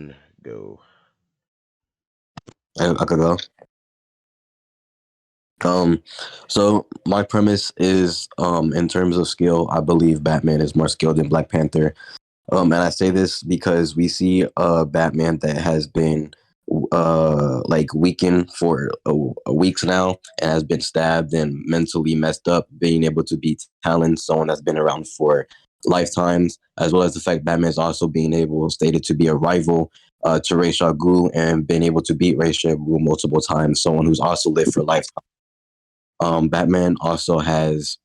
and go. I could go. So my premise is, in terms of skill, I believe Batman is more skilled than Black Panther. And I say this because we see Batman that has been like weakened for weeks now and has been stabbed and mentally messed up, being able to beat Talon, someone that's been around for lifetimes, as well as the fact Batman is also being able, stated to be a rival to Ra's al Ghul and been able to beat Ra's al Ghul multiple times, someone who's also lived for lifetime. Batman also has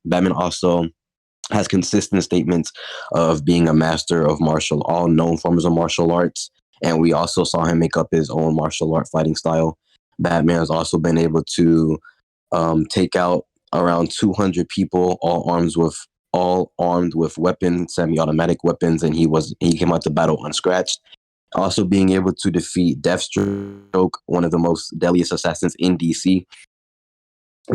consistent statements of being a master of all known forms of martial arts. And we also saw him make up his own martial art fighting style. Batman has also been able to take out around 200 people, all armed with weapons, semi-automatic weapons, and he came out to battle unscratched. Also being able to defeat Deathstroke, one of the most deadliest assassins in DC,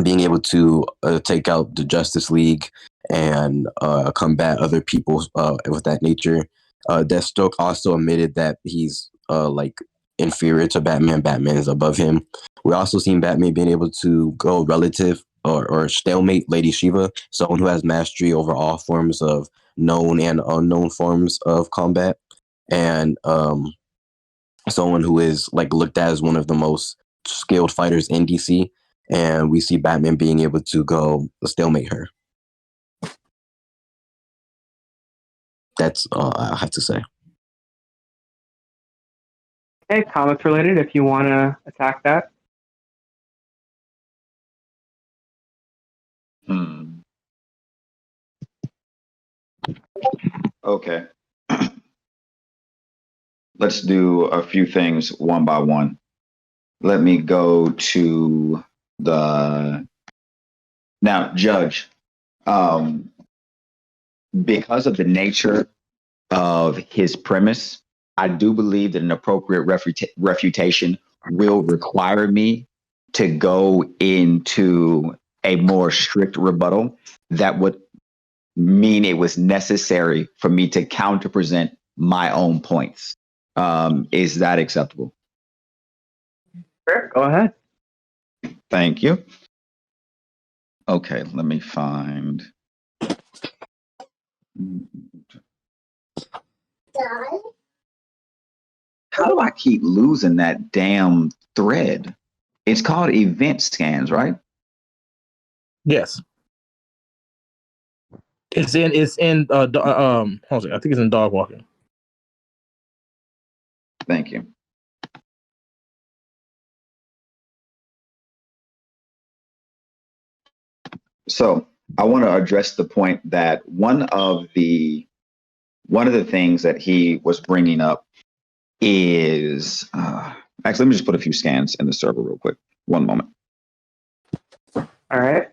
being able to take out the Justice League and combat other people with that nature. Deathstroke also admitted that he's like inferior to Batman. Batman is above him. We also seen Batman being able to go relative or stalemate Lady Shiva, someone who has mastery over all forms of known and unknown forms of combat, and someone who is like looked at as one of the most skilled fighters in DC. And we see Batman being able to go stalemate her. That's all I have to say. Okay, comics related, if you want to attack that. Okay. Let's do a few things one by one. Let me go to now, Judge, because of the nature of his premise, I do believe that an appropriate refutation will require me to go into a more strict rebuttal that would mean it was necessary for me to counter-present my own points. Is that acceptable? Sure, go ahead. Thank you. Okay, let me find. How do I keep losing that damn thread? It's called event scans, right? Yes. It's in hold on, I think it's in dog walking. Thank you. So I want to address the point that one of the things that he was bringing up is actually, let me just put a few scans in the server real quick. One moment. All right.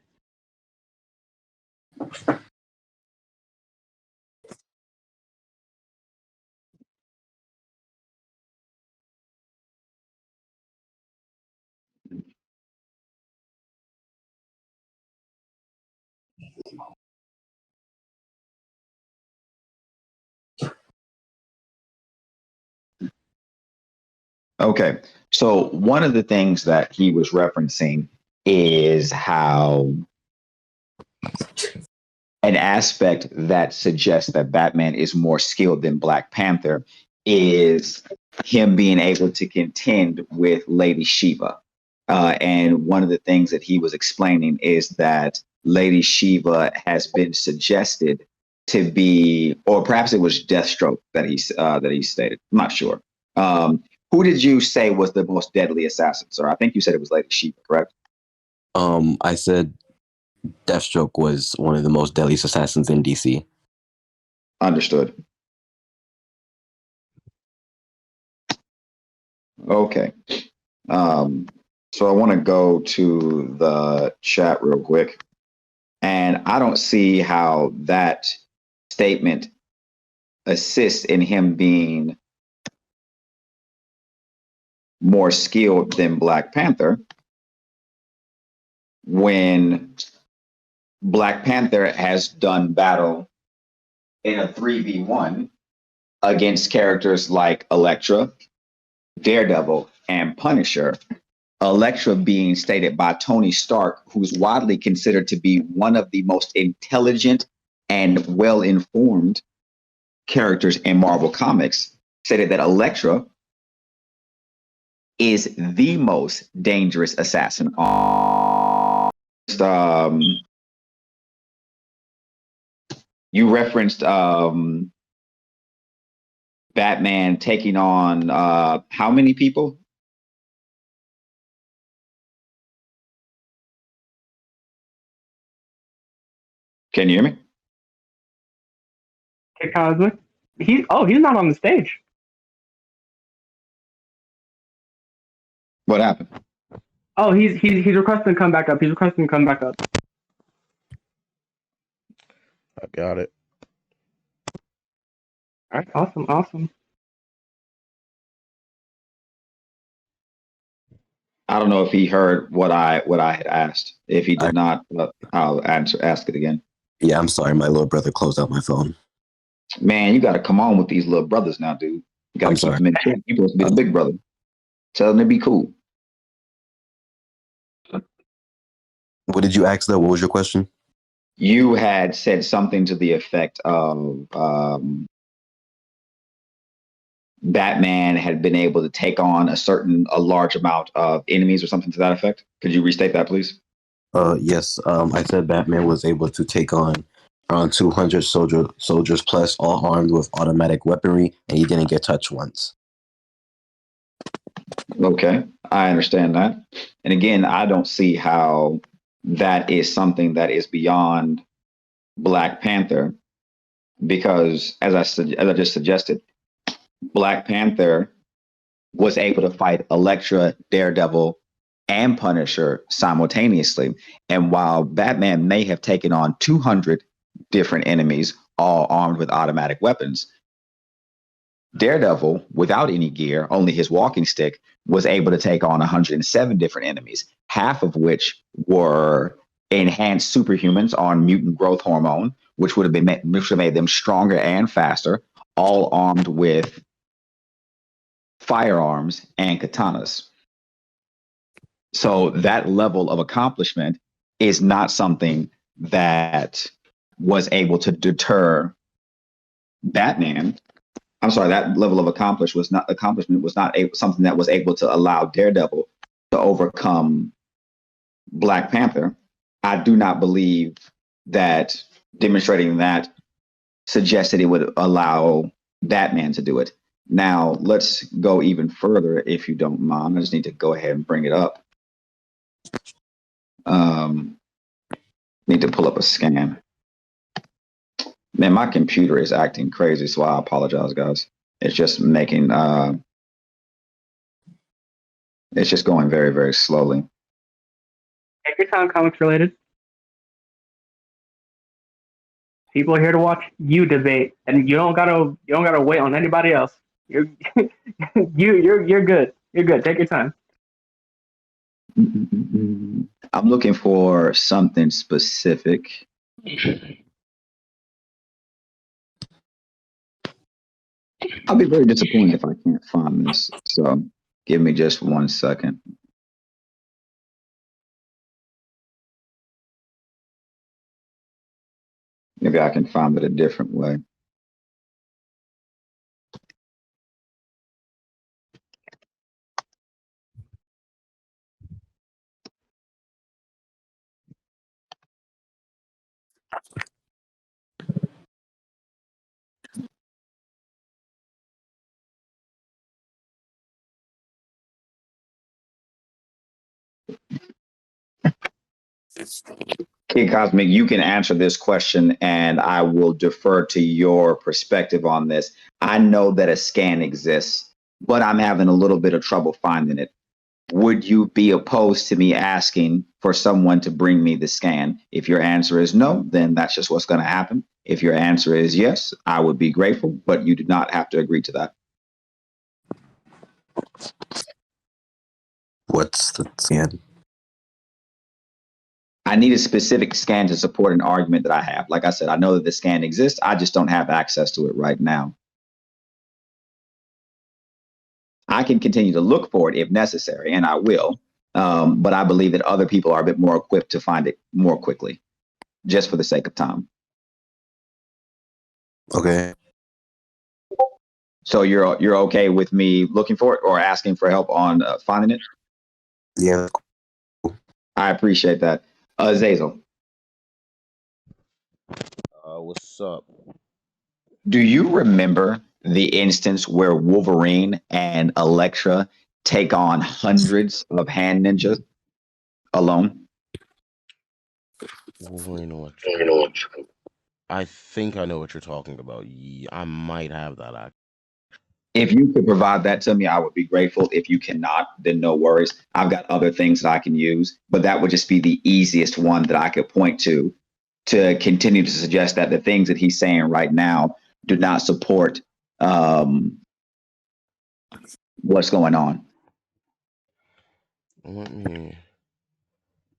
Okay, so one of the things that he was referencing is how an aspect that suggests that Batman is more skilled than Black Panther is him being able to contend with Lady Shiva. And one of the things that he was explaining is that Lady Shiva has been suggested to be, or perhaps it was Deathstroke that he stated. I'm not sure. Who did you say was the most deadly assassin, sir? I think you said it was Lady Shiva, correct? I said Deathstroke was one of the most deadliest assassins in DC. Understood. Okay. So I want to go to the chat real quick. And I don't see how that statement assists in him being more skilled than Black Panther when Black Panther has done battle in a 3v1 against characters like Elektra, Daredevil, and Punisher, Elektra being stated by Tony Stark, who's widely considered to be one of the most intelligent and well-informed characters in Marvel Comics, stated that Elektra is the most dangerous assassin on. You referenced Batman taking on how many people? Can you hear me? Hey, Cosmic. He's not on the stage. What happened? Oh, he's requesting to come back up. He's requesting to come back up. I got it. All right, awesome. I don't know if he heard what I had asked. If he did not, I'll ask it again. Yeah, I'm sorry. My little brother closed out my phone. Man, you got to come on with these little brothers now, dude. You got to keep them in check. You're supposed to be the big brother. Tell them to be cool. What did you ask though? What was your question? You had said something to the effect of Batman had been able to take on a large amount of enemies or something to that effect. Could you restate that, please? Yes. I said Batman was able to take on around 200 soldiers plus, all armed with automatic weaponry, and he didn't get touched once. Okay, I understand that. And again, I don't see how that is something that is beyond Black Panther, because as I just suggested, Black Panther was able to fight Elektra, Daredevil, and Punisher simultaneously. And while Batman may have taken on 200 different enemies, all armed with automatic weapons, Daredevil, without any gear, only his walking stick, was able to take on 107 different enemies, half of which were enhanced superhumans on mutant growth hormone, which would have made them stronger and faster, all armed with firearms and katanas. So that level of accomplishment is not something that was able to deter Batman. I'm sorry, that level of accomplishment was not something that was able to allow Daredevil to overcome Black Panther. I do not believe that demonstrating that suggested it would allow Batman to do it. Now, let's go even further, if you don't mind. I just need to go ahead and bring it up. Need to pull up a scan. Man, my computer is acting crazy, so I apologize, guys. It's just making, it's just going very, very slowly. Take your time, ComicsRelated. People are here to watch you debate, and you don't gotta wait on anybody else. You're you're good. You're good. Take your time. I'm looking for something specific. I'll be very disappointed if I can't find this. So give me just 1 second. Maybe I can find it a different way. Kid Cosmic, you can answer this question and I will defer to your perspective on this. I know that a scan exists, but I'm having a little bit of trouble finding it. Would you be opposed to me asking for someone to bring me the scan? If your answer is no, then that's just what's going to happen. If your answer is yes, I would be grateful, but you do not have to agree to that. What's the scan? I need a specific scan to support an argument that I have. Like I said, I know that the scan exists. I just don't have access to it right now. I can continue to look for it if necessary, and I will. But I believe that other people are a bit more equipped to find it more quickly, just for the sake of time. Okay. So you're okay with me looking for it or asking for help on finding it? Yeah. I appreciate that. Zazel, What's up? do you remember the instance where Wolverine and Elektra take on hundreds of hand ninjas alone? Wolverine Electro. I think I know what you're talking about. I might have that. If you could provide that to me, I would be grateful. If you cannot, then no worries. I've got other things that I can use, but that would just be the easiest one that I could point to continue to suggest that the things that he's saying right now do not support what's going on. Let me.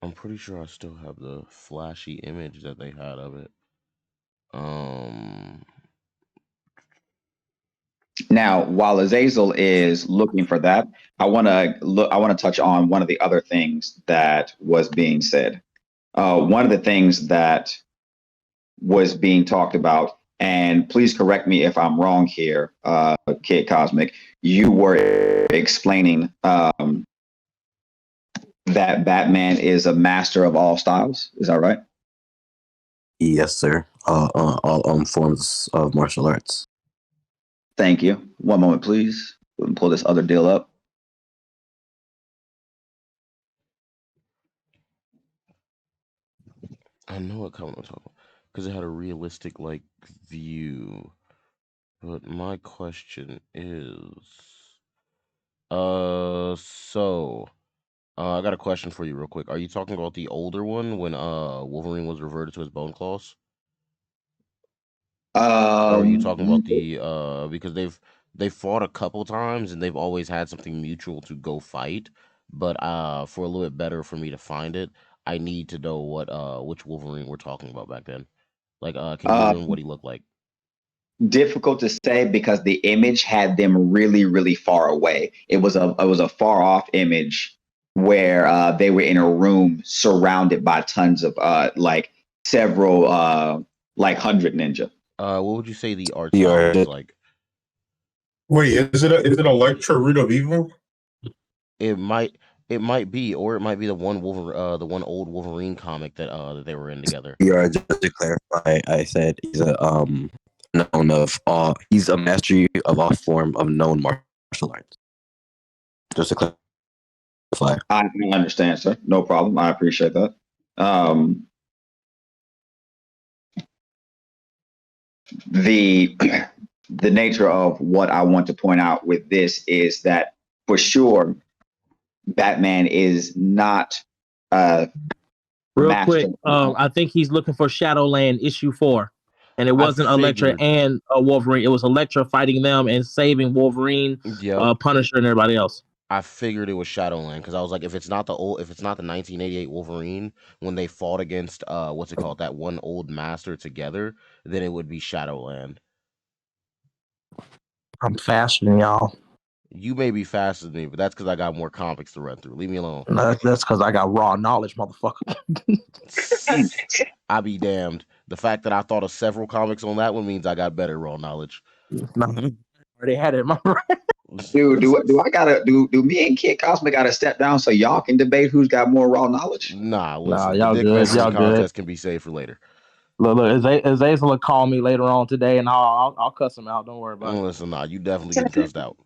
I'm pretty sure I still have the flashy image that they had of it. Now, while Azazel is looking for that, I want to touch on one of the other things that was being said. One of the things that was being talked about, and please correct me if I'm wrong here, Kid Cosmic, you were explaining that Batman is a master of all styles. Is that right? Yes, sir. All forms of martial arts. Thank you. One moment, please. Let me pull this other deal up. I know what comic I'm talking about because it had a realistic view. But my question is, I got a question for you real quick. Are you talking about the older one when Wolverine was reverted to his bone claws? Or are you talking about the because they've fought a couple times and they've always had something mutual to go fight, but for a little bit better for me to find it, I need to know what which Wolverine we're talking about back then. Can you remember what he looked like? Difficult to say because the image had them really, really far away. It was a far off image where they were in a room surrounded by tons of several hundred ninja. What would you say the art You style are looks like? Wait, is it Electro Root of Evil? It might be, or it might be the one the one old Wolverine comic that they were in together. You are, just to clarify, I said he's a known of all. He's a mastery of all form of known martial arts. Just to clarify. I understand, sir. No problem. I appreciate that. The the nature of what I want to point out with this is that for sure, Batman is not Real master. quick, I think he's looking for Shadowland issue 4. And it wasn't Elektra figured. and Wolverine. It was Elektra fighting them and saving Wolverine, Yep. Punisher, and everybody else. I figured it was Shadowland because I was like, if it's not the 1988 Wolverine when they fought against what's it called, that one old master together, then it would be Shadowland. I'm faster than y'all. You may be faster than me, but that's because I got more comics to run through. Leave me alone. No, that's because I got raw knowledge, motherfucker. I be damned. The fact that I thought of several comics on that one means I got better raw knowledge. Already had it in my brain. Dude, do me and Kid Cosmic gotta step down so y'all can debate who's got more raw knowledge? Nah, listen. y'all the Dick good. Measuring Y'all contest good. can be saved for later. Look, Azazel will call me later on today, and I'll cuss him out. Don't worry about it. Listen, nah, you definitely get cussed out.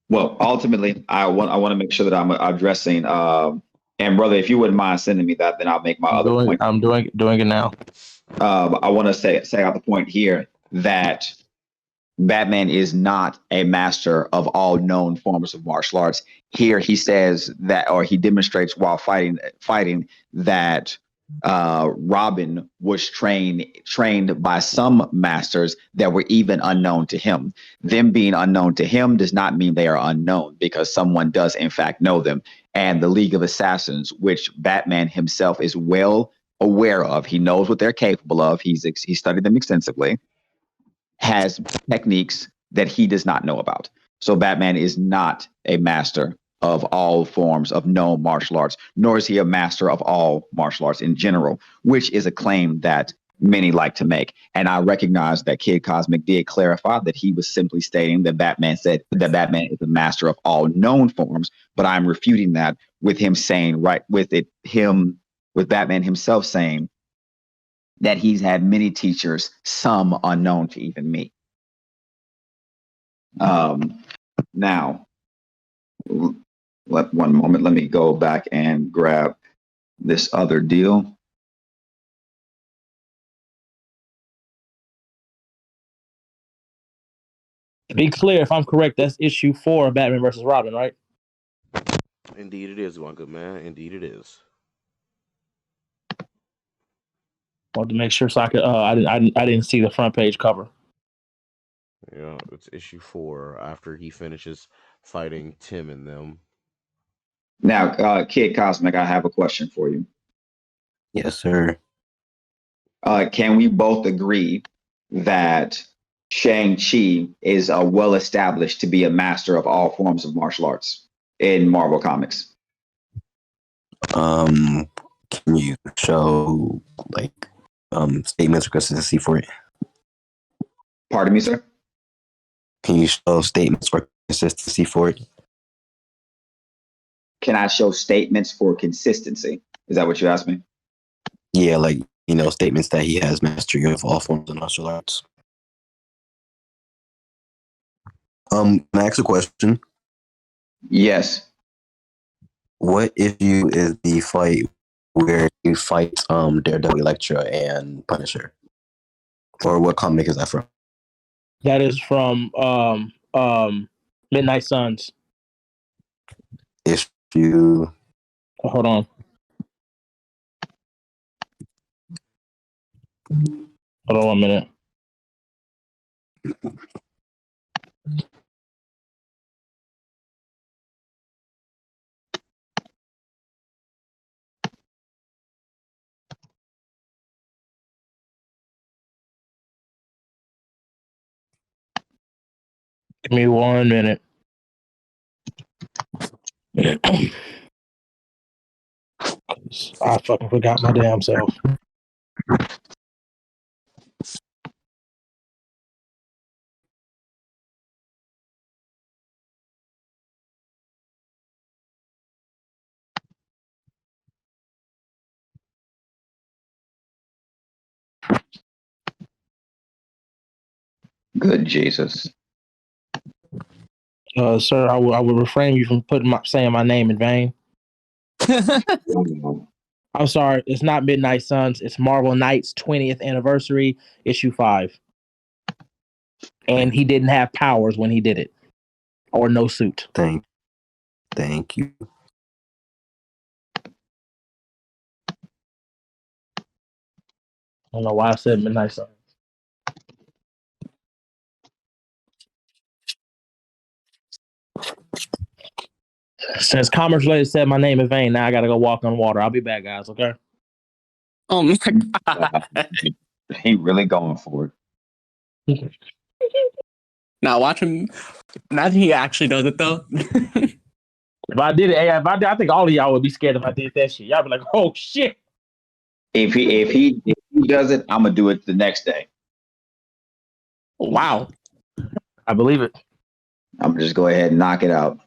Well, ultimately, I want to make sure that I'm addressing. And brother, if you wouldn't mind sending me that, then I'll make my other point. I'm doing it now. I want to say out the point here that Batman is not a master of all known forms of martial arts. Here he says that, or he demonstrates while fighting that Robin was trained by some masters that were even unknown to him. Them being unknown to him does not mean they are unknown, because someone does in fact know them. And the League of Assassins, which Batman himself is well aware of, he knows what they're capable of. He studied them extensively, has techniques that he does not know about. So Batman is not a master of all forms of known martial arts, nor is he a master of all martial arts in general, which is a claim that many like to make. And I recognize that Kid Cosmic did clarify that he was simply stating that Batman said that Batman is a master of all known forms, but I'm refuting that with him saying, with Batman himself saying that he's had many teachers, some unknown to even me. Now, one moment. Let me go back and grab this other deal. To be clear, if I'm correct, that's issue 4 of Batman versus Robin, right? Indeed, it is, my good man. Indeed, it is. Wanted to make sure so I could. I didn't see the front page cover. Yeah, it's issue 4 after he finishes fighting Tim and them. Now, Kid Cosmic, I have a question for you. Yes, sir. Can we both agree that Shang-Chi is well established to be a master of all forms of martial arts in Marvel Comics? Can you show like statements of consistency for it? Pardon me, sir? Can you show statements for consistency for it? Can I show statements for consistency? Is that what you asked me? Yeah, like statements that he has mastery of all forms of martial arts. Can I ask a question? Yes. What issue is the fight where he fights Daredevil, Elektra, and Punisher? Or what comic is that from? That is from Midnight Suns. Issue. Hold on. Hold on 1 minute. Give me 1 minute. I fucking forgot my damn self. Good Jesus. Sir, I will refrain you from saying my name in vain. I'm sorry, it's not Midnight Suns. It's Marvel Knights 20th anniversary, issue 5. And he didn't have powers when he did it, or no suit. Thank you. I don't know why I said Midnight Suns. Since ComicsRelated said my name in vain, now I gotta go walk on water. I'll be back, guys. Okay. Oh my god! He really going for it. Now watch him. Imagine he actually does it though. If I did it, I think all of y'all would be scared if I did that shit. Y'all be like, "Oh shit!" If he does it, I'm gonna do it the next day. Wow. I believe it. I'm gonna just go ahead and knock it out.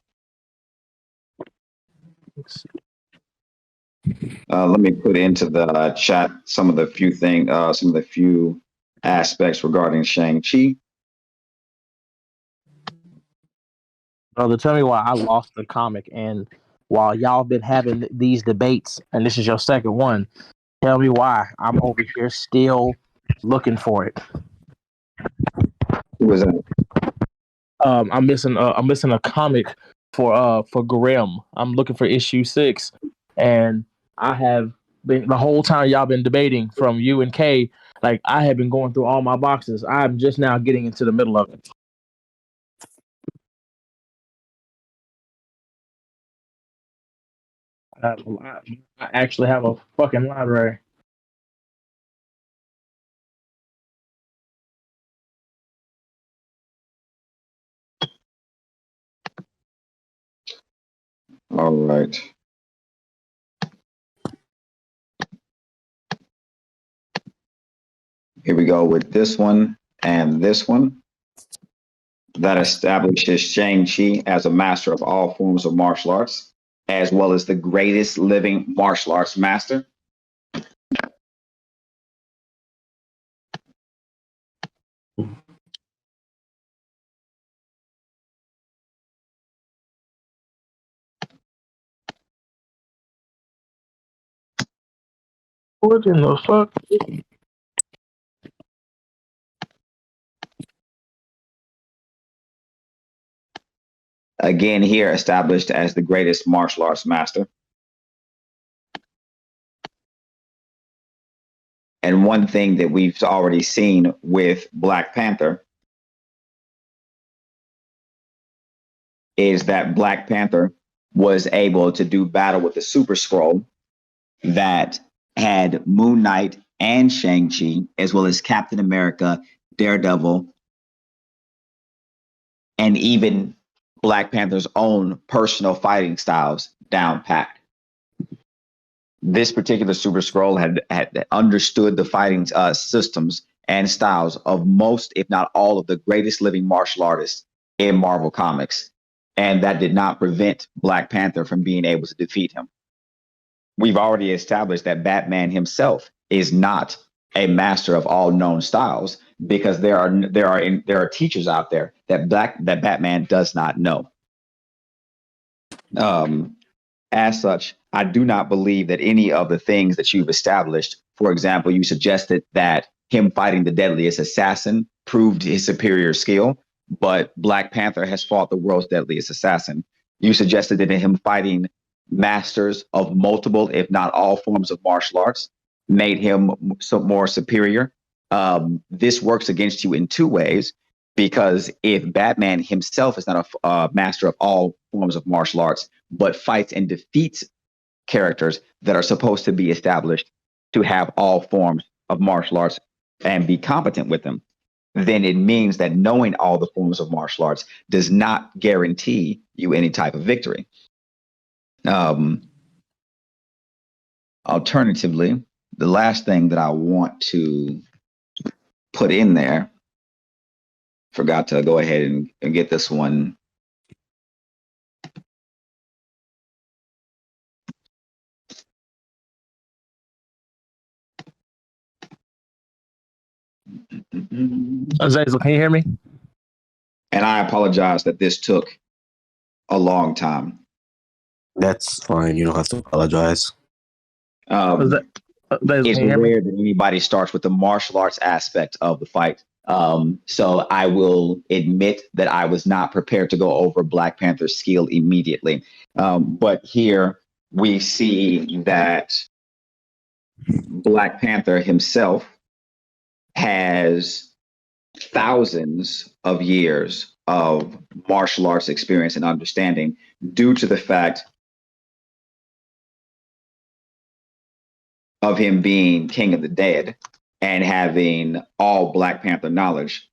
Let me put into the chat some of the few aspects regarding Shang-Chi. Brother, tell me why I lost the comic, and while y'all been having these debates, and this is your second one, tell me why I'm over here still looking for it. Who was that? I'm missing a comic for Grimm. I'm looking for issue 6, and I have been the whole time y'all been debating from you and K. Like I have been going through all my boxes. I'm just now getting into the middle of it. I actually have a fucking library. All right. Here we go with this one and this one. That establishes Shang-Chi as a master of all forms of martial arts, as well as the greatest living martial arts master. What in the fuck? Again, here established as the greatest martial arts master. And one thing that we've already seen with Black Panther is that Black Panther was able to do battle with the Super Scroll that had Moon Knight and Shang-Chi, as well as Captain America, Daredevil, and even Black Panther's own personal fighting styles down packed. This particular Super Scroll had understood the fighting systems and styles of most, if not all, of the greatest living martial artists in Marvel Comics. And that did not prevent Black Panther from being able to defeat him. We've already established that Batman himself is not a master of all known styles, because there are teachers out there that Batman does not know. As such, I do not believe that any of the things that you've established, for example, you suggested that him fighting the deadliest assassin proved his superior skill, but Black Panther has fought the world's deadliest assassin. You suggested that him fighting masters of multiple, if not all, forms of martial arts made him more superior. This works against you in two ways, because if Batman himself is not a master of all forms of martial arts, but fights and defeats characters that are supposed to be established to have all forms of martial arts and be competent with them, then it means that knowing all the forms of martial arts does not guarantee you any type of victory. Alternatively, the last thing that I want to put in there, forgot to go ahead and get this one. Azazel, can you hear me? And I apologize that this took a long time. That's fine. You don't have to apologize. Azazel, It's can you hear me? rare that anybody starts with the martial arts aspect of the fight. So I will admit that I was not prepared to go over Black Panther's skill immediately. But here we see that Black Panther himself has thousands of years of martial arts experience and understanding, due to the fact of him being King of the Dead and having all Black Panther knowledge.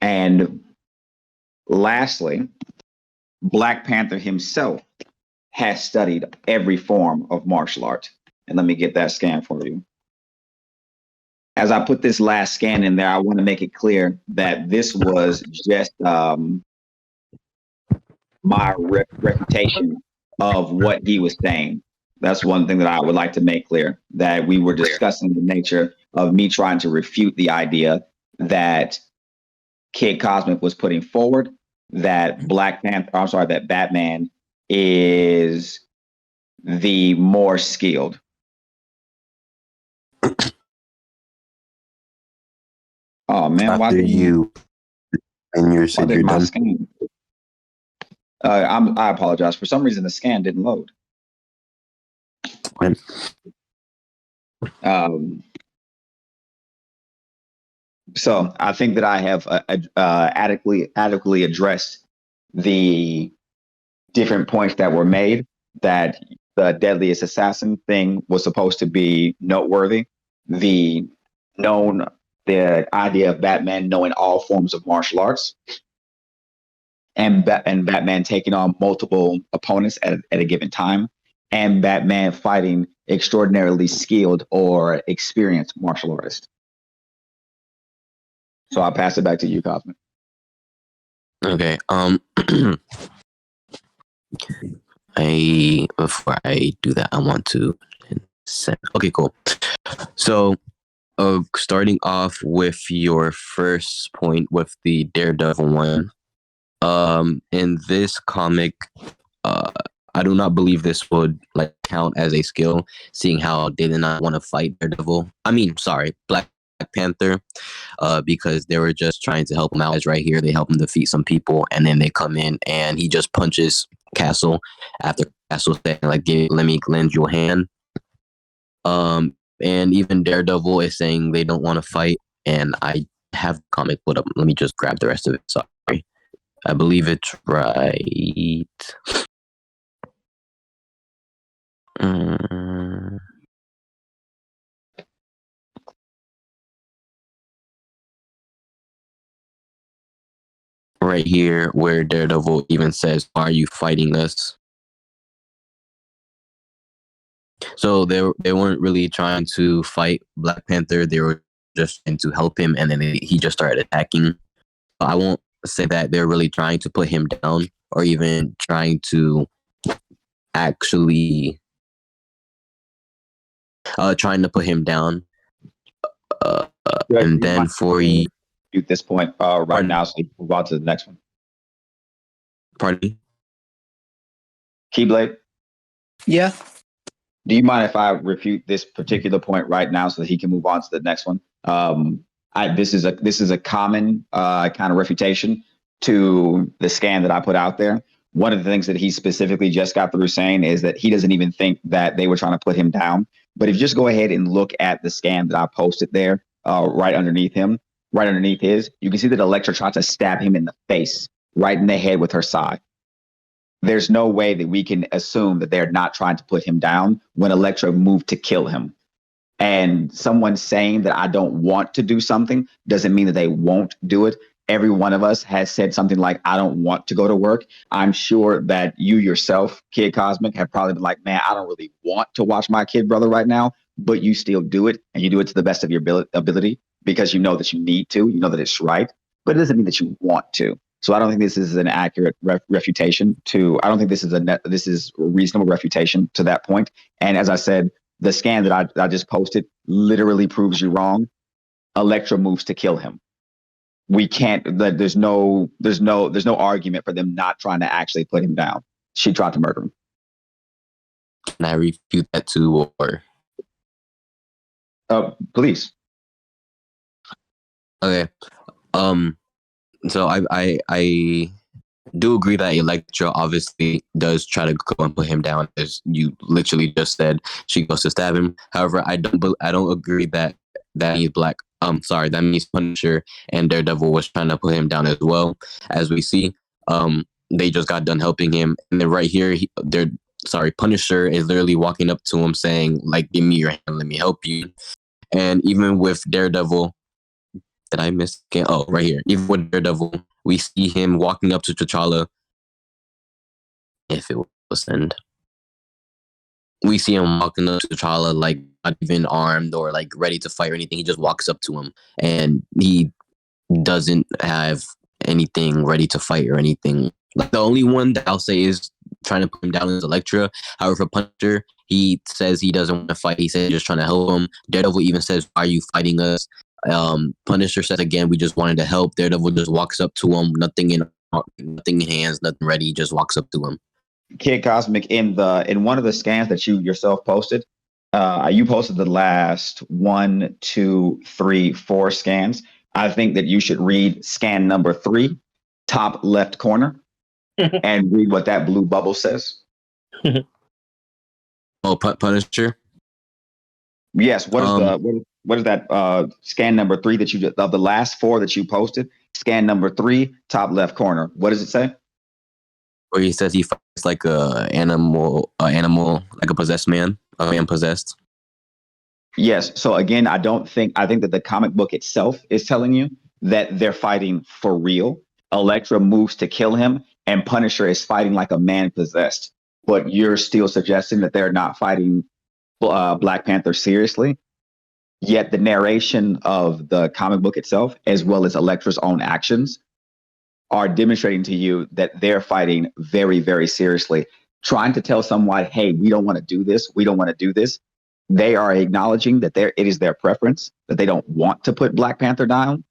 And lastly, Black Panther himself has studied every form of martial art. And let me get that scan for you. As I put this last scan in there, I want to make it clear that this was just my refutation of what he was saying. That's one thing that I would like to make clear, that we were discussing the nature of me trying to refute the idea that Kid Cozmic was putting forward, that that Batman is the more skilled. Oh man, why After did you and you said you're my done. scan? I apologize. For some reason, the scan didn't load. Fine. So I think that I have adequately addressed the different points that were made, that the deadliest assassin thing was supposed to be noteworthy. The idea of Batman knowing all forms of martial arts, and Batman taking on multiple opponents at a given time, and Batman fighting extraordinarily skilled or experienced martial artists. So I'll pass it back to you, Cosmic. Okay. Before I do that, I want to set. Okay, cool. So, starting off with your first point with the Daredevil one. In this comic, I do not believe this would like count as a skill, seeing how they did not want to fight Daredevil. I mean, sorry, Black Panther, because they were just trying to help him out. As right here, they help him defeat some people, and then they come in and he just punches Castle after Castle saying like, "Let me lend you a hand." And even Daredevil is saying they don't want to fight, and I have the comic put up. Let me just grab the rest of it. Sorry, I believe it's right. Right here, where Daredevil even says, "Are you fighting us?" So they weren't really trying to fight Black Panther. They were just trying to help him, and then he just started attacking. I won't say that they're really trying to put him down or even trying to actually trying to put him down. And then for you, at this point right now, so we can move on to the next one. Pardon? Keyblade? Yeah. Do you mind if I refute this particular point right now so that he can move on to the next one? This is a common kind of refutation to the scan that I put out there. One of the things that he specifically just got through saying is that he doesn't even think that they were trying to put him down. But if you just go ahead and look at the scan that I posted there, right underneath his, you can see that Elektra tried to stab him in the face, right in the head with her side. There's no way that we can assume that they're not trying to put him down when Elektra moved to kill him. And someone saying that I don't want to do something doesn't mean that they won't do it. Every one of us has said something like, I don't want to go to work. I'm sure that you yourself, Kid Cosmic, have probably been like, man, I don't really want to watch my kid brother right now, but you still do it. And you do it to the best of your ability because you know that you need to, you know that it's right, but it doesn't mean that you want to. So I don't think this is an accurate refutation to, I don't think this is a reasonable refutation to that point. And as I said, the scan that I just posted literally proves you wrong. Elektra moves to kill him. We can't, there's no argument for them not trying to actually put him down. She tried to murder him. Can I refute that too, or? Please. Okay. So I do agree that Elektra obviously does try to go and put him down, as you literally just said. She goes to stab him. However, I don't agree that means that means Punisher and Daredevil was trying to put him down as well. As we see, they just got done helping him, and then right here, Punisher is literally walking up to him saying, like, "Give me your hand, let me help you." And even with Daredevil, did I miss? Oh, right here. Even with Daredevil, we see him walking up to T'Challa. If it was send, we see him walking up to T'Challa, like not even armed or like ready to fight or anything. He just walks up to him, and he doesn't have anything ready to fight or anything. Like the only one that I'll say is trying to put him down is Elektra. However, Punisher, he says he doesn't want to fight. He says he's just trying to help him. Daredevil even says, "Are you fighting us?" Punisher says again, "We just wanted to help." Daredevil just walks up to him, nothing in hands, nothing ready. He just walks up to him. Kid Cosmic, in one of the scans that you yourself posted, you posted the last 1, 2, 3, 4 scans. I think that you should read scan number 3, top left corner, and read what that blue bubble says. Oh, Punisher. Yes. What is that? Scan number 3 that you of the last 4 that you posted. Scan number 3, top left corner. What does it say? where he says he fights like a animal, like a possessed man, a man possessed. Yes. So again, I think that the comic book itself is telling you that they're fighting for real. Elektra moves to kill him, and Punisher is fighting like a man possessed. But you're still suggesting that they're not fighting Black Panther seriously. Yet the narration of the comic book itself, as well as Elektra's own actions, are demonstrating to you that they're fighting very, very seriously, trying to tell someone, hey, we don't want to do this. We don't want to do this. They are acknowledging that it is their preference, that they don't want to put Black Panther down.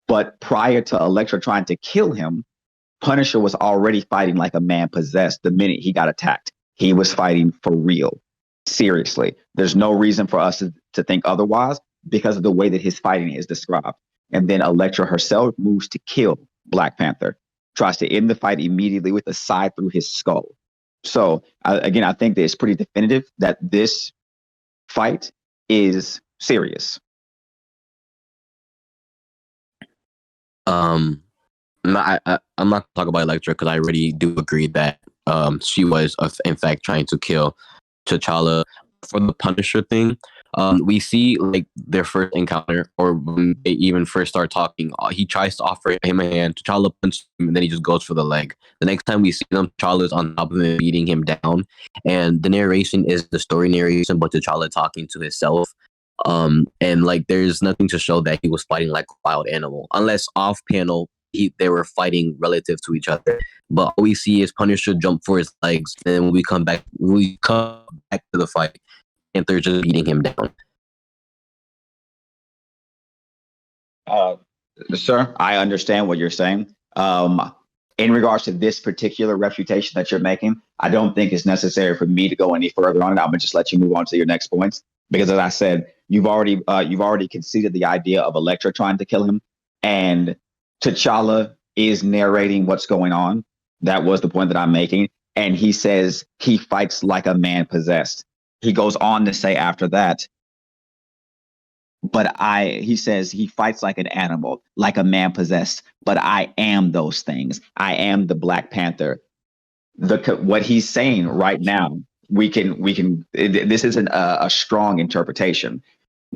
But prior to Elektra trying to kill him, Punisher was already fighting like a man possessed the minute he got attacked. He was fighting for real. Seriously. There's no reason for us to think otherwise because of the way that his fighting is described. And then Elektra herself moves to kill Black Panther, tries to end the fight immediately with a scythe through his skull. So, again, I think that it's pretty definitive that this fight is serious. I'm not talking about Elektra because I already do agree that she was in fact trying to kill T'Challa. For the Punisher thing, we see like their first encounter, or when they even first start talking, he tries to offer him a hand. T'Challa punches him, and then he just goes for the leg. The next time we see them, T'Challa's on top of him, beating him down, and the narration is the story narration, but T'Challa talking to himself. And like there's nothing to show that he was fighting like a wild animal, unless off panel they were fighting relative to each other. But all we see is Punisher jump for his legs, and then we come back to the fight, and they're just beating him down. Sir, I understand what you're saying. In regards to this particular refutation that you're making, I don't think it's necessary for me to go any further on it. I'm gonna just let you move on to your next points because, as I said, you've already conceded the idea of Elektra trying to kill him, and T'Challa is narrating what's going on. That was the point that I'm making, and he says he fights like a man possessed. He goes on to say after that, he says he fights like an animal, like a man possessed, but I am those things. I am the Black Panther. What he's saying right now, this isn't a strong interpretation.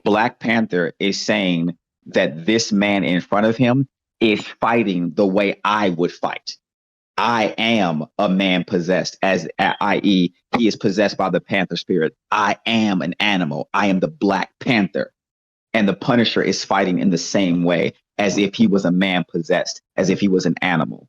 Black Panther is saying that this man in front of him is fighting the way I would fight. I am a man possessed, i.e., he is possessed by the Panther spirit. I am an animal. I am the Black Panther. And the Punisher is fighting in the same way, as if he was a man possessed, as if he was an animal.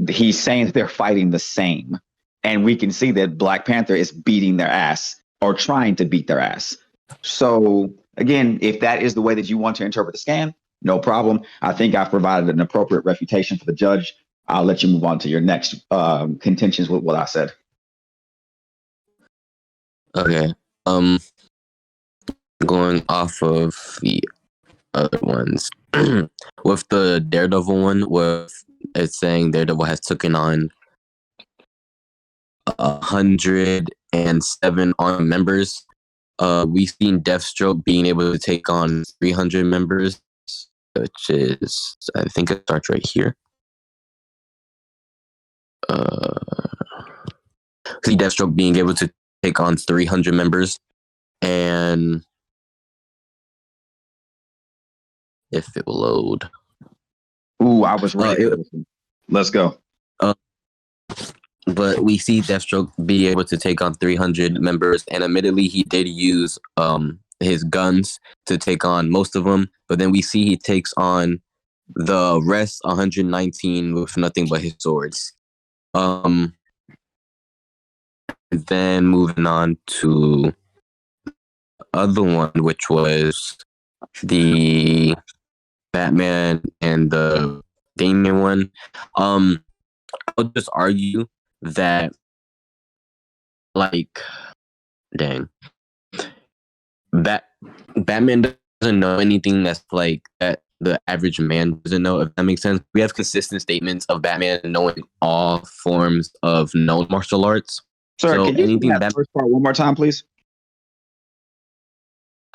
He's saying that they're fighting the same. And we can see that Black Panther is beating their ass, or trying to beat their ass. So, again, if that is the way that you want to interpret the scan, no problem. I think I've provided an appropriate refutation for the judge. I'll let you move on to your next contentions with what I said. Okay. Going off of the other ones, with the Daredevil one, with it's saying Daredevil has taken on 107 armed members. We've seen Deathstroke being able to take on 300 members, which is, I think it starts right here. See Deathstroke being able to take on 300 members, and if it will load. Ooh, I was ready. Let's go. But we see Deathstroke be able to take on 300 members, and admittedly, he did use his guns to take on most of them. But then we see he takes on the rest 119 with nothing but his swords. Then moving on to the other one, which was the Batman and the Damian one. I'll just argue that, like, dang, Batman doesn't know anything that's like that the average man doesn't know, if that makes sense. We have consistent statements of Batman knowing all forms of known martial arts. Sir, So can you anything say that first part one more time, please?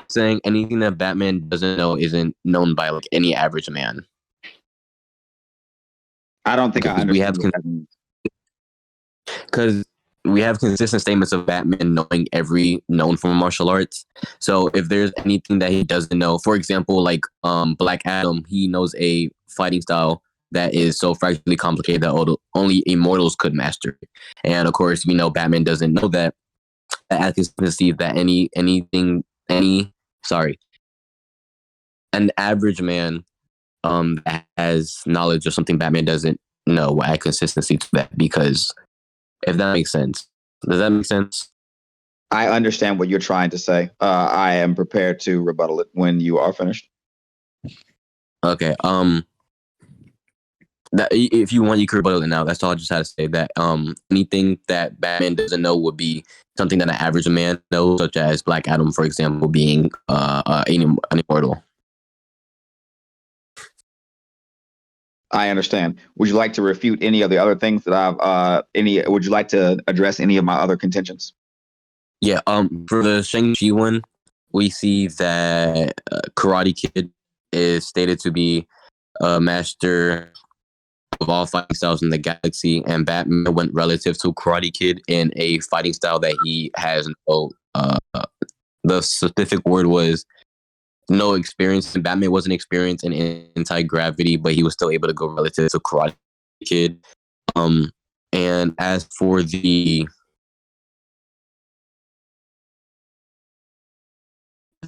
Saying anything that Batman doesn't know isn't known by like any average man. I don't think I Because we understand have what that means. because we have consistent statements of Batman knowing every known form of martial arts. So if there's anything that he doesn't know, for example, like Black Adam, he knows a fighting style that is so fractally complicated that only immortals could master it. And of course, we know Batman doesn't know that. I can conceive that an average man that has knowledge of something Batman doesn't know will add consistency to that, because if that makes sense. Does that make sense? I understand what you're trying to say. I am prepared to rebuttal it when you are finished. Okay. That if you want, you can rebuttal it now. That's all I just had to say. That anything that Batman doesn't know would be something that an average man knows, such as Black Adam, for example, being an immortal. I understand. Would you like to refute any of the other things that I've would you like to address any of my other contentions? Yeah. For the Shang-Chi one, we see that Karate Kid is stated to be a master of all fighting styles in the galaxy, and Batman went relative to Karate Kid in a fighting style that he has no. The specific word was no experience, and Batman wasn't experienced in anti-gravity, but he was still able to go relative to Karate Kid. And as for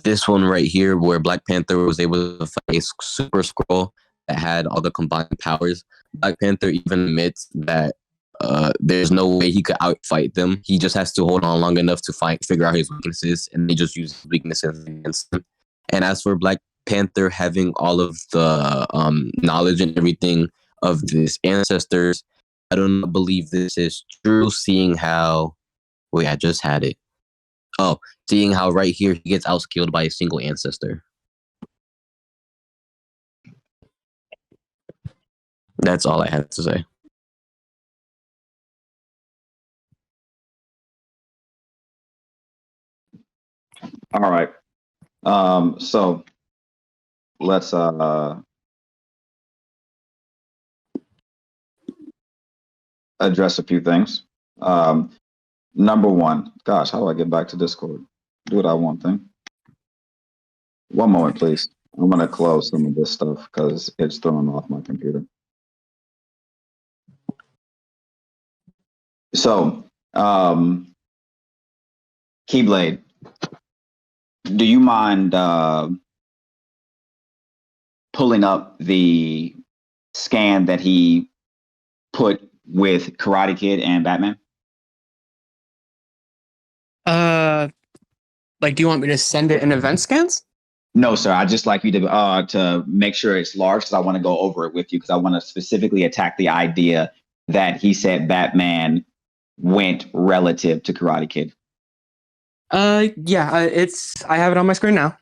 this one right here, where Black Panther was able to fight a Super Skrull that had all the combined powers, Black Panther even admits that there's no way he could outfight them. He just has to hold on long enough to figure out his weaknesses, and they just use his weaknesses against him. And as for Black Panther having all of the knowledge and everything of his ancestors, I don't believe this is true, seeing how... Wait, I just had it. Oh, seeing how right here he gets outskilled by a single ancestor. That's all I had to say. All right. So let's address a few things. Number one, gosh, how do I get back to Discord? Do what I want thing. One moment, please. I'm gonna close some of this stuff because it's throwing off my computer. So, Keyblade, do you mind pulling up the scan that he put with Karate Kid and Batman? Like, do you want me to send it in event scans? No, sir. I just like you to make sure it's large because I want to go over it with you because I want to specifically attack the idea that he said Batman went relative to Karate Kid. Yeah, I have it on my screen now.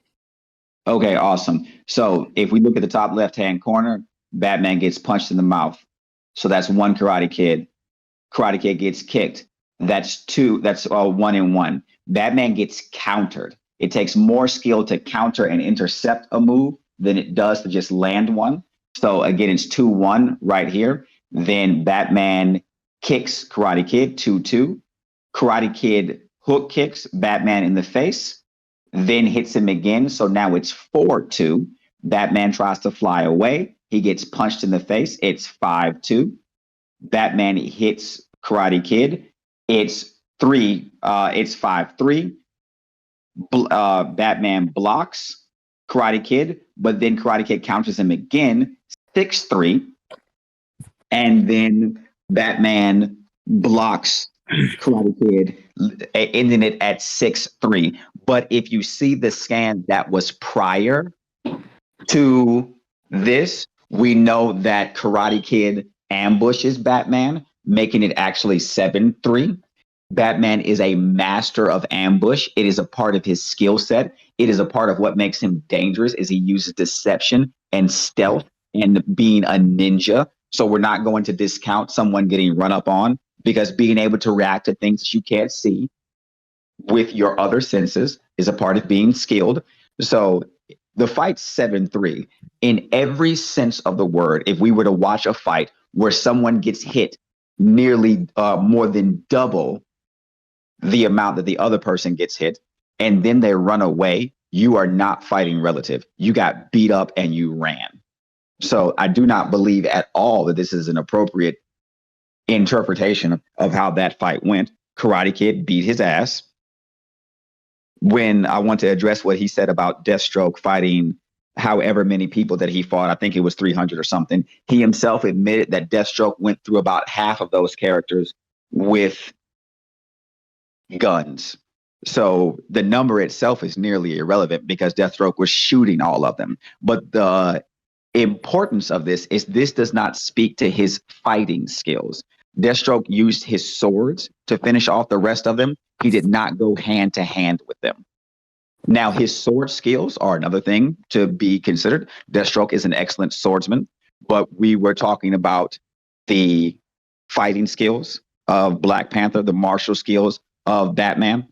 Okay, awesome. So if we look at the top left-hand corner, Batman gets punched in the mouth. So that's one Karate Kid. Karate Kid gets kicked. That's two. That's 1 and 1. Batman gets countered. It takes more skill to counter and intercept a move than it does to just land one. So again, it's 2-1 right here. Then Batman kicks Karate Kid 2-2. Karate Kid hook kicks Batman in the face, then hits him again. So now it's 4-2. Batman tries to fly away. He gets punched in the face. It's 5-2. Batman hits Karate Kid. It's 5-3. Batman blocks Karate Kid, but then Karate Kid counters him again, 6-3. And then Batman blocks Karate Kid, ending it at 6-3. But if you see the scan that was prior to this, we know that Karate Kid ambushes Batman, making it actually 7-3. Batman is a master of ambush. It is a part of his skill set. It is a part of what makes him dangerous is he uses deception and stealth and being a ninja. So we're not going to discount someone getting run up on because being able to react to things that you can't see with your other senses is a part of being skilled. So the fight's 7-3. In every sense of the word, if we were to watch a fight where someone gets hit nearly more than double the amount that the other person gets hit, and then they run away, you are not fighting relative. You got beat up and you ran. So I do not believe at all that this is an appropriate interpretation of how that fight went. Karate Kid beat his ass. When I want to address what he said about Deathstroke fighting however many people that he fought, I think it was 300 or something, he himself admitted that Deathstroke went through about half of those characters with guns. So the number itself is nearly irrelevant because Deathstroke was shooting all of them. But the importance of this is this does not speak to his fighting skills. Deathstroke used his swords to finish off the rest of them. He did not go hand to hand with them. Now, his sword skills are another thing to be considered. Deathstroke is an excellent swordsman, but we were talking about the fighting skills of Black Panther, the martial skills of Batman.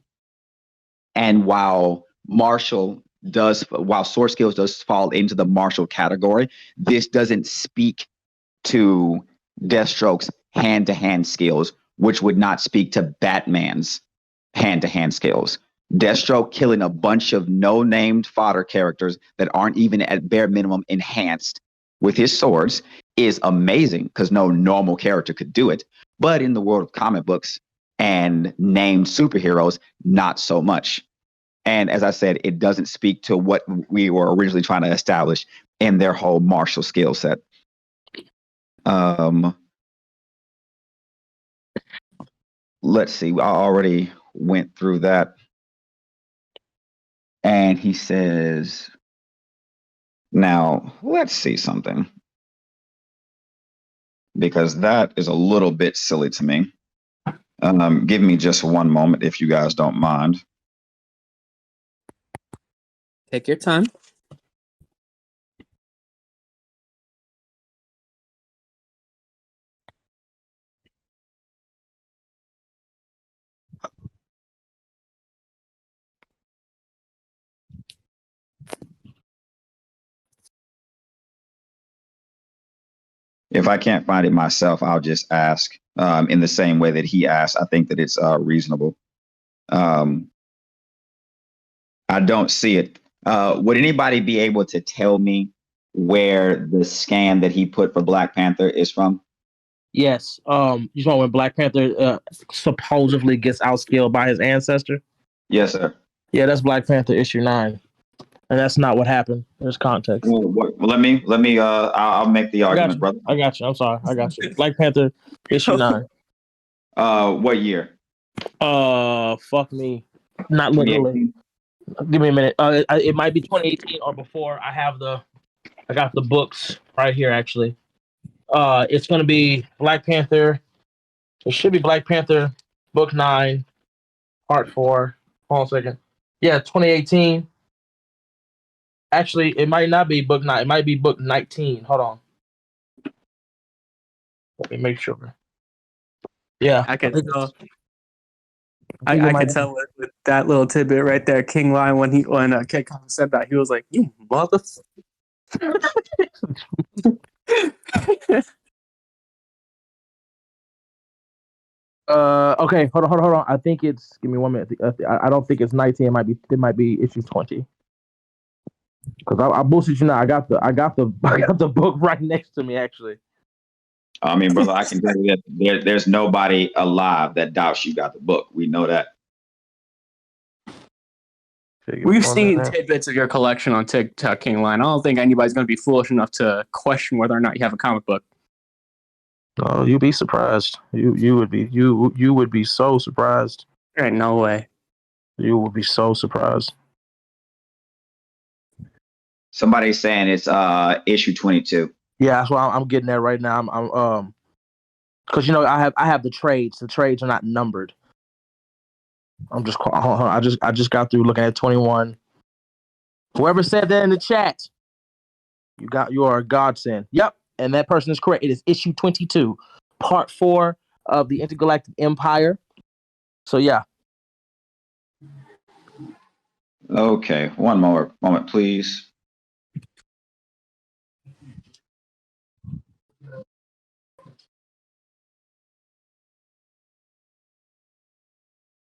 And while sword skills does fall into the martial category, this doesn't speak to Deathstroke's hand-to-hand skills, which would not speak to Batman's hand-to-hand skills. Deathstroke killing a bunch of no-named fodder characters that aren't even at bare minimum enhanced with his swords is amazing because no normal character could do it. But in the world of comic books and named superheroes, not so much. And as I said, it doesn't speak to what we were originally trying to establish in their whole martial skill set. Let's see. I already went through that. And he says, now let's see something. Because that is a little bit silly to me. Give me just one moment if you guys don't mind. Take your time. If I can't find it myself, I'll just ask in the same way that he asked. I think that it's reasonable. I don't see it. Would anybody be able to tell me where the scan that he put for Black Panther is from? Yes. You saw when Black Panther supposedly gets outscaled by his ancestor? Yes, sir. Yeah, that's Black Panther issue 9. And that's not what happened. There's context. Well, let me. I'll make the argument, brother. I got you. I'm sorry. I got you. Black Panther issue 9. What year? Fuck me. Not literally. Give me a minute. It might be 2018 or before. I got the books right here actually. It's gonna be Black Panther. It should be Black Panther book 9, part 4. Hold on a second. Yeah, 2018. Actually, it might not be book 9. It might be book 19. Hold on. Let me make sure. Yeah, I can tell. I can tell with that little tidbit right there, King Lion, when Kid Kong said that, he was like, "You mother." Okay, hold on. I think it's. Give me 1 minute. I don't think it's 19. It might be issue 20. Because I bullshit you now. I got the book right next to me actually. I mean, brother, I can tell you that there's nobody alive that doubts you got the book. We know that. We've seen tidbits of your collection on TikTok, King Lion. I don't think anybody's going to be foolish enough to question whether or not you have a comic book. Oh, you'd be surprised. You would be so surprised. There ain't no way. You would be so surprised. Somebody's saying it's issue 22. Yeah, that's why I'm getting there right now. I'm because I have the trades. The trades are not numbered. I just got through looking at 21. Whoever said that in the chat, you are a godsend. Yep, and that person is correct. It is issue 22, part 4 of the Intergalactic Empire. So yeah. Okay, one more moment, please.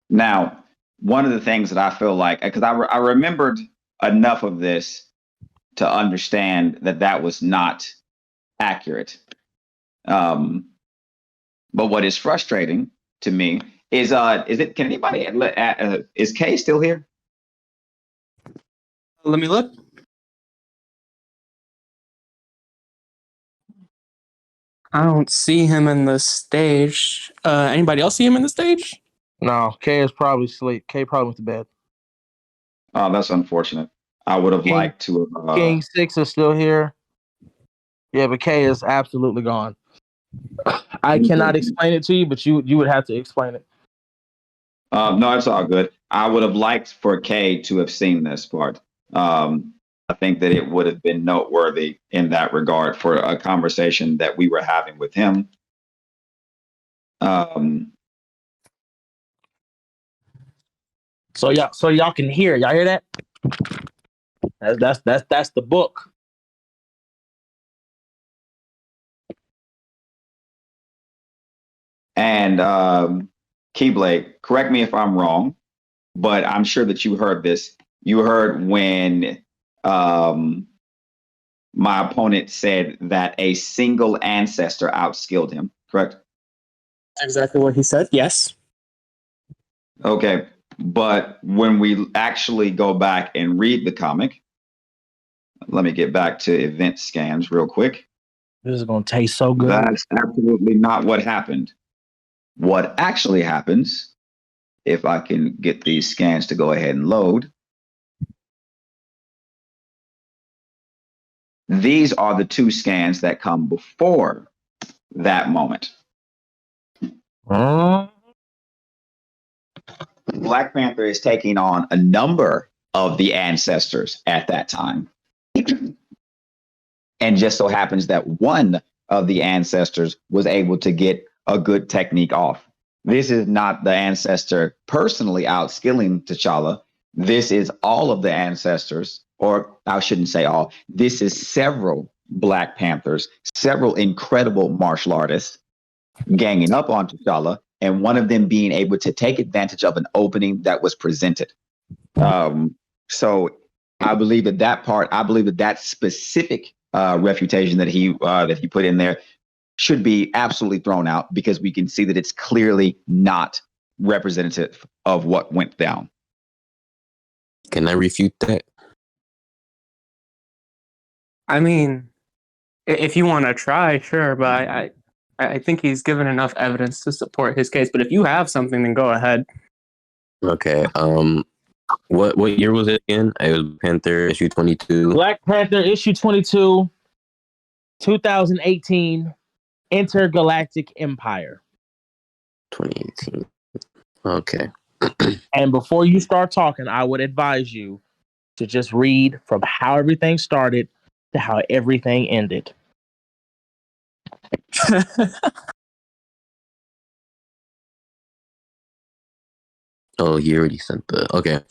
Now, one of the things that I feel like, because I remembered enough of this to understand that was not accurate. But what is frustrating to me is it? Can anybody? Is Kay still here? Let me look. I don't see him in the stage. Anybody else see him in the stage? No, K is probably asleep. K probably went to bed. Oh, that's unfortunate. I would have King- liked to. King 6 is still here. Yeah, but K is absolutely gone. I cannot explain it to you, but you would have to explain it. No, it's all good. I would have liked for Kay to have seen this part. I think that it would have been noteworthy in that regard for a conversation that we were having with him. So y'all can hear. Y'all hear that? That's the book. And Keyblade, correct me if I'm wrong, but I'm sure that you heard this. You heard when my opponent said that a single ancestor outskilled him, correct? That's exactly what he said. Yes. Okay. But when we actually go back and read the comic, let me get back to event scans real quick. This is going to taste so good. That's absolutely not what happened. What actually happens, if I can get these scans to go ahead and load, these are the two scans that come before that moment. Black Panther is taking on a number of the ancestors at that time. And just so happens that one of the ancestors was able to get a good technique off. This is not the ancestor personally outskilling T'Challa. This is all of the ancestors, or I shouldn't say all. This is several Black Panthers, several incredible martial artists ganging up on T'Challa, and one of them being able to take advantage of an opening that was presented. So I believe that specific refutation that he put in there should be absolutely thrown out, because we can see that it's clearly not representative of what went down. Can I refute that? I mean, if you want to try, sure, but I think he's given enough evidence to support his case. But if you have something, then go ahead. Okay. What year was it again? It was Panther issue 22. Black Panther issue 22, 2018, Intergalactic Empire. 2018. Okay. And before you start talking, I would advise you to just read from how everything started to how everything ended. Oh, he already sent the. Okay.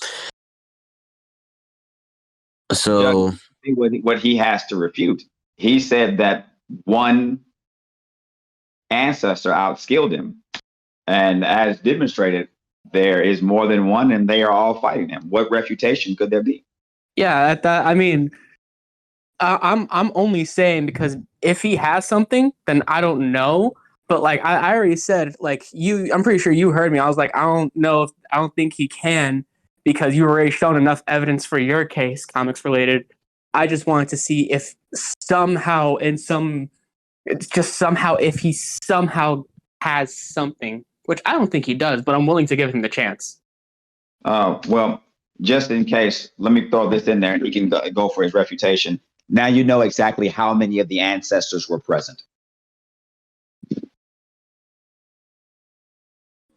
So see what he has to refute. He said that one ancestor outskilled him, and as demonstrated, there is more than one, and they are all fighting him. What refutation could there be? Yeah, I mean, I'm only saying because if he has something, then I don't know. But like I already said, like I'm pretty sure you heard me. I was like, I don't think he can, because you already shown enough evidence for your case, comics related. I just wanted to see if somehow if he somehow has something, which I don't think he does, but I'm willing to give him the chance. Well, just in case, let me throw this in there, and he can go for his refutation. Now you know exactly how many of the ancestors were present.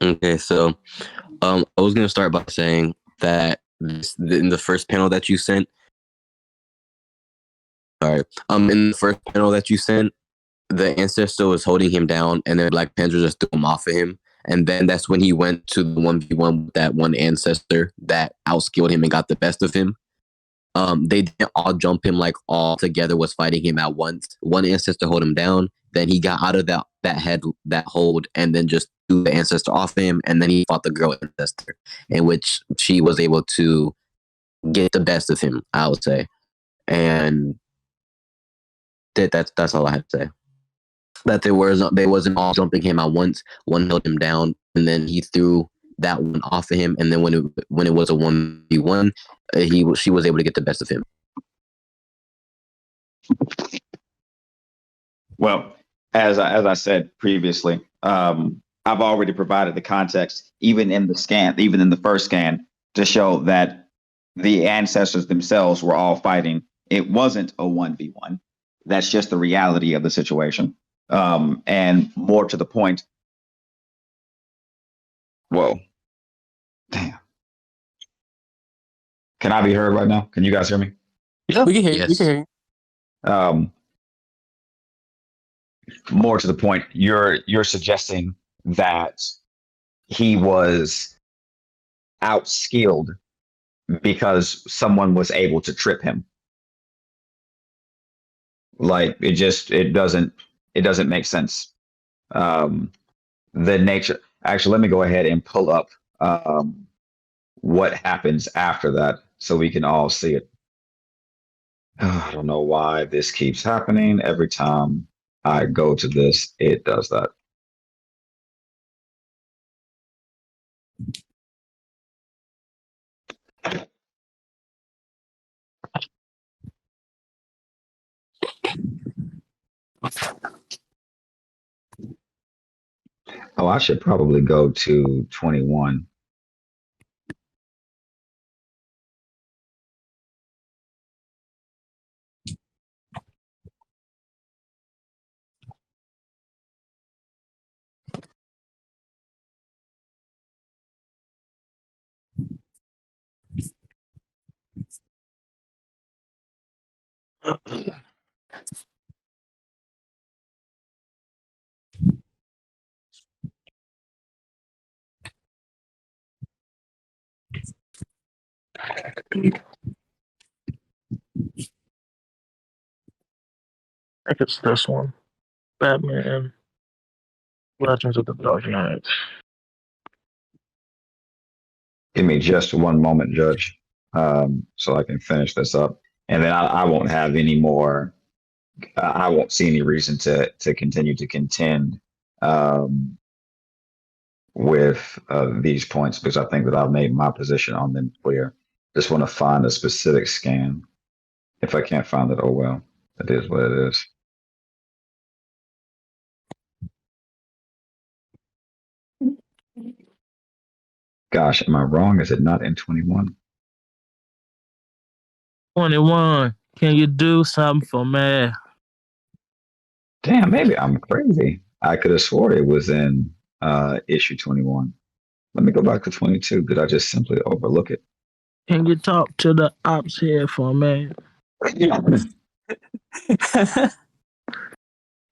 okay, so I was gonna start by saying that in the first panel that you sent. All right. In the first panel that you sent, the ancestor was holding him down, and then Black Panther just threw him off of him. And then that's when he went to the 1v1 with that one ancestor that outskilled him and got the best of him. They didn't all jump him like all together was fighting him at once. One ancestor held him down, then he got out of that hold, and then just threw the ancestor off him, and then he fought the girl ancestor, in which she was able to get the best of him, I would say. And that's all I have to say. That they wasn't all jumping him at once. One held him down, and then he threw that one off of him, and then when it was a 1v1, she was able to get the best of him. Well, as I said previously, I've already provided the context, even in the first scan, to show that the ancestors themselves were all fighting. It wasn't a 1v1. That's just the reality of the situation. And more to the point, whoa, damn. Can I be heard right now? Can you guys hear me? Yeah, we can hear you. Yes. We can hear you. More to the point, you're suggesting that he was outskilled because someone was able to trip him. Like it doesn't make sense. The nature. Actually, let me go ahead and pull up what happens after that so we can all see it. I don't know why this keeps happening. Every time I go to this, it does that. Oh, I should probably go to 21. I think it's this one. Batman, Legends of the Dark Knight. Give me just one moment, Judge, so I can finish this up, and then I won't have any more. I won't see any reason to continue to contend with these points because I think that I've made my position on them clear. Just want to find a specific scan. If I can't find it, oh well, it is what it is. Gosh, am I wrong? Is it not in 21? 21, can you do something for me? Damn, maybe I'm crazy. I could have swore it was in issue 21. Let me go back to 22. Did I just simply overlook it? Can you talk to the ops here for me?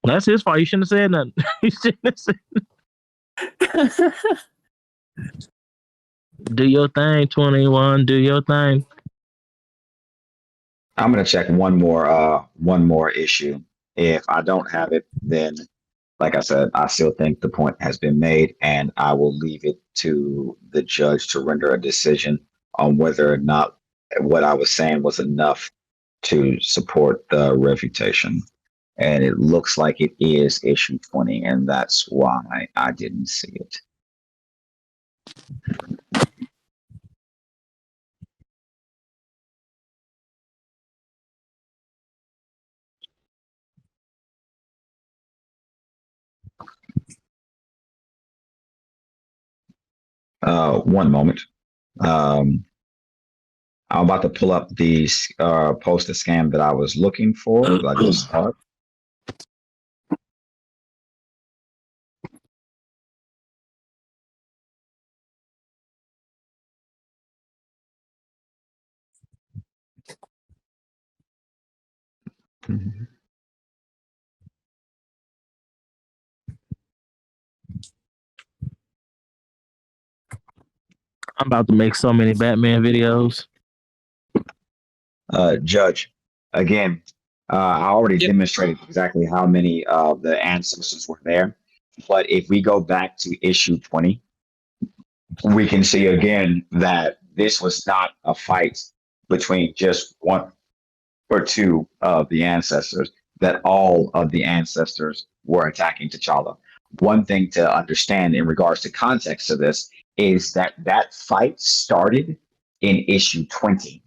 That's his fault. You shouldn't have said nothing. You shouldn't have said Do your thing, 21. Do your thing. I'm gonna check one more issue. If I don't have it, then like I said, I still think the point has been made, and I will leave it to the judge to render a decision on whether or not what I was saying was enough to support the refutation. And it looks like it is issue 20, and that's why I didn't see it. One moment. I'm about to pull up the poster scan that I was looking for. I just saw it. Mhm. I'm about to make so many Batman videos. Judge, again, I already Yep. demonstrated exactly how many of the ancestors were there. But if we go back to issue 20, we can see again that this was not a fight between just one or two of the ancestors, that all of the ancestors were attacking T'Challa. One thing to understand in regards to context of this is that that fight started in issue 20,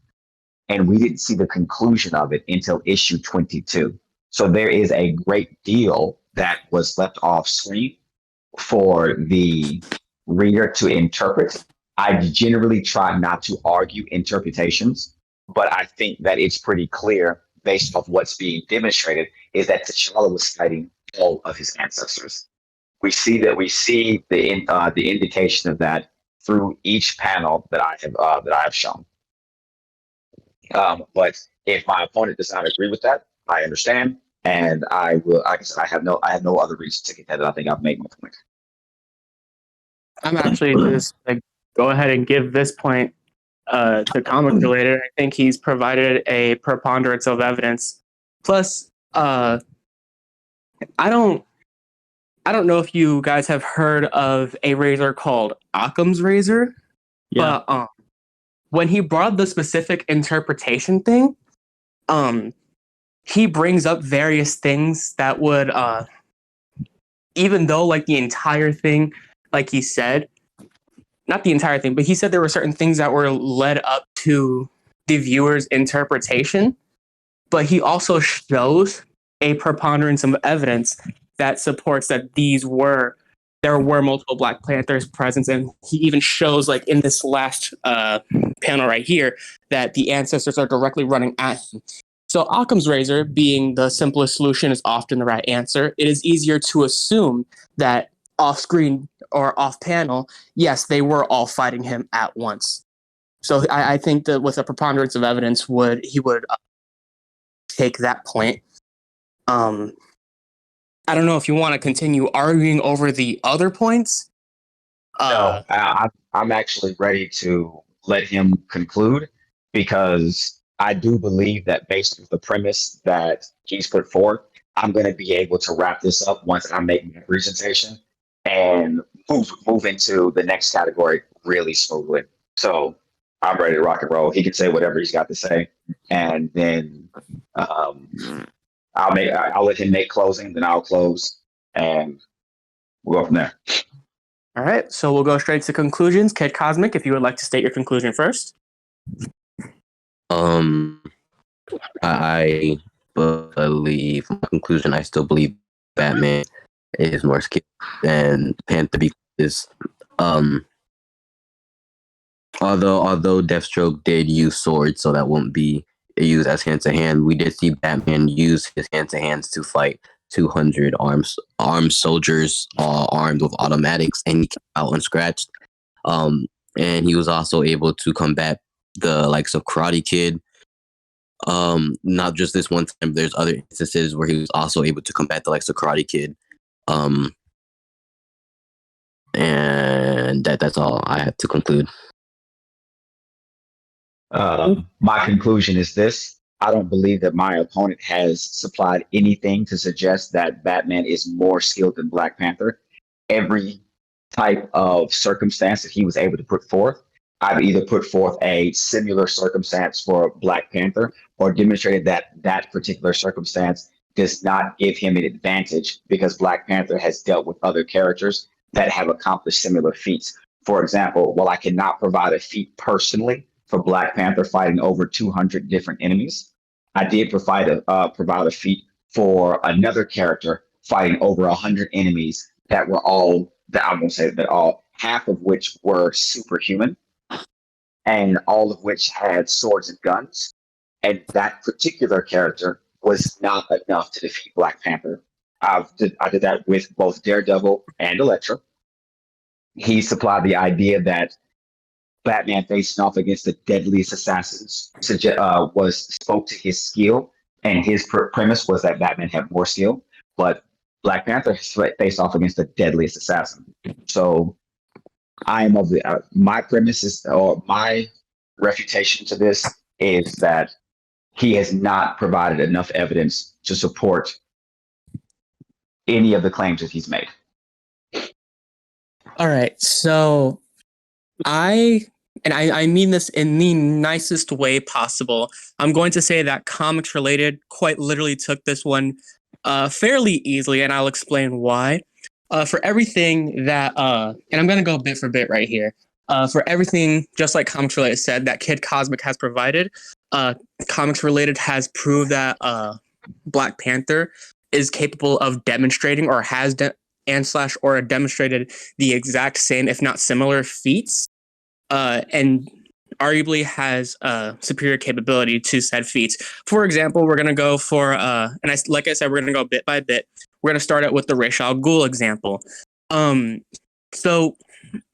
and we didn't see the conclusion of it until issue 22. So there is a great deal that was left off screen for the reader to interpret. I generally try not to argue interpretations, but I think that it's pretty clear based off what's being demonstrated is that T'Challa was fighting all of his ancestors. We see the indication of that through each panel that I have shown. But if my opponent does not agree with that, I understand, and I will. Like I said, I have no other reason to get that. I think I've made my point. I'm actually just like go ahead and give this point to comic related. I think he's provided a preponderance of evidence. Plus, I don't know if you guys have heard of a razor called Occam's razor, Yeah. but when he brought the specific interpretation thing, he brings up various things that would, even though like the entire thing, like he said, not the entire thing, but he said there were certain things that were led up to the viewer's interpretation. But he also shows a preponderance of evidence that supports that there were multiple Black Panthers present, and he even shows like in this last panel right here that the ancestors are directly running at him. So Occam's razor, being the simplest solution, is often the right answer. It is easier to assume that off screen or off panel, yes, they were all fighting him at once. So I think that with a preponderance of evidence, he would take that point. I don't know if you want to continue arguing over the other points. No, I'm actually ready to let him conclude because I do believe that based on the premise that he's put forth, I'm going to be able to wrap this up once I make my presentation and move into the next category really smoothly. So I'm ready to rock and roll. He can say whatever he's got to say, and then I'll let him make closing, then I'll close, and we'll go from there. All right, so we'll go straight to conclusions. Kid Cosmic, if you would like to state your conclusion first. I believe my conclusion. I still believe Batman is more skilled than Panther because, although Deathstroke did use swords, so that won't be used as hand to hand. We did see Batman use his hand to hands to fight 200 armed soldiers, armed with automatics, and he came out unscratched. And he was also able to combat the likes of Karate Kid. Not just this one time. There's other instances where he was also able to combat the likes of Karate Kid. And that's all I have to conclude. My conclusion is this. I don't believe that my opponent has supplied anything to suggest that Batman is more skilled than Black Panther. Every type of circumstance that he was able to put forth, I've either put forth a similar circumstance for Black Panther or demonstrated that that particular circumstance does not give him an advantage because Black Panther has dealt with other characters that have accomplished similar feats. For example, while I cannot provide a feat personally for Black Panther fighting over 200 different enemies, I did provide a feat for another character fighting over 100 enemies that were all, that I won't say that all, half of which were superhuman and all of which had swords and guns. And that particular character was not enough to defeat Black Panther. I did that with both Daredevil and Elektra. He supplied the idea that Batman facing off against the deadliest assassins spoke to his skill, and his premise was that Batman had more skill, but Black Panther faced off against the deadliest assassin. So I am of the my premise is, or my refutation to this is that he has not provided enough evidence to support any of the claims that he's made. All right, so I mean this in the nicest way possible. I'm going to say that Comics Related quite literally took this one fairly easily, and I'll explain why. For everything that, and I'm going to go bit for bit right here. For everything, just like Comics Related said, that Kid Cozmic has provided, Comics Related has proved that Black Panther is capable of demonstrating or has or demonstrated the exact same, if not similar, feats, and arguably has superior capability to said feats. For example, we're going to go for, like I said, we're going to go bit by bit. We're going to start out with the Ra's al Ghul example. So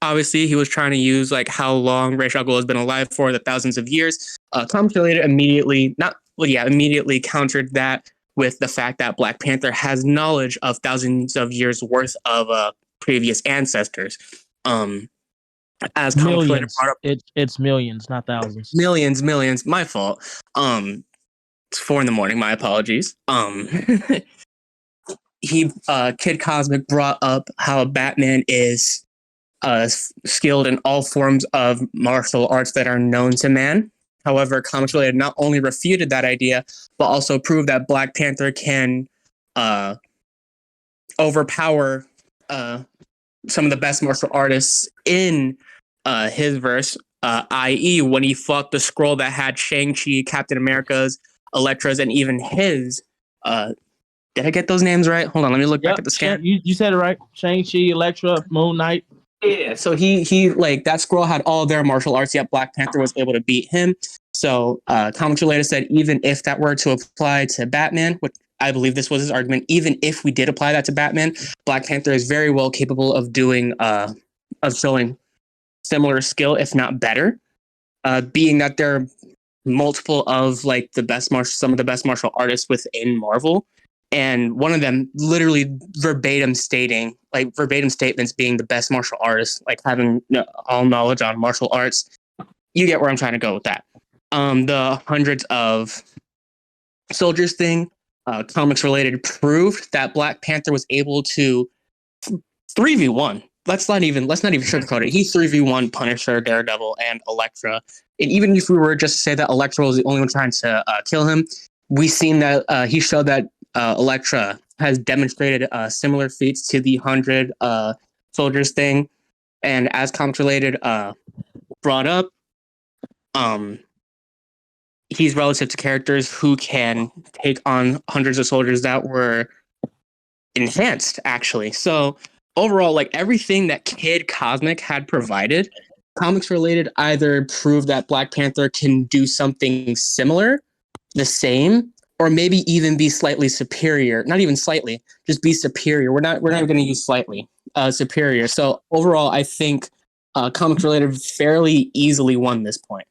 obviously he was trying to use like how long Ra's al Ghul has been alive for, the thousands of years. Comics Related immediately countered that with the fact that Black Panther has knowledge of thousands of years worth of previous ancestors. As Comics Related Millions. brought up, It's millions, not thousands. millions. My fault. It's 4 a.m. My apologies. Kid Cosmic brought up how Batman is skilled in all forms of martial arts that are known to man. However, Comics Related not only refuted that idea, but also proved that Black Panther can overpower some of the best martial artists in his verse, i.e., when he fought the scroll that had Shang-Chi, Captain America's, Elektra's, and even his. Did I get those names right? Hold on, let me look back at the scan. You said it right. Shang-Chi, Elektra, Moon Knight. Yeah, so he like that scroll had all their martial arts, yet Black Panther was able to beat him. So Comics Related said even if that were to apply to Batman, which I believe this was his argument, even if we did apply that to Batman, Black Panther is very well capable of doing of showing similar skill, if not better. Being that there are multiple of like some of the best martial artists within Marvel. And one of them literally verbatim statements being the best martial artist, like having all knowledge on martial arts. You get where I'm trying to go with that. The hundreds of soldiers thing, Comics Related proved that Black Panther was able to 3v1. Let's not even sugarcoat it. He 3v1 Punisher, Daredevil, and Elektra. And even if we were just to say that Elektra was the only one trying to kill him, we've seen that he showed that Elektra has demonstrated similar feats to the 100 soldiers thing. And as Comics Related brought up, he's relative to characters who can take on hundreds of soldiers that were enhanced, actually. So overall, like everything that Kid Cosmic had provided, Comics Related either proved that Black Panther can do something similar, the same, or maybe even be slightly superior. Not even slightly, just be superior. We're not going to use slightly superior. So overall, I think Comics Related fairly easily won this point.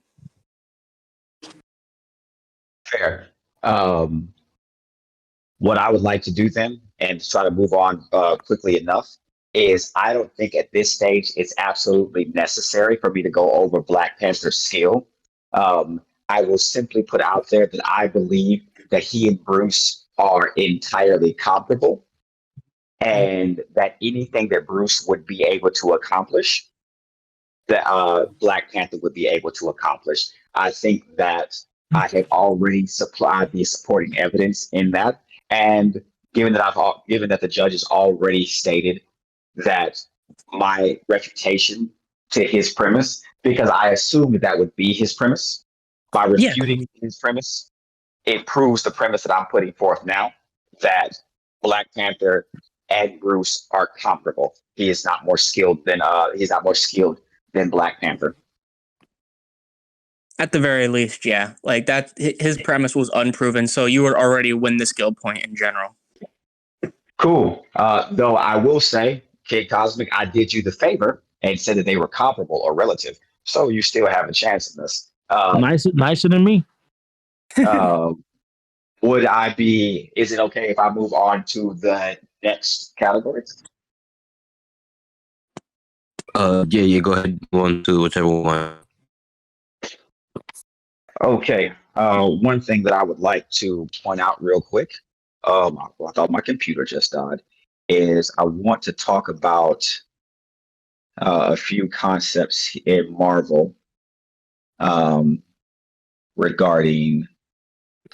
Fair. What I would like to do then, and to try to move on quickly enough, is I don't think at this stage it's absolutely necessary for me to go over Black Panther's skill. I will simply put out there that I believe that he and Bruce are entirely comparable, and that anything that Bruce would be able to accomplish, that Black Panther would be able to accomplish. I think that I have already supplied the supporting evidence in that, and given that the judge has already stated that my refutation to his premise, because I assume that would be his premise, by refuting his premise, it proves the premise that I'm putting forth now, that Black Panther and Bruce are comparable. He is not more skilled than Black Panther. At the very least, yeah. Like that, his premise was unproven, so you would already win the skill point in general. Cool. Though I will say, Kid Cosmic, I did you the favor and said that they were comparable or relative, so you still have a chance in this. Nicer than me. Would I be? Is it okay if I move on to the next category? Yeah, go ahead. Move on to whichever one. Okay. One thing that I would like to point out real quick, I thought my computer just died, is I want to talk about a few concepts in Marvel regarding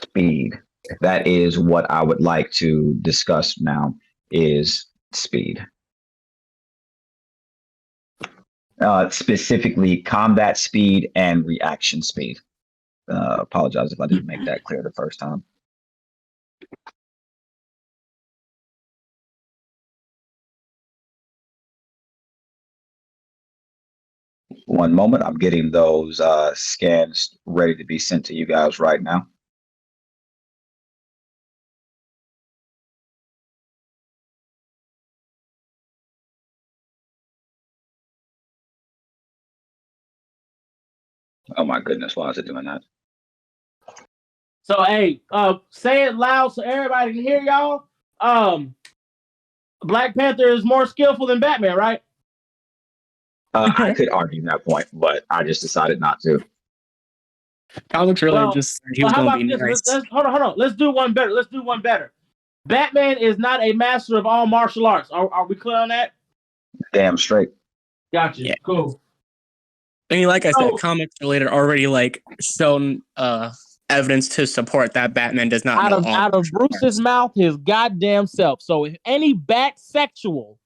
speed. That is what I would like to discuss now is speed. Specifically combat speed and reaction speed. Apologize if I didn't make that clear the first time. One moment, I'm getting those scans ready to be sent to you guys right now. Oh my goodness, why is it doing that? So hey, say it loud so everybody can hear y'all. Black Panther is more skillful than Batman, right? I could argue that point, but I just decided not to. ComicsRelated just said he was how going to about be this? nice. Let's hold on. Let's do one better. Batman is not a master of all martial arts. Are we clear on that? Damn straight. Gotcha. Yeah. Cool. I mean, like I said, So- ComicsRelated already like shown evidence to support that Batman does not know all out of martial Bruce's arts. mouth, his goddamn self. So if any batsexual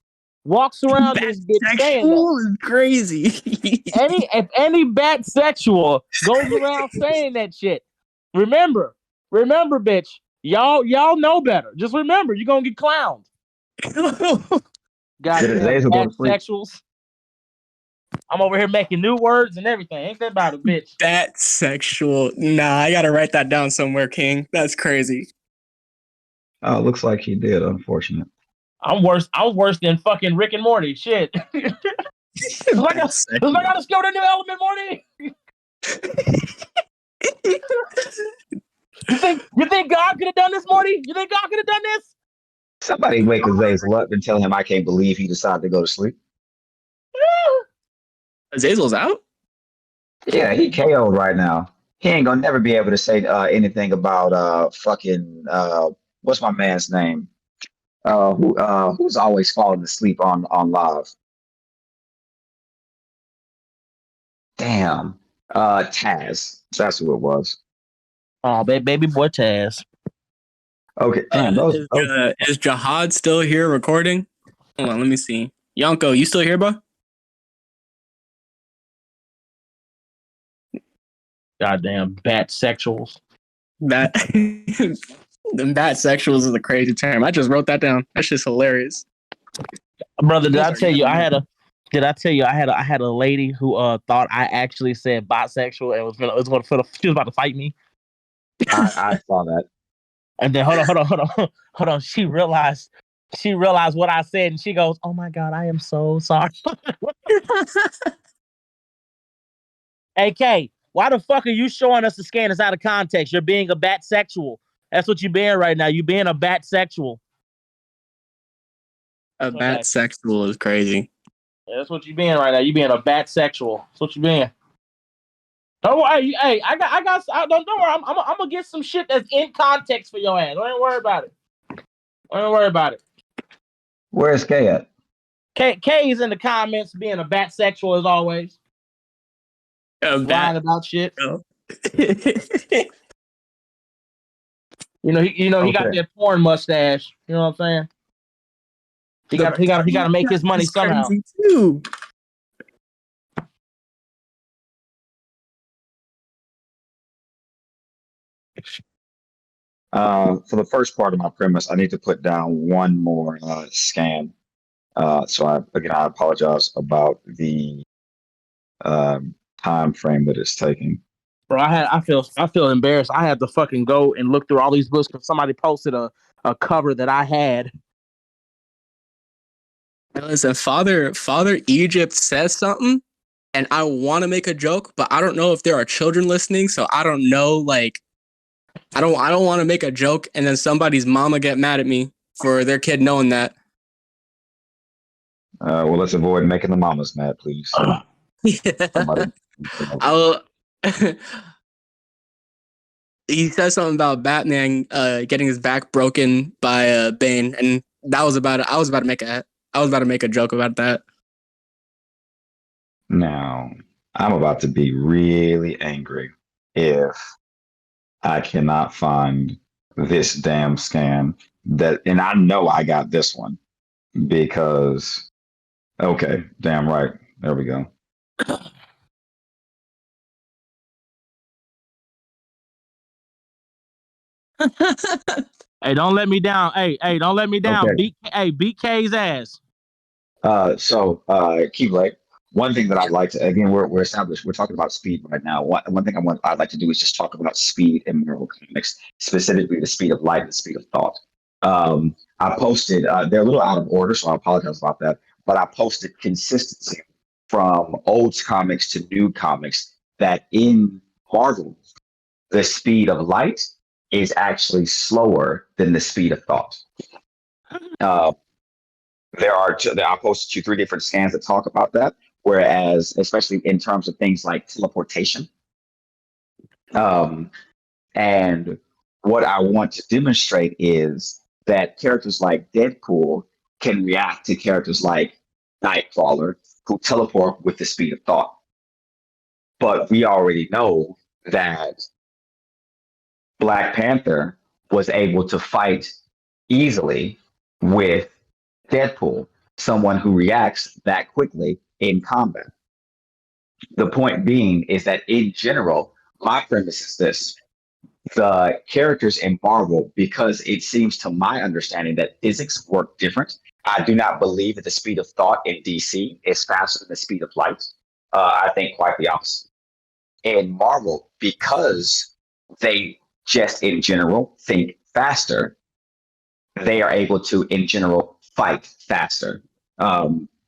walks around this bitch saying that, Sexual is crazy. if any batsexual goes around saying that shit, remember, bitch, y'all know better. Just remember, you're gonna get clowned. Goddamn Zazel go to sleep? batsexuals. I'm over here making new words and everything. Ain't that about it, bitch? That sexual. Nah, I gotta write that down somewhere, King. That's crazy. Oh, looks like he did, unfortunate. I'm worse than fucking Rick and Morty. Shit. Does my gotta go to New Element, Morty? You think God could have done this, Morty? You think God could have done this? Somebody wake Zazel up and tell him I can't believe he decided to go to sleep. Azazel's out? Yeah, he KO'd right now. He ain't gonna never be able to say anything about fucking what's my man's name? Who's always falling asleep on live? Damn. Taz. That's who it was. Oh, baby boy Taz. Okay, damn, Is Jihad still here recording? Hold on, let me see. Yonko, you still here, bro? Goddamn bat sexuals. That the bat sexuals is a crazy term. I just wrote that down. That's just hilarious. Brother, did I tell you I had a lady who thought I actually said bisexual and she was about to fight me. I saw that. And then hold on. She realized what I said and she goes, "Oh my god, I am so sorry." Hey K, why the fuck are you showing us the scanners out of context? You're being a bat sexual. That's what you're being right now. You're being a bat sexual. A bat sexual is crazy. Yeah, that's what you're being right now. You're being a bat sexual. That's what you're being. Don't worry. Hey, don't worry. I'm gonna get some shit that's in context for your ass. Don't worry about it. Where's K at? K is in the comments being a bat sexual as always. Lying about shit. Oh. He got that porn mustache. You know what I'm saying? He got to make his money somehow. Too. For the first part of my premise, I need to put down one more scan. So I apologize about the time frame that it's taking. Bro, I feel embarrassed. I had to fucking go and look through all these books because somebody posted a cover that I had. Listen, Father Egypt says something, and I want to make a joke, but I don't know if there are children listening, so I don't know. Like, I don't want to make a joke, and then somebody's mama get mad at me for their kid knowing that. Well, let's avoid making the mamas mad, please. I'll he said something about Batman getting his back broken by Bane, and that was about it. I was about to make a joke about that. Now, I'm about to be really angry if I cannot find this damn scan and I know I got this one because, okay, damn right. There we go. Hey, don't let me down. Hey, don't let me down. Okay. Beat K's ass. Key Blake, one thing that I'd like to, again, we're established, we're talking about speed right now. One thing I'd like to do is just talk about speed in Marvel Comics, specifically the speed of light and the speed of thought. I posted, they're a little out of order, so I apologize about that, but I posted consistency from old comics to new comics that in Marvel, the speed of light is actually slower than the speed of thought. Uh, I'll post you 3 different scans that talk about that. Whereas, especially in terms of things like teleportation, and what I want to demonstrate is that characters like Deadpool can react to characters like Nightcrawler, who teleport with the speed of thought. But we already know that Black Panther was able to fight easily with Deadpool, someone who reacts that quickly in combat. The point being is that in general, my premise is this: the characters in Marvel, because it seems to my understanding that physics work different. I do not believe that the speed of thought in DC is faster than the speed of light. I think quite the opposite. In Marvel, because they just in general think faster, they are able to, in general, fight faster.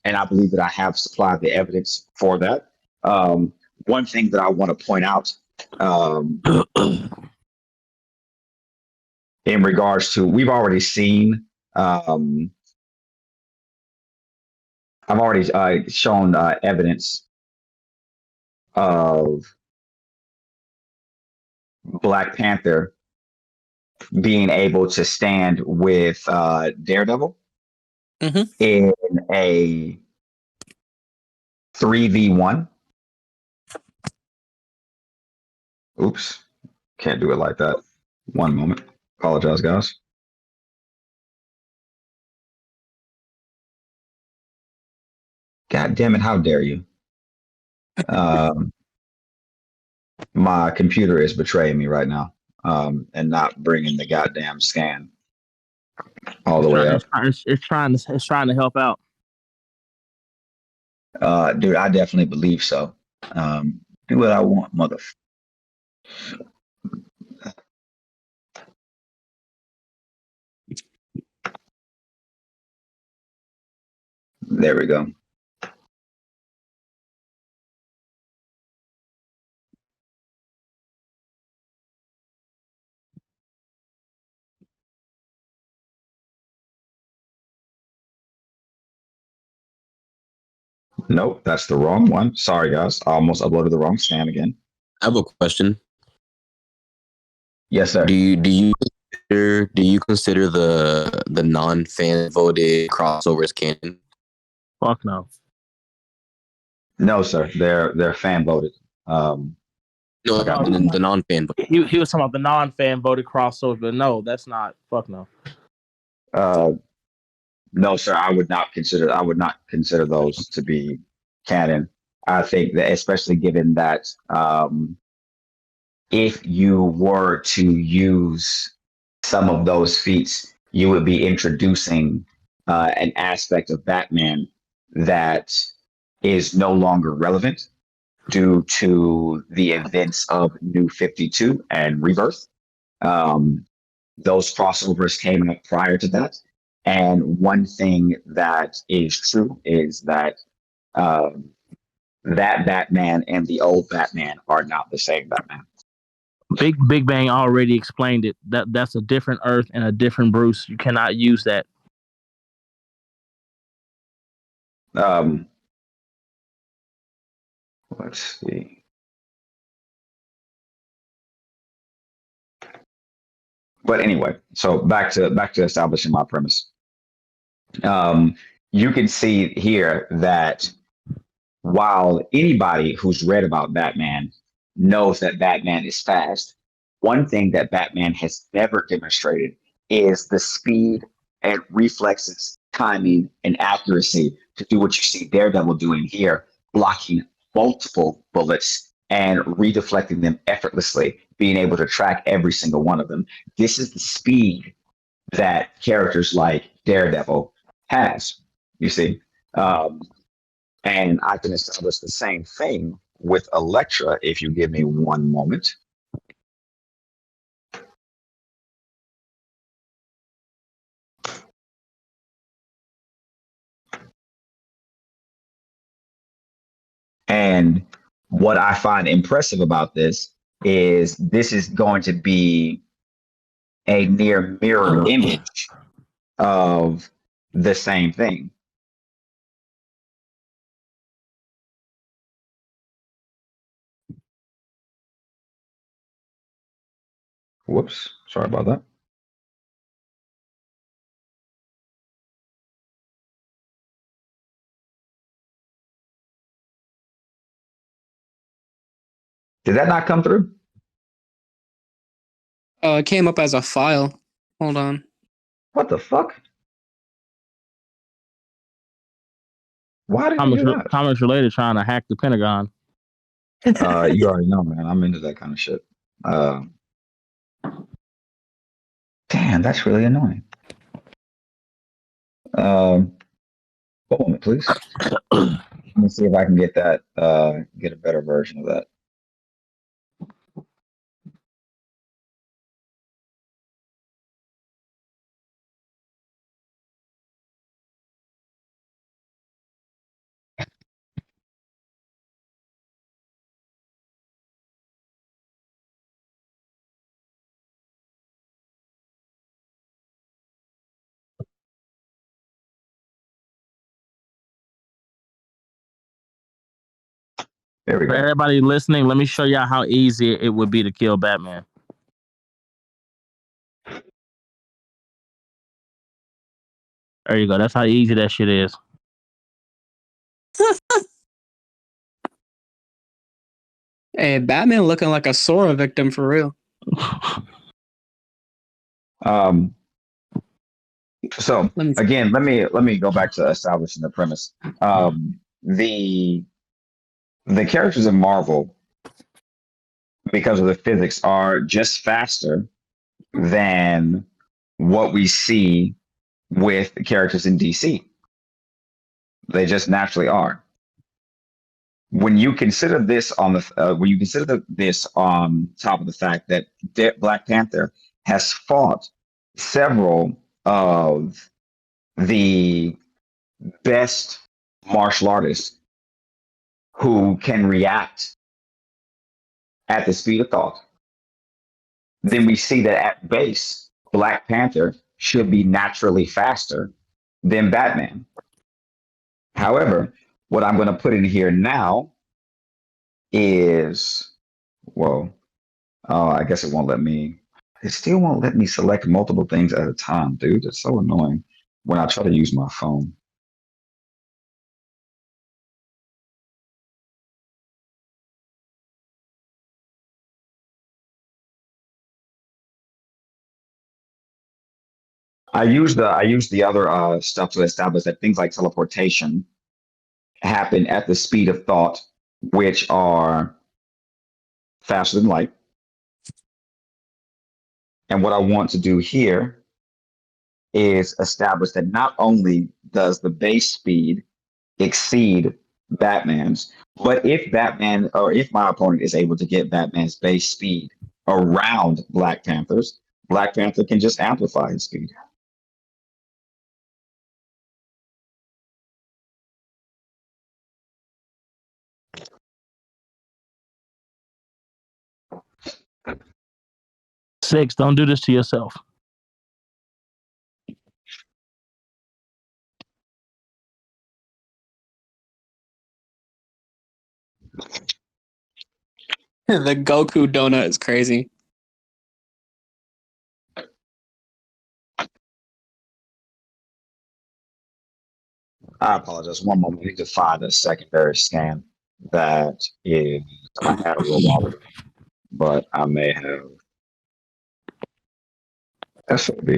And I believe that I have supplied the evidence for that. One thing that I want to point out in regards to, we've already seen, I've already shown evidence of Black Panther being able to stand with Daredevil in a 3v1. Oops, can't do it like that. One moment. Apologize, guys. God damn it, how dare you? My computer is betraying me right now, and not bringing the goddamn scan all the way up. It's trying to help out. Dude, I definitely believe so. Do what I want, mother. There we go. Nope, that's the wrong one. Sorry, guys. I almost uploaded the wrong scan again. I have a question. Yes, sir. Do you consider the non-fan voted crossovers canon? Fuck no. No, sir. They're fan voted. No, Okay. the non-fan. He was talking about the non-fan voted crossover, but no, that's not. Fuck no. No, sir. I would not consider those to be canon. I think that, especially given that, if you were to use some of those feats, you would be introducing an aspect of Batman that is no longer relevant due to the events of New 52 and Rebirth. Those crossovers came out prior to that. And one thing that is true is that that Batman and the old Batman are not the same Batman. Big Bang already explained it. That's a different Earth and a different Bruce. You cannot use that. Let's see. But anyway, so back to establishing my premise. Um, you can see here that while anybody who's read about Batman knows that Batman is fast, one thing that Batman has never demonstrated is the speed and reflexes, timing, and accuracy to do what you see Daredevil doing here, blocking multiple bullets and redeflecting them effortlessly, being able to track every single one of them. This is the speed that characters like Daredevil has, you see. Um, and I can establish the same thing with Elektra if you give me one moment. And what I find impressive about this is going to be a near mirror image of the same thing. Whoops, sorry about that. Did that not come through? It came up as a file. Hold on. What the fuck? Why did you do that? ComicsRelated trying to hack the Pentagon. You already know, man. I'm into that kind of shit. Damn, that's really annoying. One moment, please. Let me see if I can get that. Get a better version of that. There we For go. everybody listening, let me show y'all how easy it would be to kill Batman. There you go. That's how easy that shit is. Hey, Batman looking like a Sora victim for real. So again, let me go back to establishing the premise. The characters in Marvel, because of the physics, are just faster than what we see with the characters in DC. They just naturally are. When you consider this this on top of the fact that Black Panther has fought several of the best martial artists who can react at the speed of thought, then we see that at base, Black Panther should be naturally faster than Batman. However, what I'm going to put in here now is, whoa, I guess it won't let me, it still won't let me select multiple things at a time, dude. It's so annoying when I try to use my phone. I use the other stuff to establish that things like teleportation happen at the speed of thought, which are faster than light. And what I want to do here is establish that not only does the base speed exceed Batman's, but if Batman or if my opponent is able to get Batman's base speed around Black Panther's, Black Panther can just amplify his speed. Six, don't do this to yourself. The Goku donut is crazy. I apologize. One moment. I need to find a secondary scan that is I had a little while ago, but I may have SOB.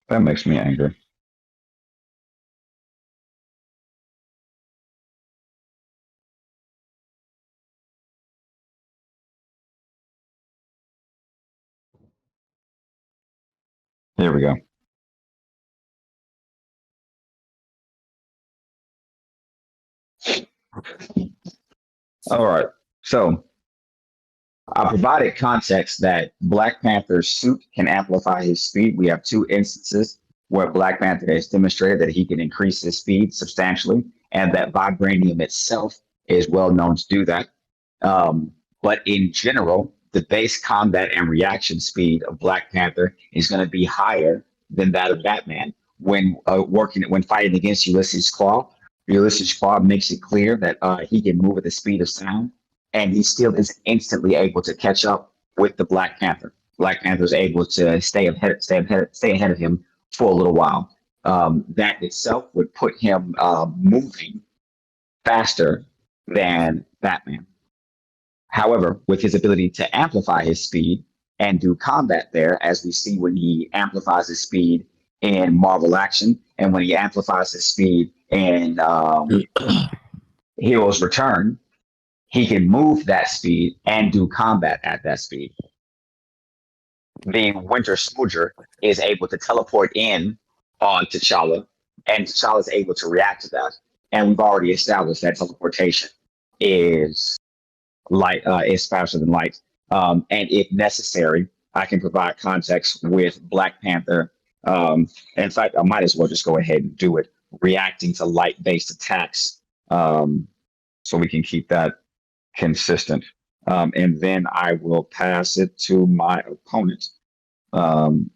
That makes me angry. Here we go. All right. So I provided context that Black Panther's suit can amplify his speed. We have two instances where Black Panther has demonstrated that he can increase his speed substantially, and that vibranium itself is well known to do that. But in general, the base combat and reaction speed of Black Panther is going to be higher than that of Batman. When fighting against Ulysses Claw makes it clear that he can move at the speed of sound, and he still is instantly able to catch up with the Black Panther. Black Panther is able to stay ahead of him for a little while. That itself would put him moving faster than Batman. However, with his ability to amplify his speed and do combat there, as we see when he amplifies his speed in Marvel Action and when he amplifies his speed in Heroes Return, he can move that speed and do combat at that speed. The Winter Soldier is able to teleport in on T'Challa, and T'Challa is able to react to that. And we've already established that teleportation is is faster than light. And if necessary, I can provide context with Black Panther. In fact, I might as well just go ahead and do it, reacting to light-based attacks, so we can keep that consistent. And then I will pass it to my opponent.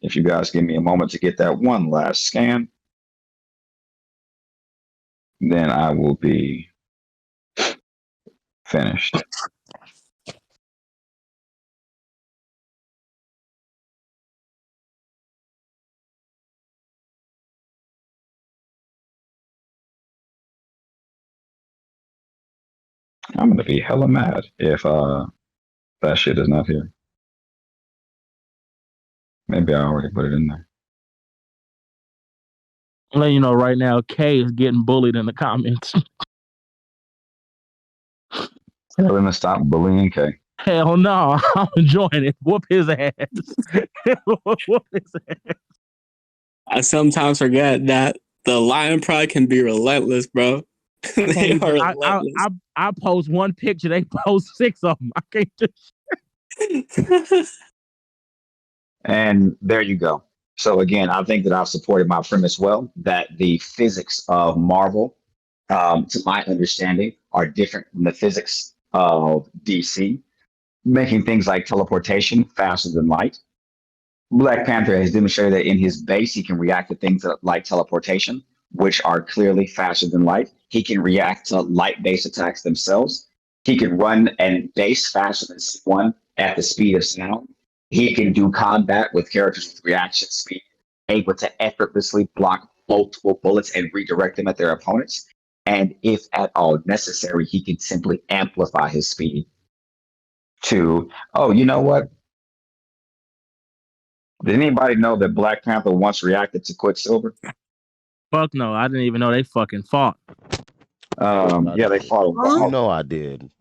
If you guys give me a moment to get that one last scan, then I will be finished. I'm gonna be hella mad if that shit is not here. Maybe I already put it in there. I'm letting you know right now, K is getting bullied in the comments. Tell him to stop bullying K. Hell no, I'm enjoying it. Whoop his ass. Whoop his ass. I sometimes forget that the lion pride can be relentless, bro. They Hey, are I post one picture, they post 6 of them. I can't relentless. And there you go. So again, I think that I've supported my premise well, that the physics of Marvel, to my understanding, are different from the physics of DC, making things like teleportation faster than light. Black Panther has demonstrated that in his base, he can react to things like teleportation, which are clearly faster than light. He can react to light-based attacks themselves. He can run and base faster than C1 at the speed of sound. He can do combat with characters with reaction speed, able to effortlessly block multiple bullets and redirect them at their opponents. And if at all necessary, he can simply amplify his speed to, oh, you know what? Did anybody know that Black Panther once reacted to Quicksilver? Fuck no, I didn't even know they fucking fought. Yeah, they fought. You know I did.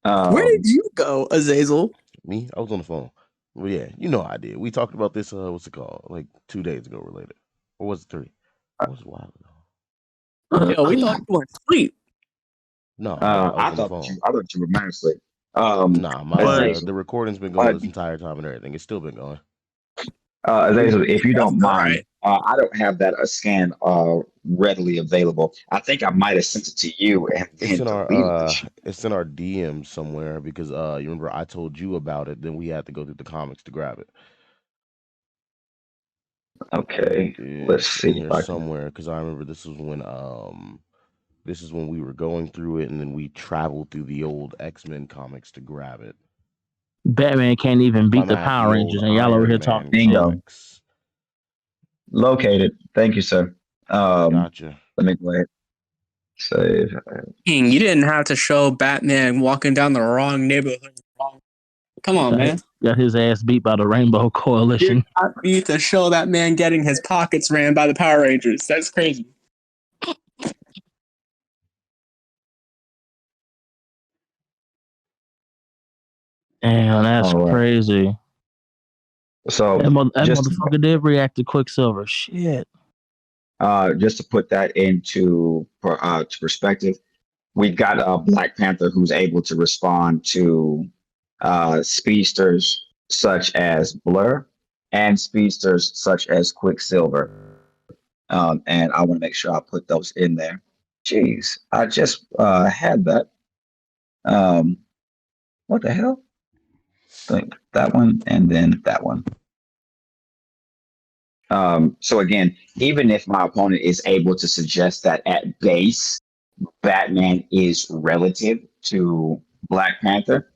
Where did you go, Azazel? Me? I was on the phone. Well, yeah, you know I did. We talked about this, what's it called? Like 2 days ago related. Or was it 3? It was a while ago. Yo, we thought you were asleep. No, I thought you were mad asleep. Nah, the recording's been going this entire time and everything. It's still been going. Azazel, if you don't mind, I don't have that scan readily available. I think I might have sent it to you. And it's in our DM somewhere because you remember I told you about it. Then we had to go through the comics to grab it. Okay, let's see here somewhere because I remember this is when we were going through it, and then we traveled through the old X-Men comics to grab it. Batman can't even beat the Power Rangers, and y'all over here talking. Bingo. Located. Thank you, sir. Gotcha. Let me go ahead. Save. King, you didn't have to show Batman walking down the wrong neighborhood. Come on, man. Got his ass beat by the Rainbow You Coalition. not need to show that man getting his pockets ran by the Power Rangers. That's crazy. Damn, that's All right. crazy. So That just motherfucker did react to Quicksilver. Shit. just to put that into to perspective, we got a Black Panther who's able to respond to speedsters such as Blur and speedsters such as Quicksilver. And I want to make sure I put those in there. Jeez, I just had that. What the hell? Like that one and then that one. So again, even if my opponent is able to suggest that at base, Batman is relative to Black Panther,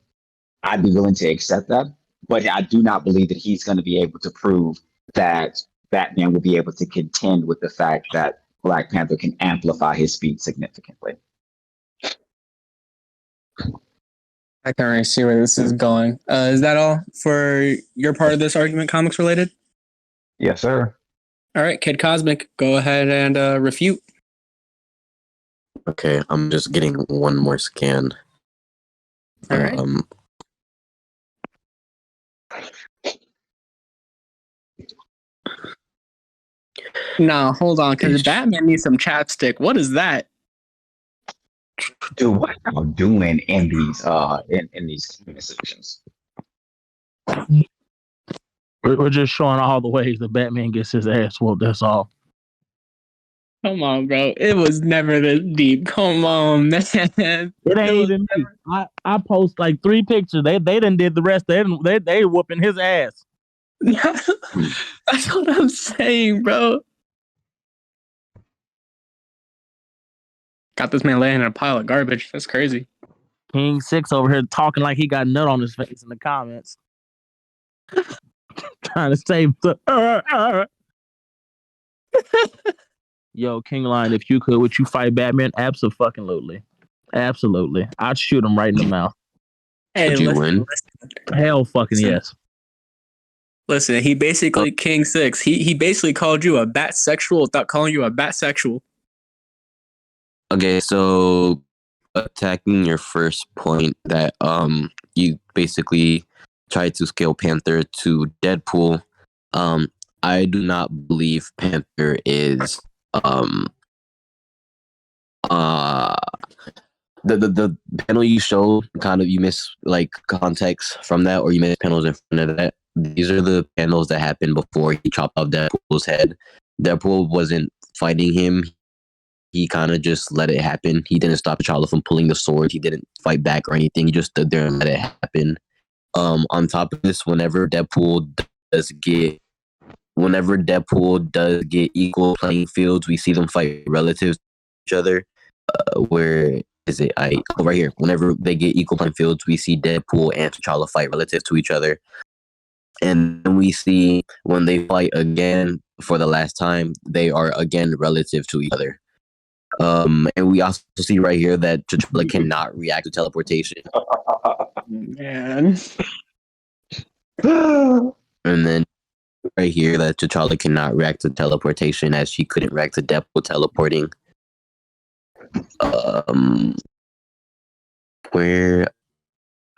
I'd be willing to accept that. But I do not believe that he's going to be able to prove that Batman will be able to contend with the fact that Black Panther can amplify his speed significantly. I can already see where this is going. Is that all for your part of this argument, comics related? Yes, sir. All right, Kid Cosmic, go ahead and refute. Okay, I'm just getting one more scan. All right. No, hold on, because Batman needs some chapstick. What is that? Dude, what am I doing in these in these comment sections? We're just showing all the ways that Batman gets his ass whooped. That's all. Come on, bro. It was never this deep. Come on, man. It ain't even me. I post like 3 pictures. They done did the rest. They whooping his ass. That's what I'm saying, bro. Got this man laying in a pile of garbage. That's crazy. King 6 over here talking like he got nut on his face in the comments. Trying to save the Yo, King Lion, if you could, would you fight Batman? Absolutely. Absolutely. I'd shoot him right in the mouth. Hey, Would you win? Hell fucking yes. Listen, he basically King 6. He basically called you a bat sexual without calling you a bat sexual. Okay, so attacking your first point that you basically tried to scale Panther to Deadpool. I do not believe Panther is the panel you showed, kind of you miss like context from that, or you miss panels in front of that. These are the panels that happened before he chopped off Deadpool's head. Deadpool wasn't fighting him. He kind of just let it happen. He didn't stop T'Challa from pulling the sword. He didn't fight back or anything. He just stood there and let it happen. On top of this, whenever Deadpool does get equal playing fields, we see them fight relatives to each other. Where is it? Right here. Whenever they get equal playing fields, we see Deadpool and T'Challa fight relative to each other. And then we see when they fight again for the last time, they are again relative to each other. And we also see right here that T'Challa cannot react to teleportation. Man. And then right here that T'Challa cannot react to teleportation as she couldn't react to Deadpool teleporting. Where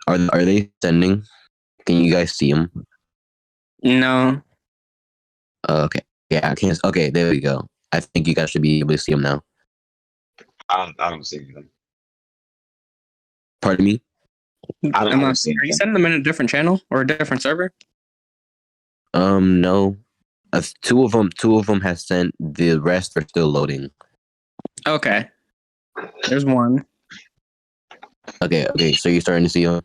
are they sending? Can you guys see them? No. Okay. Yeah, I can't. Okay, there we go. I think you guys should be able to see them now. I don't see anything. Pardon me? I don't see Are you anything. sending them in a different channel or a different server? No. Two of them has sent. The rest are still loading. Okay. There's one. Okay. So you're starting to see them.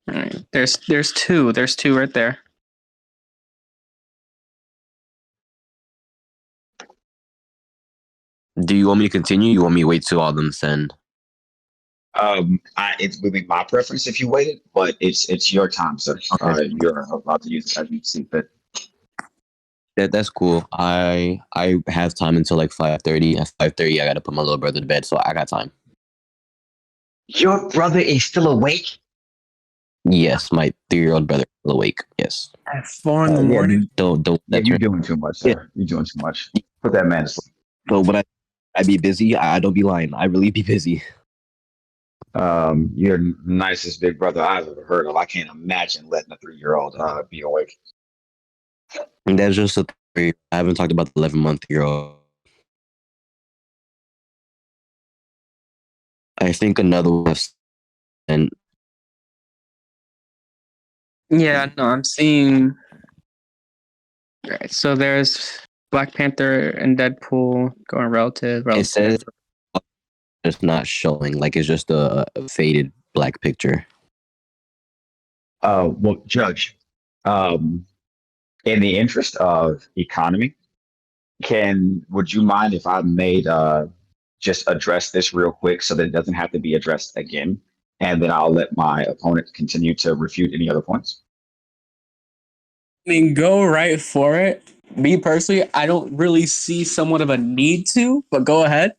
All right. There's two. There's two right there. Do you want me to continue? You want me to wait till all of them send? It would be my preference if you waited, but it's your time, so Okay. you're allowed to use it as you see fit. That's cool. I have time until like 5:30. At 5:30, I gotta put my little brother to bed, so I got time. Your brother is still awake? Yes, my 3-year-old brother is still awake. Yes. At 4 in the Yeah, morning. Don't yeah, that you're turn. doing too much, Yeah. sir. You're doing too much. Put that man to sleep. So when I be busy, I don't be lying. I really be busy. You're the nicest big brother I've ever heard of. I can't imagine letting a 3-year-old be awake. And that's just a theory. I haven't talked about the 11-month-year-old. I think another one, and Yeah, no, I'm seeing. Right, so there's Black Panther and Deadpool going relative. it says it's not showing. Like it's just a faded black picture. Well, Judge, um, in the interest of economy, would you mind if I made just address this real quick so that it doesn't have to be addressed again, and then I'll let my opponent continue to refute any other points. I mean, go right for it. Me personally, I don't really see somewhat of a need to, but go ahead.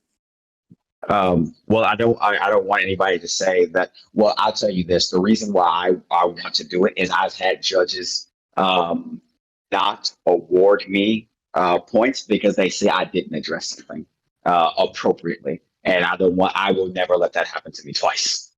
Well, I don't want anybody to say that. Well, I'll tell you this: the reason why I want to do it is I've had judges not award me points because they say I didn't address something appropriately, and I will never let that happen to me twice.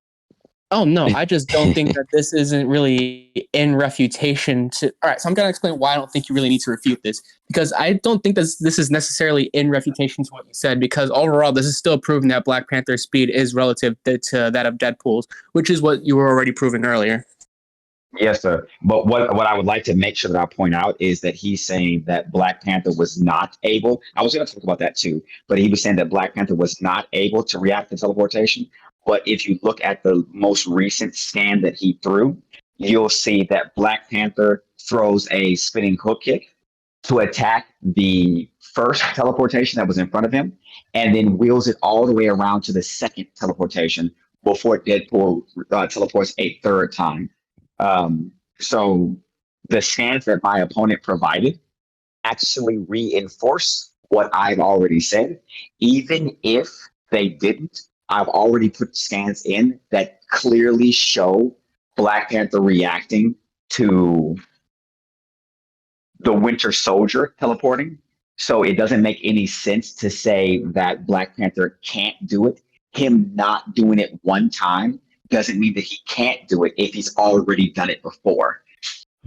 Oh no, I just don't think that this isn't really in refutation to. All right, so I'm gonna explain why I don't think you really need to refute this, because I don't think this is necessarily in refutation to what you said, because overall this is still proving that Black Panther's speed is relative to that of Deadpool's, which is what you were already proving earlier. Yes, sir. But what I would like to make sure that I point out is that he's saying that Black Panther was not able. I was going to talk about that too, but he was saying that Black Panther was not able to react to teleportation. But if you look at the most recent scan that he threw, you'll see that Black Panther throws a spinning hook kick to attack the first teleportation that was in front of him, and then wheels it all the way around to the second teleportation before Deadpool teleports a third time. So the stance that my opponent provided actually reinforce what I've already said. Even if they didn't, I've already put scans in that clearly show Black Panther reacting to the Winter Soldier teleporting. So it doesn't make any sense to say that Black Panther can't do it. Him not doing it one time doesn't mean that he can't do it if he's already done it before.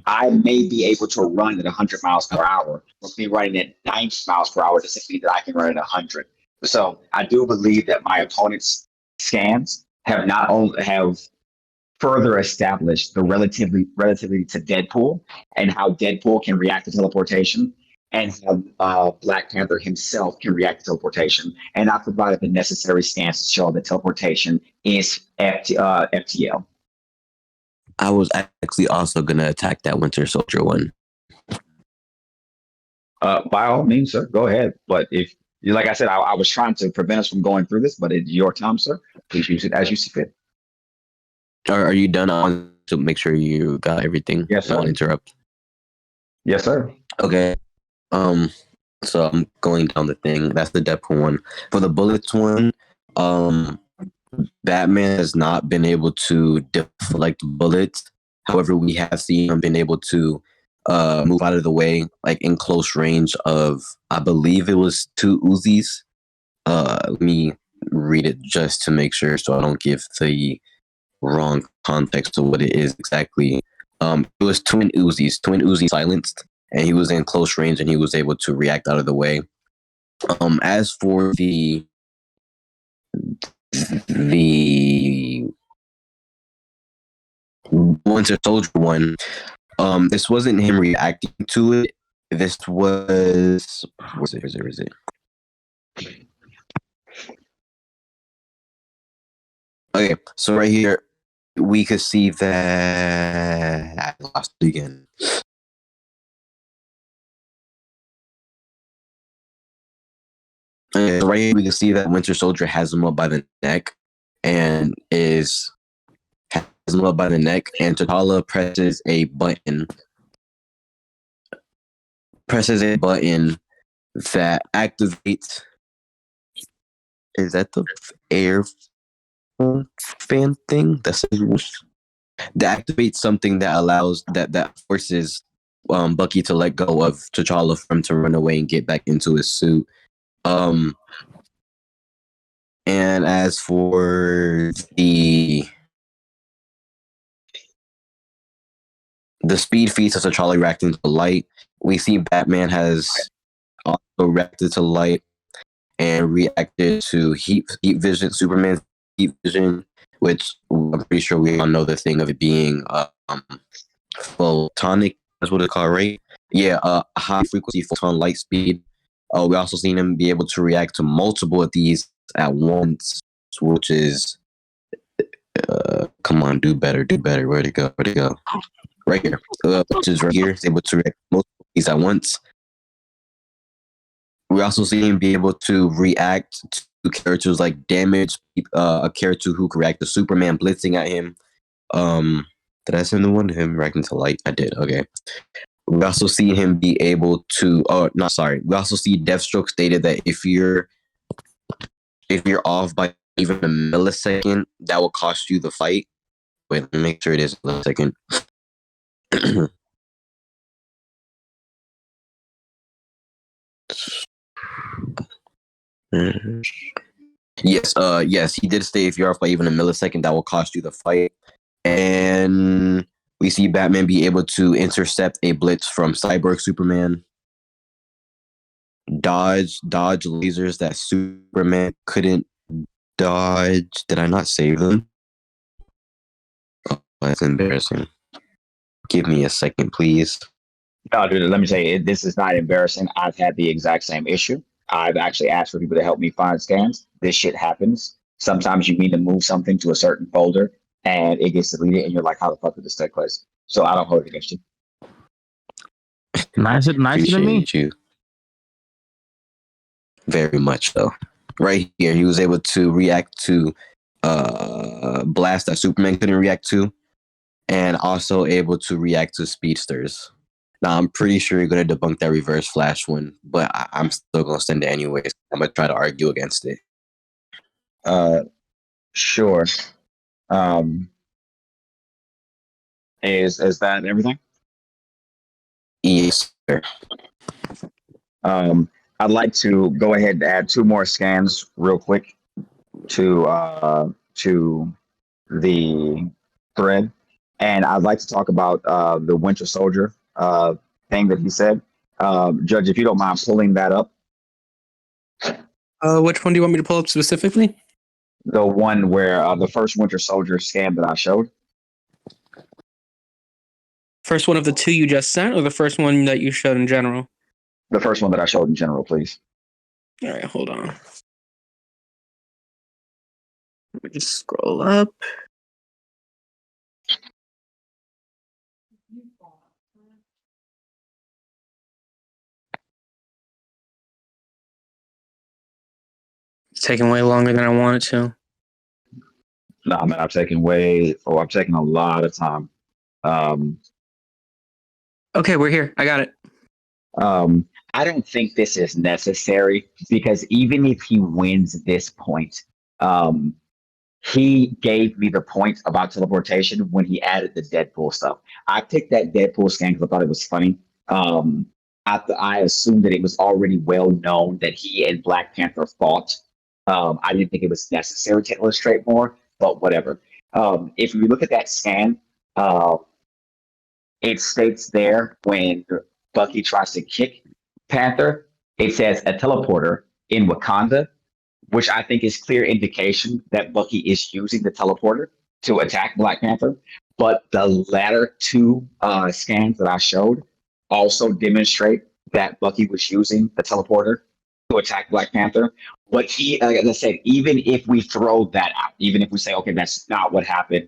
I may be able to run at 100 miles per hour, but me running at 90 miles per hour doesn't mean that I can run at 100. So I do believe that my opponent's scans have not only have further established the relativity to Deadpool and how Deadpool can react to teleportation, and how Black Panther himself can react to teleportation, and I provided the necessary stance to show that teleportation is FTL. I was actually also gonna attack that Winter Soldier one. By all means, sir, go ahead. But if, like I said, I was trying to prevent us from going through this, but it's your time, sir. Please use it as you see fit. Are you done? I want to make sure you got everything. Yes, sir. I don't interrupt. Yes, sir. Okay. So I'm going down the thing. That's the Deadpool one. For the Bullets one, Batman has not been able to deflect bullets. However, we have seen him been able to move out of the way, like in close range of, I believe it was 2 Uzis. Let me read it just to make sure so I don't give the wrong context to what it is exactly. It was twin Uzi silenced, and he was in close range and he was able to react out of the way. As for the Winter Soldier one, this wasn't him reacting to it. This was, where is it? Okay, so right here we could see that I lost it again. Okay, so right here we can see that Winter Soldier has him up by the neck, and has him up by the neck, and T'Challa presses a button presses a button that activates. Is that the air fan thing? That activates something that allows that forces Bucky to let go of T'Challa for him to run away and get back into his suit. And as for the speed feats of T'Challa reacting to light, we see Batman has also reacted to light and reacted to heat vision, Superman's heat vision, which I'm pretty sure we all know the thing of it being photonic. That's what it's called, right? Yeah, high frequency photon light speed. We also seen him be able to react to multiple of these at once, which is come on, do better. Where'd it go? Right here. Which is right here. He's able to react to multiple of these at once. We also see him be able to react to characters like Damage, a character who could react to Superman blitzing at him. Did I send the one to him reacting to light? I did. Okay. We also see him be able to. Oh, no, sorry. We also see Deathstroke stated that if you're off by even a millisecond, that will cost you the fight. Wait, let me make sure it is a millisecond. Yes, he did say if you're off by even a millisecond, that will cost you the fight. And we see Batman be able to intercept a blitz from Cyborg Superman, dodge lasers that Superman couldn't dodge. Did I not save them? Oh, that's embarrassing. Give me a second, please. No, dude, let me say this is not embarrassing. I've had the exact same issue. I've actually asked for people to help me find scans. This shit happens. Sometimes you need to move something to a certain folder and it gets deleted and you're like, how the fuck did this take place? So I don't hold it against you. Nicer than me. Appreciate you. Very much so. Right here, he was able to react to blast that Superman couldn't react to, and also able to react to speedsters. Now, I'm pretty sure you're going to debunk that reverse flash one, but I'm still going to send it anyways. I'm going to try to argue against it. Sure. Is that everything? Yes, sir. I'd like to go ahead and add 2 more scans real quick to the thread, and I'd like to talk about the Winter Soldier thing that he said. Judge, if you don't mind pulling that up. Which one do you want me to pull up specifically? The one where the first Winter Soldier scan that I showed. First one of the 2 you just sent, or the first one that you showed in general? The first one that I showed in general, please. All right, hold on. Let me just scroll up. It's taking way longer than I wanted to. No, man, I'm taking a lot of time. Okay, we're here. I got it. I don't think this is necessary because even if he wins this point, he gave me the point about teleportation when he added the Deadpool stuff. I picked that Deadpool scan because I thought it was funny. I assumed that it was already well known that he and Black Panther fought. I didn't think it was necessary to illustrate more, but whatever. If you look at that scan, it states there when Bucky tries to kick Panther, it says a teleporter in Wakanda, which I think is clear indication that Bucky is using the teleporter to attack Black Panther. But the latter 2 scans that I showed also demonstrate that Bucky was using the teleporter to attack Black Panther. But like I said, even if we throw that out, even if we say, okay, that's not what happened,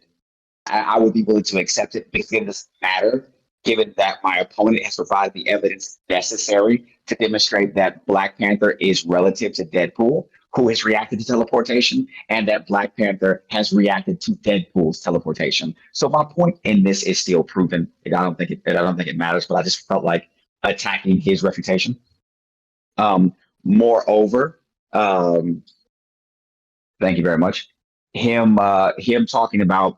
I would be willing to accept it because it doesn't matter, given that my opponent has provided the evidence necessary to demonstrate that Black Panther is relative to Deadpool, who has reacted to teleportation, and that Black Panther has reacted to Deadpool's teleportation. So my point in this is still proven. I don't think it matters, but I just felt like attacking his refutation. Moreover, thank you very much. Him talking about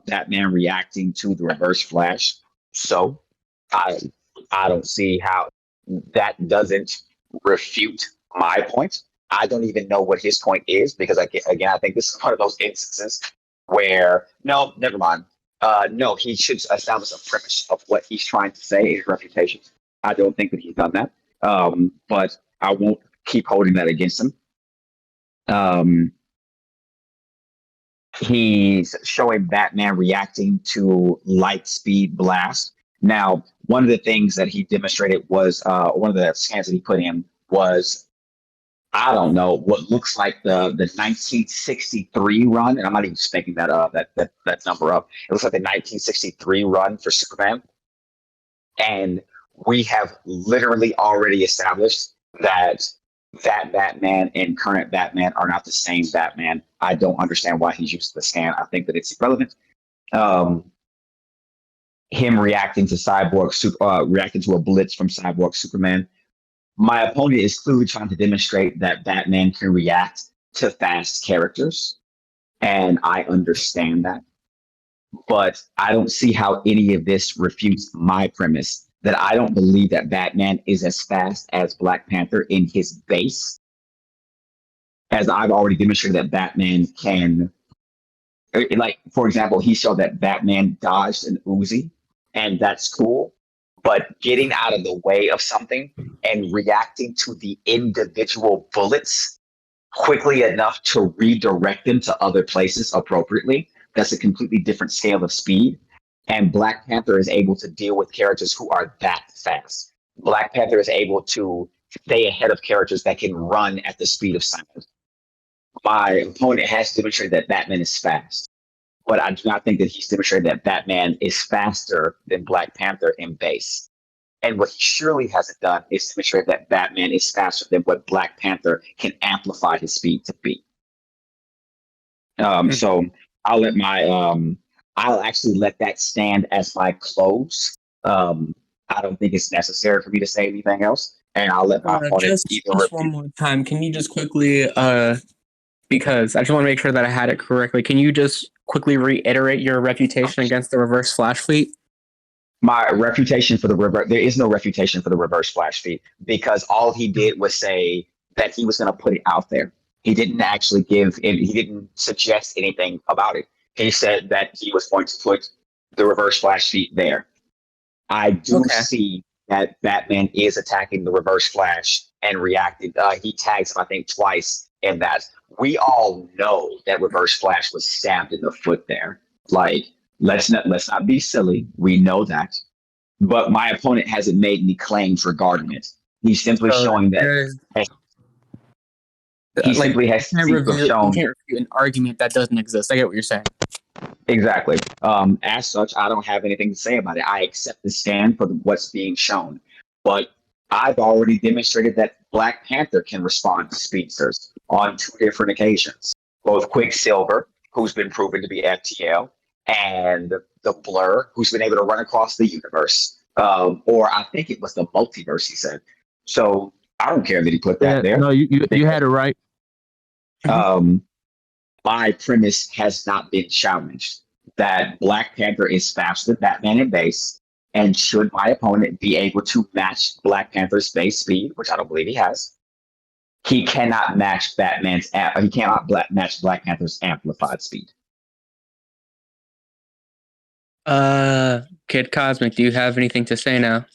Batman reacting to the Reverse Flash. So I don't see how that doesn't refute my point. I don't even know what his point is because again I think this is one of those instances where no, never mind. No, he should establish a premise of what he's trying to say in his refutation. I don't think that he's done that, but I won't keep holding that against him. He's showing Batman reacting to light speed blast. Now, one of the things that he demonstrated was one of the scans that he put in was, I don't know, what looks like the 1963 run, and I'm not even speaking that that number up. It looks like the 1963 run for Superman, and we have literally already established that that Batman and current Batman are not the same Batman. I don't understand why he's used the scan. I think that it's irrelevant. Him reacting to reacting to a blitz from Cyborg Superman. My opponent is clearly trying to demonstrate that Batman can react to fast characters, and I understand that. But I don't see how any of this refutes my premise that I don't believe that Batman is as fast as Black Panther in his base. As I've already demonstrated that Batman can, like, for example, he showed that Batman dodged an Uzi, and that's cool. But getting out of the way of something and reacting to the individual bullets quickly enough to redirect them to other places appropriately, that's a completely different scale of speed. And Black Panther is able to deal with characters who are that fast. Black Panther is able to stay ahead of characters that can run at the speed of sound. My opponent has demonstrated that Batman is fast, but I do not think that he's demonstrated that Batman is faster than Black Panther in base. And what he surely hasn't done is demonstrate that Batman is faster than what Black Panther can amplify his speed to be. So I'll let I'll actually let that stand as my close. I don't think it's necessary for me to say anything else, and I'll let my opponent just one more time. Can you just quickly, because I just want to make sure that I had it correctly. Can you just quickly reiterate your refutation against the Reverse Flash fleet? My refutation for the reverse, there is no refutation for the Reverse Flash fleet because all he did was say that he was going to put it out there. He didn't actually he didn't suggest anything about it. He said that he was going to put the Reverse Flash fleet there. I do see that Batman is attacking the Reverse Flash and reacted. He tags him, I think, twice in that. We all know that Reverse Flash was stabbed in the foot there. Like, let's not be silly. We know that. But my opponent hasn't made any claims regarding it. He's simply showing that he simply has shown. You can't refute an argument that doesn't exist. I get what you're saying. Exactly. As such, I don't have anything to say about it. I accept the stand for what's being shown. But I've already demonstrated that Black Panther can respond to speedsters on 2 different occasions. Both Quicksilver, who's been proven to be FTL, and the Blur, who's been able to run across the universe. Or I think it was the multiverse, he said. So I don't care that he put that there. No, you had it right. My premise has not been challenged. That Black Panther is faster than Batman in base, and should my opponent be able to match Black Panther's base speed, which I don't believe he has, he cannot match match Black Panther's amplified speed. Kid Cozmic, do you have anything to say now?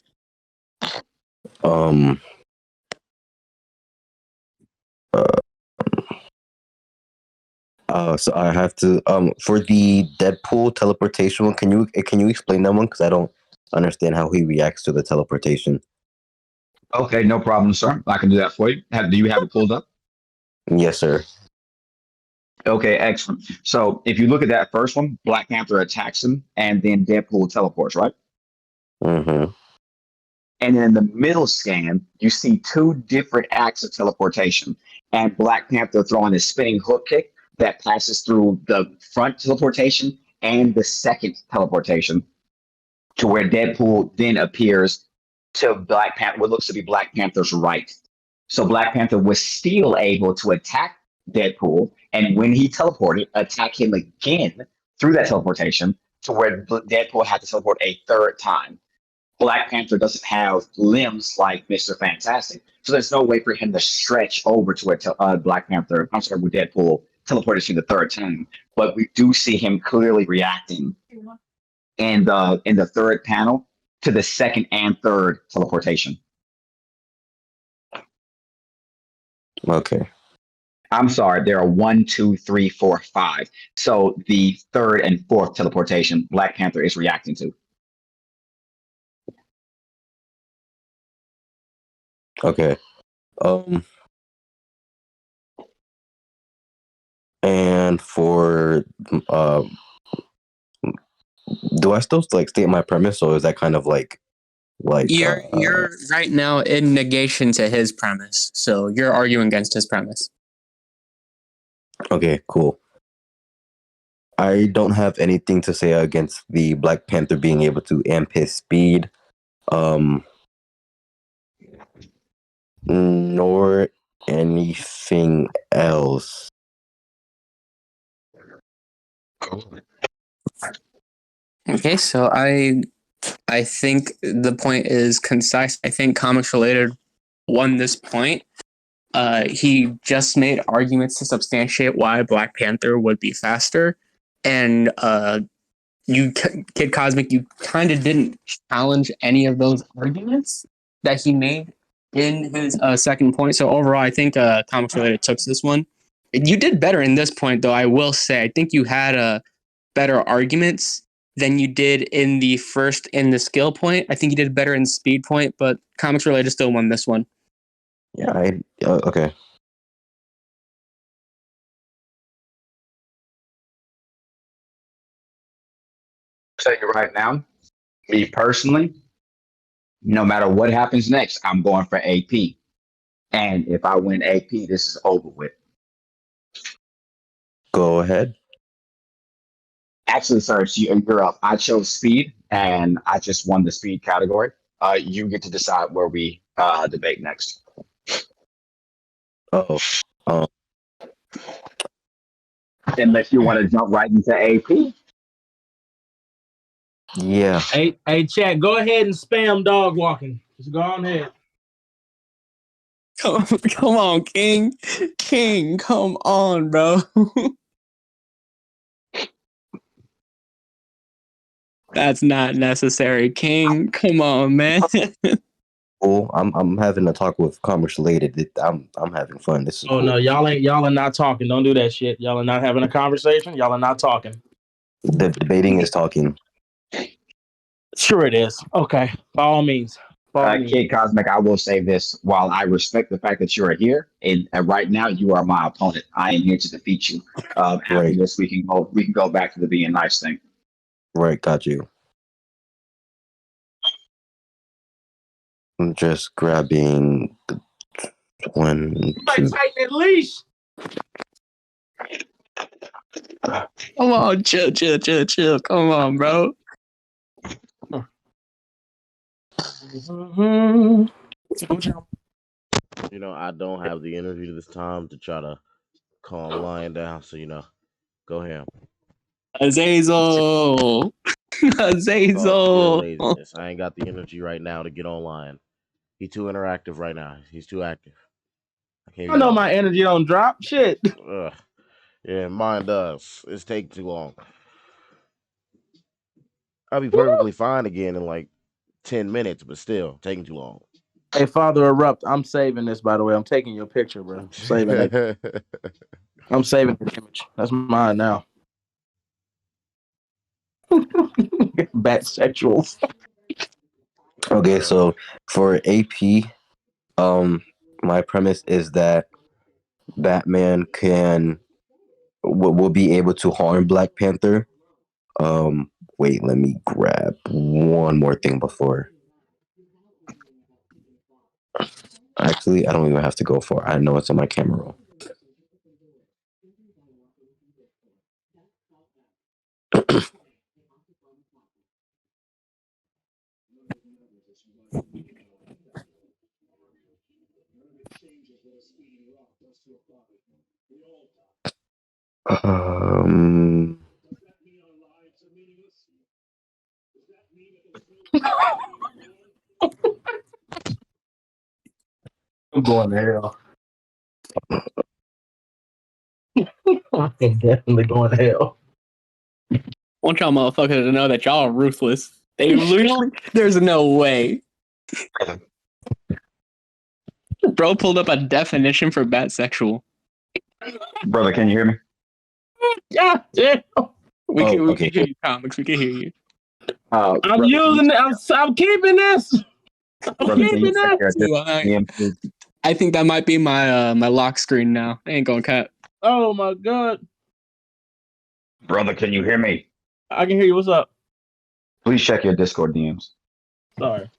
So I have to for the Deadpool teleportation one. Can you explain that one? Because I don't understand how he reacts to the teleportation. Okay, no problem, sir. I can do that for you. Do you have it pulled up? Yes, sir. Okay, excellent. So if you look at that first one, Black Panther attacks him, and then Deadpool teleports, right? Mm-hmm. And then in the middle scan, you see 2 different acts of teleportation, and Black Panther throwing a spinning hook kick that passes through the front teleportation and the second teleportation to where Deadpool then appears to Black Panther, what looks to be Black Panther's right. So Black Panther was still able to attack Deadpool, and when he teleported, attack him again through that teleportation to where Deadpool had to teleport a third time. Black Panther doesn't have limbs like Mr. Fantastic, so there's no way for him to stretch over to a Black Panther. I'm sorry, with Deadpool teleported to the third time, but we do see him clearly reacting in the third panel to the second and third teleportation. Okay. I'm sorry, there are 1, 2, 3, 4, 5. So the third and fourth teleportation, Black Panther is reacting to. Okay. And for do I still like state my premise, or is that kind of like You're right now in negation to his premise, so you're arguing against his premise. okay, cool. I don't have anything to say against the Black Panther being able to amp his speed, nor anything else. Okay, so I think the point is concise. I think Comics Related won this point. He just made arguments to substantiate why Black Panther would be faster, and you, Kid Cosmic, you kind of didn't challenge any of those arguments that he made in his second point. So overall, I think Comics Related took this one. You did better in this point, though. I will say, I think you had better arguments than you did in the first in the skill point. I think you did better in speed point, but Comics Related still won this one. Yeah, okay. Tell you right now, me personally, no matter what happens next, I'm going for AP. And if I win AP, this is over with. Go ahead. Actually, sorry, you're up. I chose speed, and I just won the speed category. You get to decide where we debate next. Oh, Unless you want to jump right into AP. yeah. Hey, chat, go ahead and spam dog walking. Just go on ahead. Come on, King. King, come on, bro. That's not necessary. King, come on, man. Cool. I'm having a talk with ComicsRelated. I'm having fun. This is Oh cool. no, y'all are not talking. Don't do that shit. Y'all are not having a conversation. Y'all are not talking. The debating is talking. Sure it is. Okay. By all means. Kid Cosmic, I will say this. While I respect the fact that you are here, and right now you are my opponent. I am here to defeat you. After Right. this, we can go back to the being nice thing. Right, got you. I'm just grabbing one, two. At least. Come on, chill. Come on, bro. You know, I don't have the energy this time to try to calm Lion down. So go ahead. Azazel. Talk your Azazel. laziness. I ain't got the energy right now to get online. He's too interactive right now. He's too active. I can't I be know bothered. my energy don't drop. Shit. Ugh. Yeah, mine does. It's taking too long. I'll be perfectly fine again in like 10 minutes, but still taking too long. Hey, Father Erupt, I'm saving this, by the way. I'm taking your picture, bro. I'm saving it. I'm saving the image. That's mine now. Bat sexuals. Okay, so for AP, my premise is that Batman will be able to harm Black Panther. Wait, let me grab one more thing before. Actually, I don't even have to go for it. I know it's on my camera roll. Um, I'm going to hell. I'm definitely going to hell. I want y'all motherfuckers to know that y'all are ruthless. They literally, there's no way. Bro pulled up a definition for batsexual. Brother, can you hear me? God damn. We Oh, can okay. hear you, comics. We can hear you. I'm Brother, using it. I'm keeping this. I'm brother, can you keeping check this. your See, DM, please? I think that might be my my lock screen now. I ain't gonna cut. Oh my god. Brother, can you hear me? I can hear you. What's up? Please check your Discord DMs. Sorry.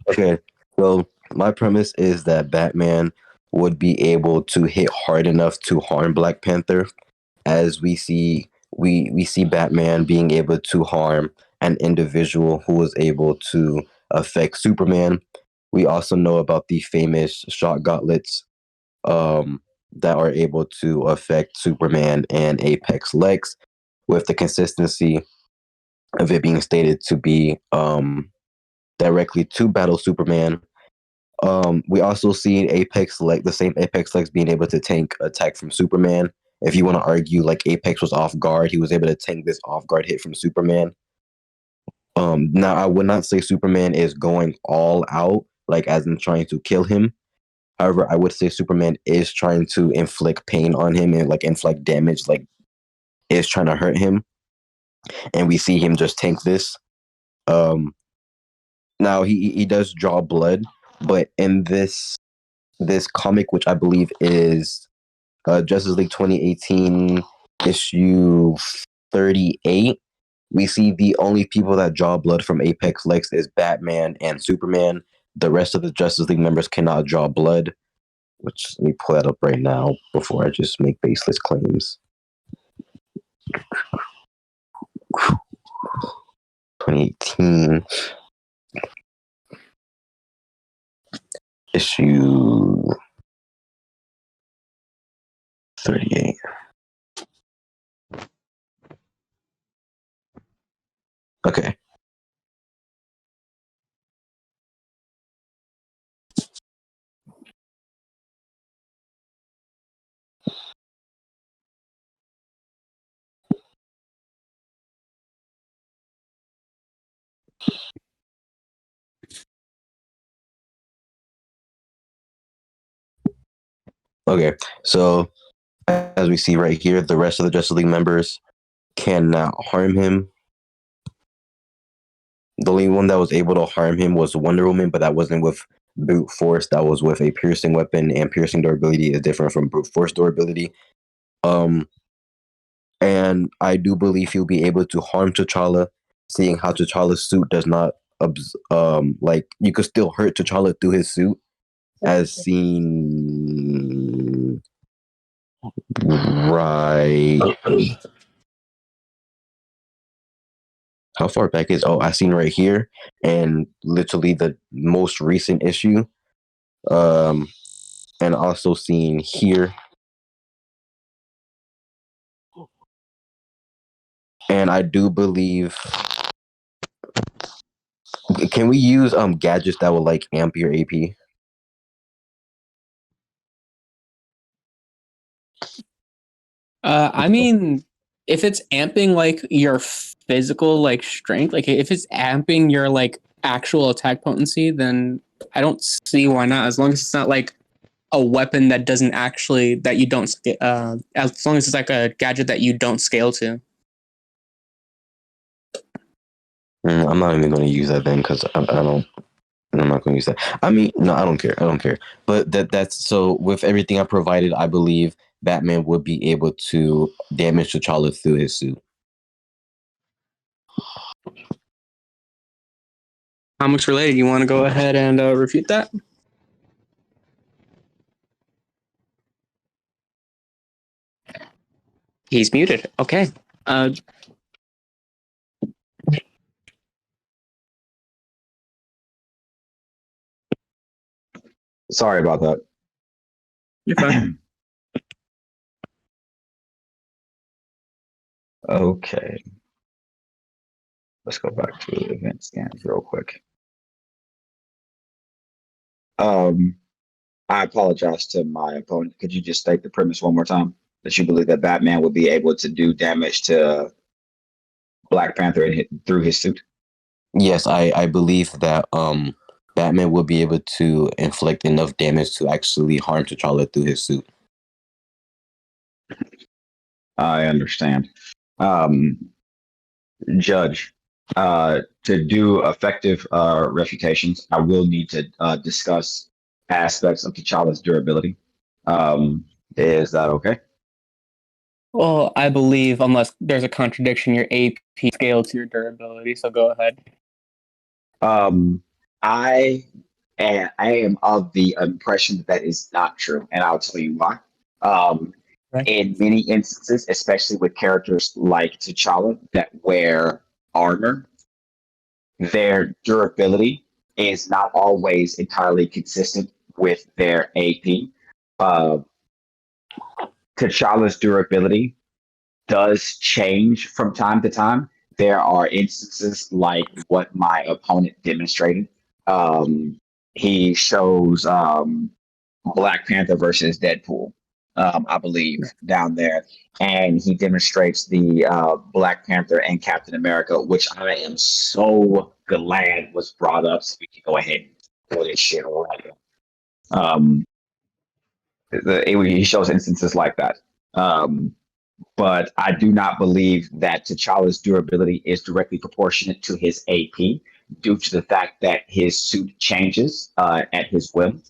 Okay, so my premise is that Batman would be able to hit hard enough to harm Black Panther, as we see Batman being able to harm an individual who was able to affect Superman. We also know about the famous shot gauntlets that are able to affect Superman and Apex Lex, with the consistency of it being stated to be directly to battle Superman. We also see Apex like the same Apex Lex being able to tank attack from Superman. If you want to argue like Apex was off guard, he was able to tank this off guard hit from Superman. Now I would not say Superman is going all out, like as in trying to kill him. However, I would say Superman is trying to inflict pain on him and like inflict damage, like is trying to hurt him. And we see him just tank this. Um, Now he does draw blood, but in this comic, which I believe is Justice League 2018 issue 38, we see the only people that draw blood from Apex Lex is Batman and Superman. The rest of the Justice League members cannot draw blood. Which let me pull that up right now before I just make baseless claims. 2018 issue 38. Okay. Okay. So as we see right here, the rest of the Justice League members cannot harm him. The only one that was able to harm him was Wonder Woman, but that wasn't with brute force. That was with a piercing weapon, and piercing durability is different from brute force durability. Um, and I do believe he'll be able to harm T'Challa, seeing how T'Challa's suit does not, like you could still hurt T'Challa through his suit, as seen right. How far back is? Oh, I seen right here, and literally the most recent issue. Um, and also seen here. And I do believe, can we use gadgets that will like amp your AP? I mean, if it's amping like your physical like strength, like if it's amping your like actual attack potency, then I don't see why not. As long as it's not like a weapon that doesn't actually that you don't as long as it's like a gadget that you don't scale to. I'm not even going to use that then because I don't. I'm not going to use that. I mean, no, I don't care. I don't care. But that's so. With everything I provided, I believe Batman would be able to damage T'Challa through his suit. Comics related, you want to go ahead and refute that? He's muted. Okay. Sorry about that. You're fine. Okay. Let's go back to event scans real quick. I apologize to my opponent. Could you just state the premise one more time? That you believe that Batman would be able to do damage to Black Panther through his suit? Yes, I believe that Batman will be able to inflict enough damage to actually harm T'Challa through his suit. I understand. Judge, to do effective refutations, I will need to discuss aspects of T'Challa's durability. Is that okay? Well, I believe unless there's a contradiction, your AP scale to your durability. So go ahead. I am of the impression that that is not true, and I'll tell you why. Right. In many instances, especially with characters like T'Challa that wear armor, their durability is not always entirely consistent with their AP. T'Challa's durability does change from time to time. There are instances like what my opponent demonstrated. He shows Black Panther versus Deadpool, I believe, down there. And he demonstrates the Black Panther and Captain America, which I am so glad was brought up so we can go ahead and throw this shit right. He shows instances like that. But I do not believe that T'Challa's durability is directly proportionate to his AP due to the fact that his suit changes at his whim,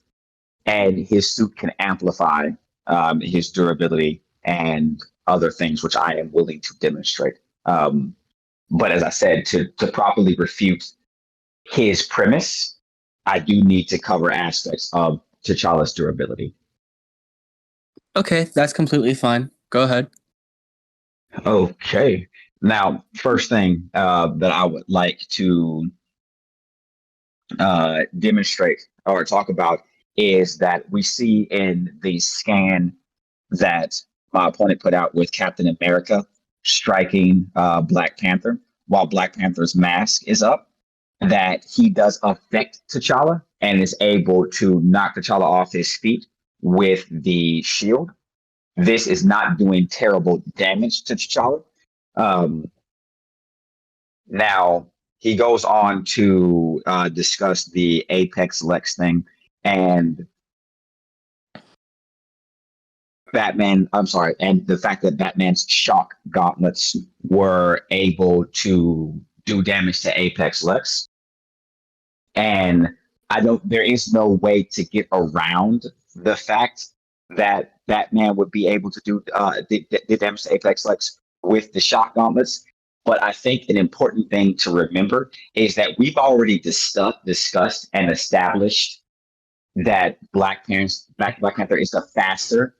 and his suit can amplify his durability and other things, which I am willing to demonstrate. But as I said, to properly refute his premise, I do need to cover aspects of T'Challa's durability. Okay, that's completely fine. Go ahead. Okay. Now, first thing that I would like to demonstrate or talk about is that we see in the scan that my opponent put out with Captain America striking Black Panther while Black Panther's mask is up, that he does affect T'Challa and is able to knock T'Challa off his feet with the shield. This is not doing terrible damage to T'Challa. Now, he goes on to discuss the Apex Lex thing and and the fact that Batman's shock gauntlets were able to do damage to Apex Lex. And there is no way to get around the fact that Batman would be able to do damage to Apex Lex with the shock gauntlets. But I think an important thing to remember is that we've already discussed and established that Black Panther is the faster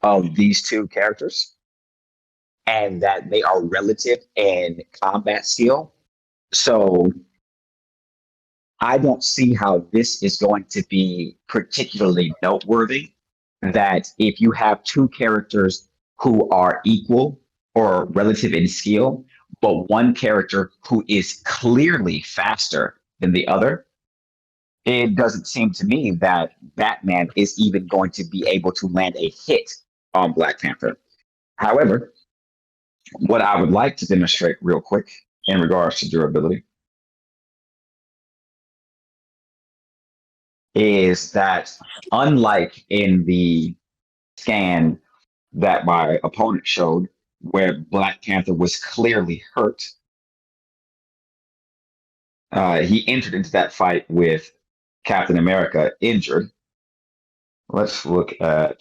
of these two characters, and that they are relative in combat skill. So I don't see how this is going to be particularly noteworthy, that if you have two characters who are equal or relative in skill, but one character who is clearly faster than the other, it doesn't seem to me that Batman is even going to be able to land a hit on Black Panther. However, what I would like to demonstrate real quick in regards to durability is that, unlike in the scan that my opponent showed, where Black Panther was clearly hurt, he entered into that fight with Captain America injured. Let's look at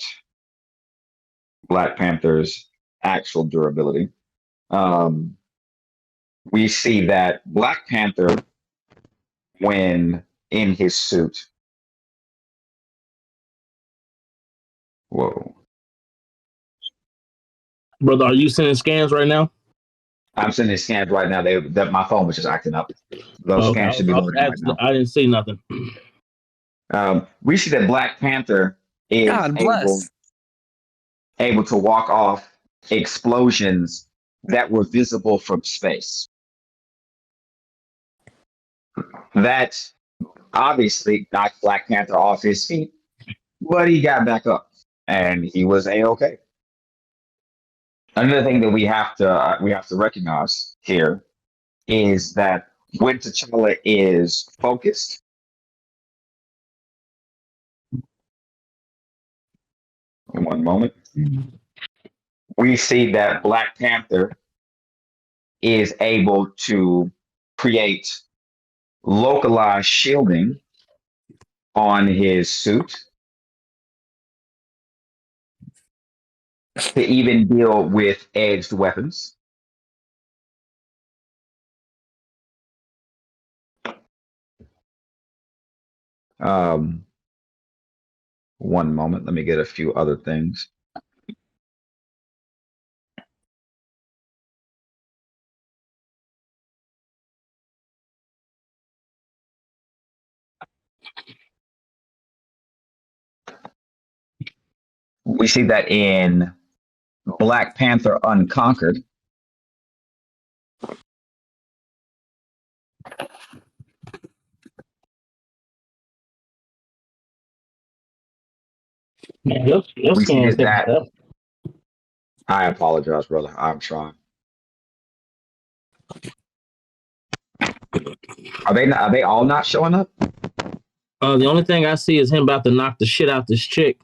Black Panther's actual durability. We see that Black Panther, when in his suit, whoa. Brother, are you sending scans right now? I'm sending scans right now. That my phone was just acting up. Those Okay, scans should be loading right now. I didn't see nothing. We see that Black Panther is God able bless. able to walk off explosions that were visible from space. That obviously knocked Black Panther off his feet, but he got back up and he was A-okay. Another thing that we have to recognize here is that when T'Challa is focused, one moment, we see that Black Panther is able to create localized shielding on his suit to even deal with edged weapons. One moment, let me get a few other things. We see that in Black Panther Unconquered. Man, your We see scan's taking that. forever. I apologize, brother. I'm trying. Are they all not showing up? The only thing I see is him about to knock the shit out this chick.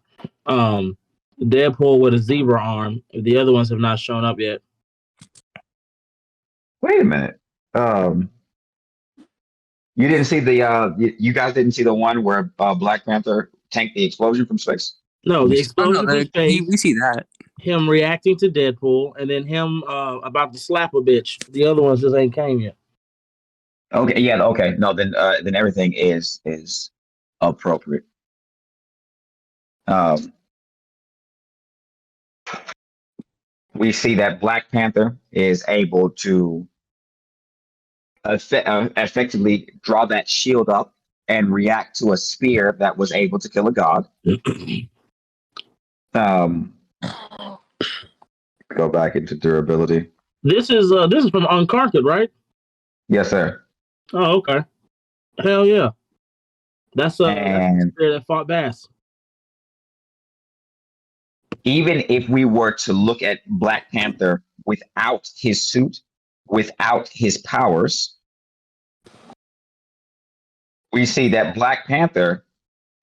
Deadpool with a zebra arm. The other ones have not shown up yet. Wait a minute. You didn't see the you guys didn't see the one where Black Panther tanked the explosion from space? No, the Oh, no, explosion from space, we see that. him reacting to Deadpool, and then him about to slap a bitch. The other ones just ain't came yet. Okay, yeah, okay. No, then everything is appropriate. We see that Black Panther is able to effectively draw that shield up and react to a spear that was able to kill a god. Go back into durability. This is from Unconquered, right? Yes, sir. Oh, okay. Hell yeah. That's the And spear that fought Bass. even if we were to look at Black Panther without his suit, without his powers, we see that Black Panther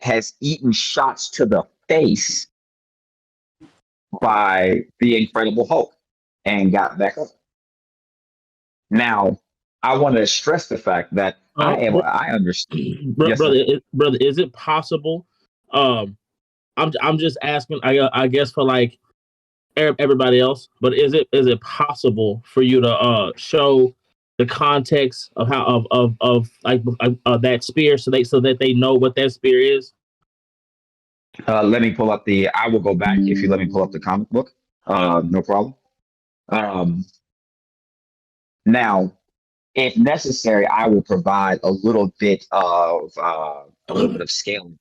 has eaten shots to the face by the Incredible Hulk and got back up. Now, I want to stress the fact that I understand. Yes, brother, sir. brother, is it possible? I'm just asking. I guess for like everybody else, but is it possible for you to show the context of how of like that spear so that they know what that spear is? Let me pull up the. I will go back if you let me pull up the comic book. No problem. Now, if necessary, I will provide a little bit of scaling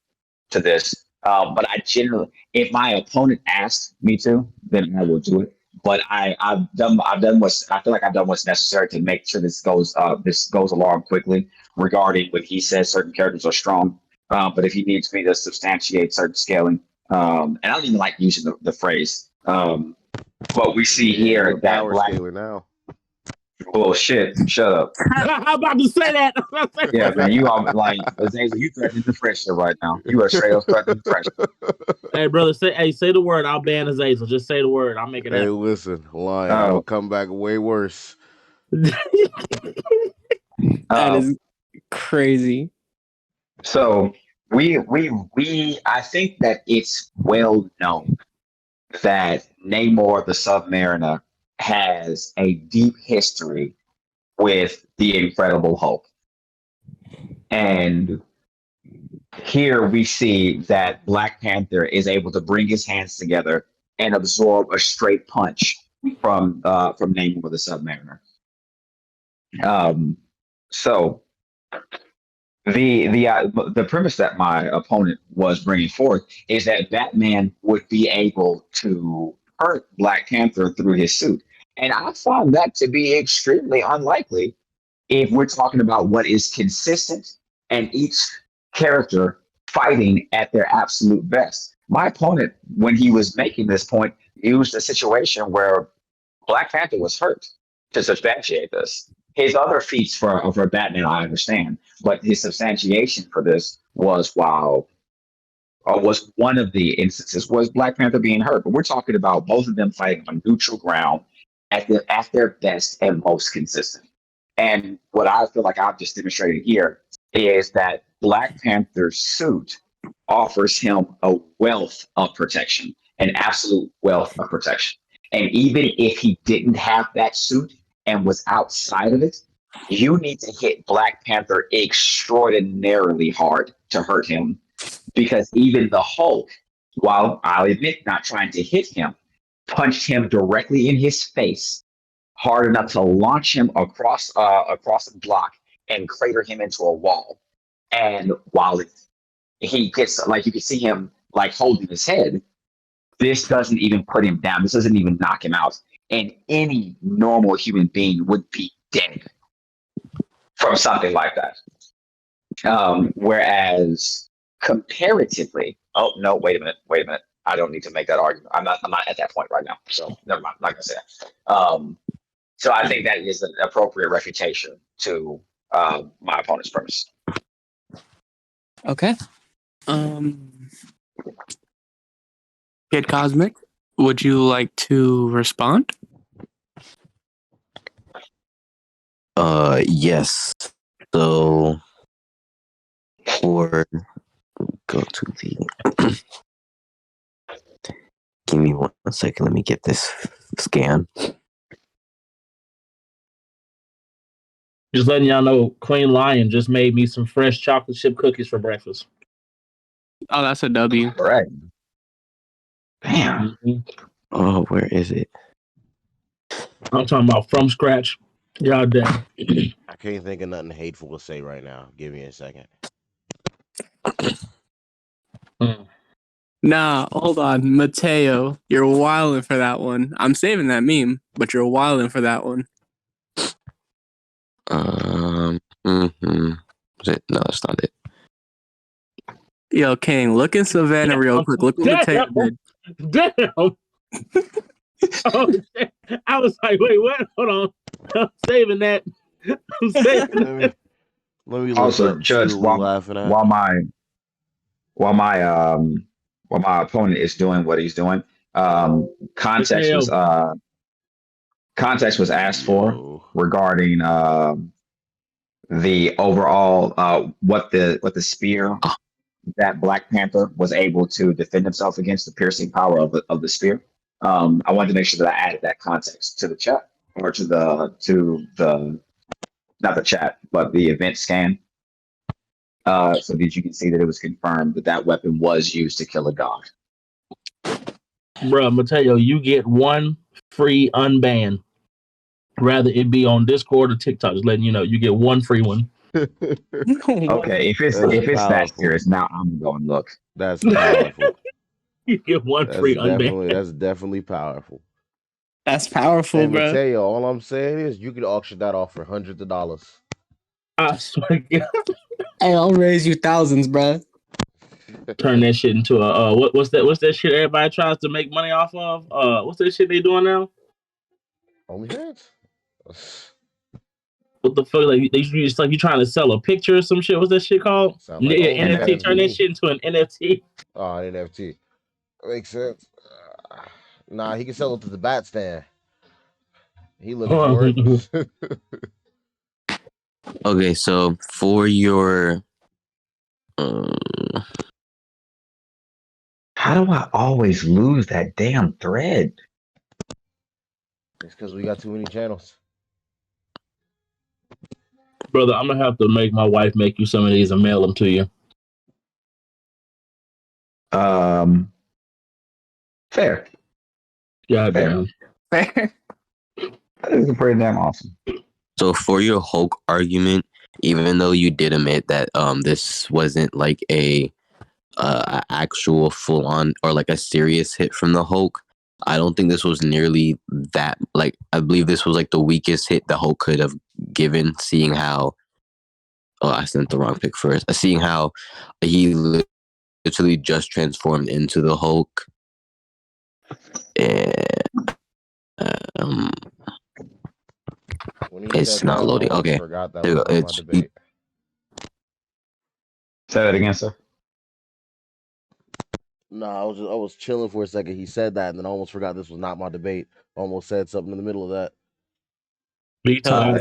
to this. But I generally, if my opponent asks me to, then I will do it. But I've done what's I feel like I've done what's necessary to make sure this goes along quickly regarding when he says certain characters are strong. But if he needs me to substantiate certain scaling, and I don't even like using the phrase. But we see You're here a that power Black scaler now. bullshit. Shut up. I'm about to say that. Yeah, man, you are like Azazel, you threatening the friendship right now. You are straight up threatening the friendship. Hey, brother, say the word. I'll ban Azazel. Just say the word. I'll make it Hey, happen. listen, Lion, I Oh, would come back way worse. That is crazy. so we I think that it's well known that Namor the Submariner has a deep history with the Incredible Hulk. And here we see that Black Panther is able to bring his hands together and absorb a straight punch from Namor the Submariner. So the premise that my opponent was bringing forth is that Batman would be able to hurt Black Panther through his suit, and I find that to be extremely unlikely if we're talking about what is consistent and each character fighting at their absolute best. My opponent, when he was making this point, used a situation where Black Panther was hurt to substantiate this. His other feats for Batman, I understand, but his substantiation for this was was one of the instances was Black Panther being hurt. But we're talking about both of them fighting on neutral ground at their best and most consistent. And what I feel like I've just demonstrated here is that Black Panther's suit offers him a wealth of protection, an absolute wealth of protection. And even if he didn't have that suit and was outside of it, you need to hit Black Panther extraordinarily hard to hurt him. Because even the Hulk, while I'll admit not trying to hit him, punched him directly in his face hard enough to launch him across a block and crater him into a wall. And while he gets, like, you can see him like holding his head, this doesn't even put him down. This doesn't even knock him out. And any normal human being would be dead from something like that. Whereas comparatively, oh no, wait a minute. I don't need to make that argument. I'm not at that point right now. So never mind. I'm not gonna say that. So I think that is an appropriate refutation to my opponent's premise. Okay. Kid Cosmic, would you like to respond? Yes. So for go to the give me 1 second, let me get this scan. Just letting y'all know, Queen Lion just made me some fresh chocolate chip cookies for breakfast. Oh, that's a W. All right. Damn. Mm-hmm. Oh, where is it? I'm talking about from scratch. Y'all damn. I can't think of nothing hateful to say right now. Give me a second. Nah, hold on. Mateo, you're wilding for that one. I'm saving that meme, but you're wilding for that one. Is it? No, that's not it. Yo, King, look in Savannah real quick. Look what Mateo did. Damn. Oh, shit. I was like, wait, what? Hold on. I'm saving that. I'm saving that. Let me look Also, up Judge, laughing at. while my opponent is doing what he's doing, context was asked for regarding the overall what the spear that Black Panther was able to defend himself against, the piercing power of the spear. I wanted to make sure that I added that context to the chat or to the not the chat but the event scan, so that you can see that it was confirmed that that weapon was used to kill a dog. Bruh, Mateo, you get one free unban. Rather it be on Discord or TikTok, just letting you know, you get one free one. Okay, if it's that serious, now I'm going to look. That's powerful. You get one free unban. That's definitely powerful. That's powerful, Hey, bro. Mateo, all I'm saying is you could auction that off for hundreds of dollars. I swear to God. Hey, I'll raise you thousands, bro. Turn that shit into a what's that shit everybody tries to make money off of? What's that shit they doing now? OnlyFans? What the fuck? Like it's like you trying to sell a picture or some shit. What's that shit called? Sound like NFT. Turn that shit into an NFT. Oh, an NFT. Makes sense. Nah, he can sell it to the bat stand. He looking for it. Okay, so for your How do I always lose that damn thread? It's because we got too many channels. Brother, I'm gonna have to make my wife make you some of these and mail them to you. Fair. Yeah, damn. Fair. That is pretty damn awesome. So for your Hulk argument, even though you did admit that this wasn't like a actual full on or like a serious hit from the Hulk, I don't think this was nearly that. Like, I believe this was like the weakest hit the Hulk could have given, seeing how. Oh, I sent the wrong pick first. Seeing how he literally just transformed into the Hulk. And, um, When he it's said not that, I loading. almost Okay, forgot that there was you go. not my debate. Say that again, sir. No, I was chilling for a second. He said that, and then I almost forgot this was not my debate. Almost said something in the middle of that. Me too. I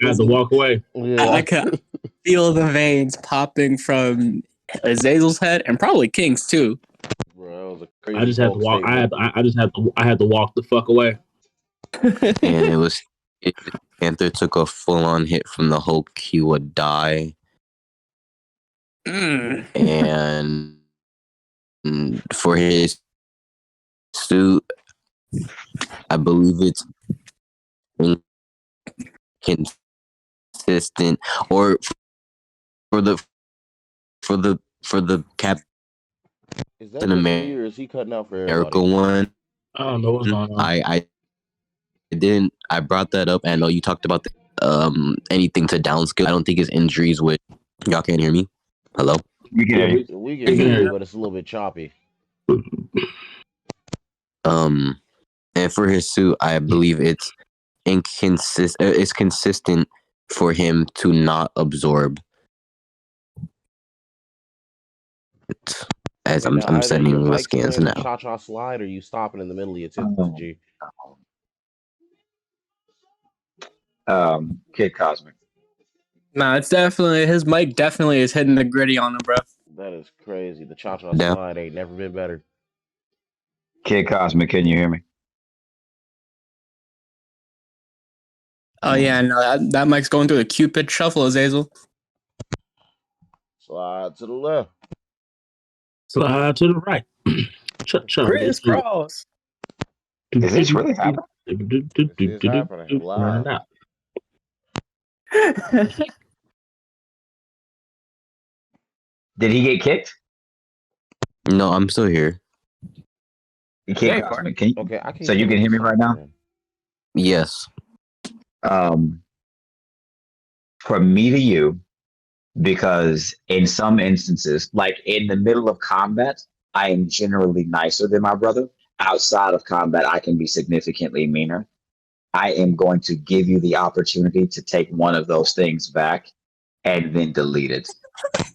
had to walk away. Yeah, I can feel the veins popping from Azazel's head and probably King's too. bro, that was a I crazy just had to Hulk walk. statement. I had to walk the fuck away. And it was if Panther took a full on hit from the Hulk, he would die. Mm. And for his suit, I believe it's inconsistent, or for the Captain Is that just me, or is he cutting out for everybody? America one. I don't know what's going on. I didn't. I brought that up, and I know you talked about anything to downscale. I don't think his injuries would. Y'all can't hear me. Hello. We can hear you. We can hear you, but it's a little bit choppy. And for his suit, I believe it's inconsistent. It's consistent for him to not absorb it. As Okay, now I'm either your sending the mic scans playing some now. cha-cha slide, or you stopping in the middle of your sentences, G. Kid Cosmic. Nah, it's definitely his mic. Definitely is hitting the gritty on him, bro. That is crazy. The cha-cha Down. slide ain't never been better. Kid Cosmic, can you hear me? Oh yeah, no, that mic's going through the Cupid shuffle, Azazel. Slide to the left. Slide to the right. Crisscross. Is this really happening? This is happening live. Out. Did he get kicked? No, I'm still here. Kid Cosmic, can you? Okay, I can. So you can hear me right now? Yes. From me to you, because in some instances, like in the middle of combat, I am generally nicer than my brother. Outside of combat, I can be significantly meaner. I am going to give you the opportunity to take one of those things back and then delete it,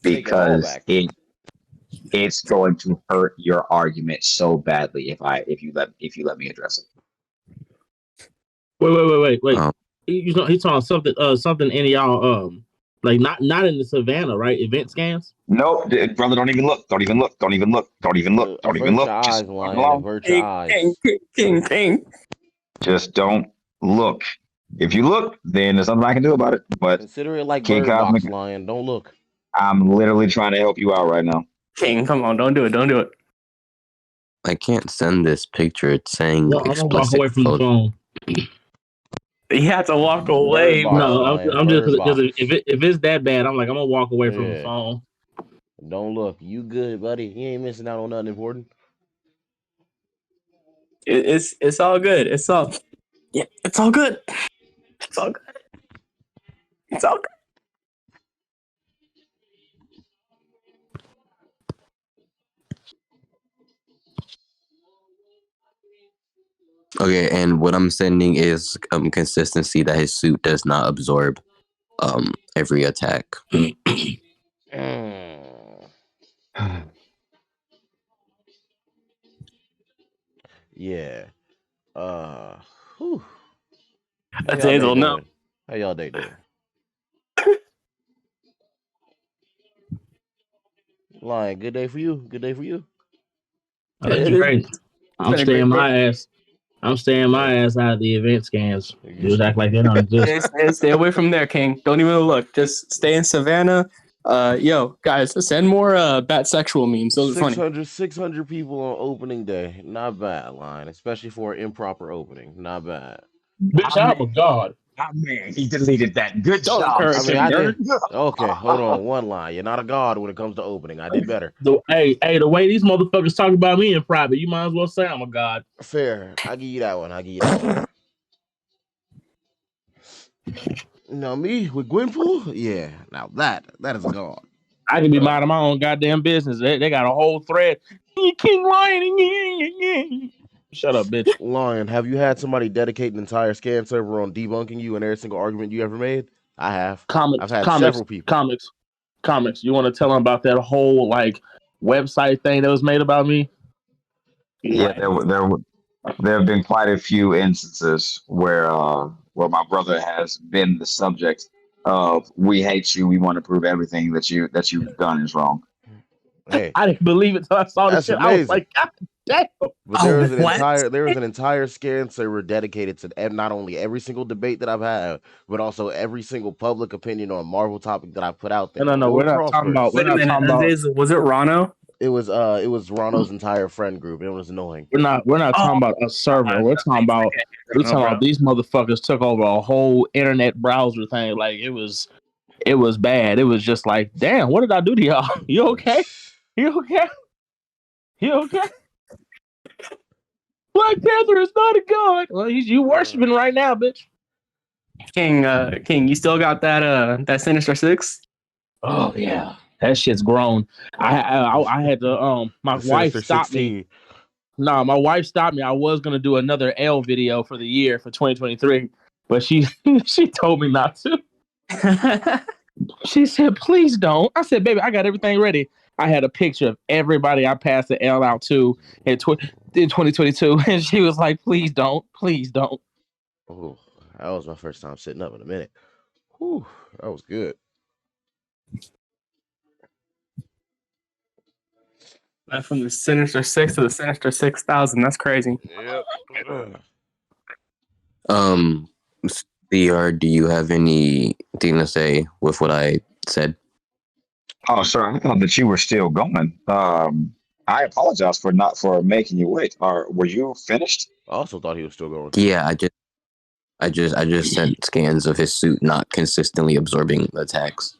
because it's going to hurt your argument so badly if you let me address it. Wait. He's talking something in y'all like not in the savannah, right? Event scans. Nope, brother, don't even look. Don't even look. Don't even look. Don't even look. Don't even look. Just avert your eyes. King. Just don't look. If you look, then there's something I can do about it. But consider it like Kid Bird Box, Cosmic, Lion. Don't look. I'm literally trying to help you out right now. King, come on, don't do it. Don't do it. I can't send this picture. It's saying No, I'm gonna walk explicit away from photo. the phone. You have to walk away. Bird Box, No, Lion. I'm just Bird because Box. if it's that bad, I'm gonna walk away from the phone. Don't look. You good, buddy? You ain't missing out on nothing important. It's all good. It's all good. It's all good. It's all good. Okay, and what I'm sending is consistency that his suit does not absorb every attack. Yeah. Whew. How That's y'all day Hazel. No. doing? How y'all day doing? Lion, good day for you. Good day for you. That's great. I'm staying my ass out of the event scans. Just act like they don't exist. Stay away from there, King. Don't even look. Just stay in Savannah. Yo, guys, send more bat sexual memes. Those are funny. 600 people on opening day. Not bad, Lion. Especially for an improper opening. Not bad. Bitch, I'm a god. Ah, man, he deleted that. Good Don't job, encourage I mean, him, I Dirk. did. Okay, hold on. One line. You're not a god when it comes to opening. I did better. The way these motherfuckers talk about me in private, you might as well say I'm a god. Fair. I give you that one. I give you that one. Now me with Gwenpool, yeah. Now that is a god. I can be minding my own goddamn business. They got a whole thread. King Lion. Shut up, bitch. Lion, have you had somebody dedicate an entire scan server on debunking you in every single argument you ever made? I have. I've Comics, had comics, several people. comics, comics. You want to tell them about that whole like website thing that was made about me? Yeah, Right. there have been quite a few instances where my brother has been the subject of "we hate you, we want to prove everything that you've done is wrong." Hey, I didn't believe it till I saw the that's shit. I was amazing. like, God damn. But Oh, what? there was an entire scan server dedicated to not only every single debate that I've had, but also every single public opinion on Marvel topic that I put out there, No. or We're not talking about. crosswords. We're Wait a not minute. talking about. Was it Rano? It was Ronno's entire friend group. It was annoying. We're not Oh, talking about a server. We're talking about. We're talking about these motherfuckers took over a whole internet browser thing. Like it was bad. It was just like, damn, what did I do to y'all? You okay? You okay? You okay? Black Panther is not a god. Well, you worshiping right now, bitch. King, you still got that Sinister Six? Oh yeah, that shit's grown. I had to my The wife Sinister stopped me. 16. No, my wife stopped me. I was gonna do another L video for the year for 2023, but she she told me not to. She said, "Please don't." I said, "Baby, I got everything ready." I had a picture of everybody I passed the L out to in 2022, and she was like, "Please don't, please don't." Oh, that was my first time sitting up in a minute. Whew, that was good. From the Sinister Six to the Sinister 6,000. That's crazy. Yep. CR, do you have anything to say with what I said? Oh, sir, I thought that you were still going. I apologize for making you wait. Were you finished? I also thought he was still going. Yeah, I just sent scans of his suit not consistently absorbing attacks.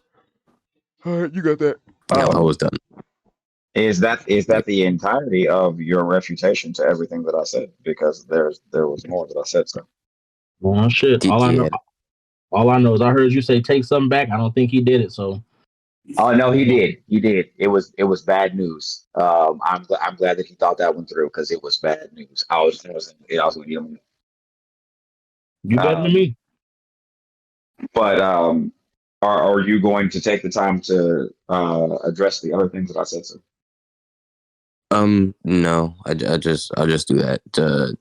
All right, you got that. Yeah, I was done. Is that the entirety of your refutation to everything that I said? Because there was more that I said, sir. Well, shit. Yeah. All I know is I heard you say take something back. I don't think he did it. So. Oh no, he did. He did. It was bad news. I'm glad that he thought that one through because it was bad news. I was you You better than um, me. but are you going to take the time to address the other things that I said, sir? No, I'll just do that.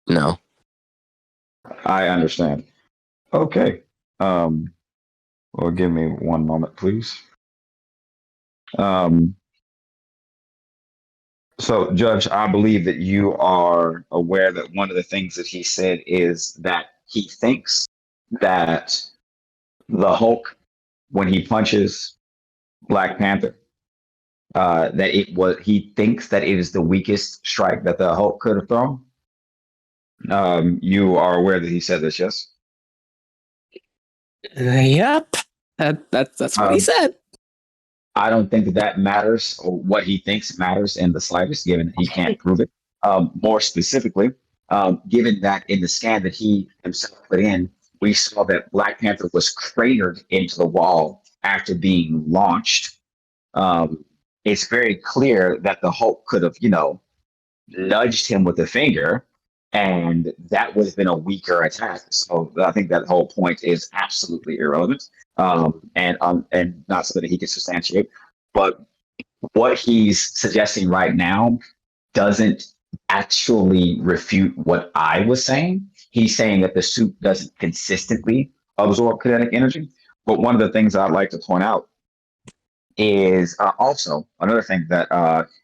No. I understand. Okay. Well, give me one moment, please. So, Judge, I believe that you are aware that one of the things that he said is that he thinks that the Hulk, when he punches Black Panther, he thinks that it is the weakest strike that the Hulk could have thrown. You are aware that he said this, yes? Yep. That's what he said. I don't think that matters, or what he thinks matters in the slightest, given that he can't prove it. More specifically, given that in the scan that he himself put in, we saw that Black Panther was cratered into the wall after being launched. It's very clear that the Hulk could have, nudged him with a finger, and that would have been a weaker attack. So I think that whole point is absolutely irrelevant, and not something that he can substantiate. But what he's suggesting right now doesn't actually refute what I was saying. He's saying that the suit doesn't consistently absorb kinetic energy. But one of the things I'd like to point out is also another thing that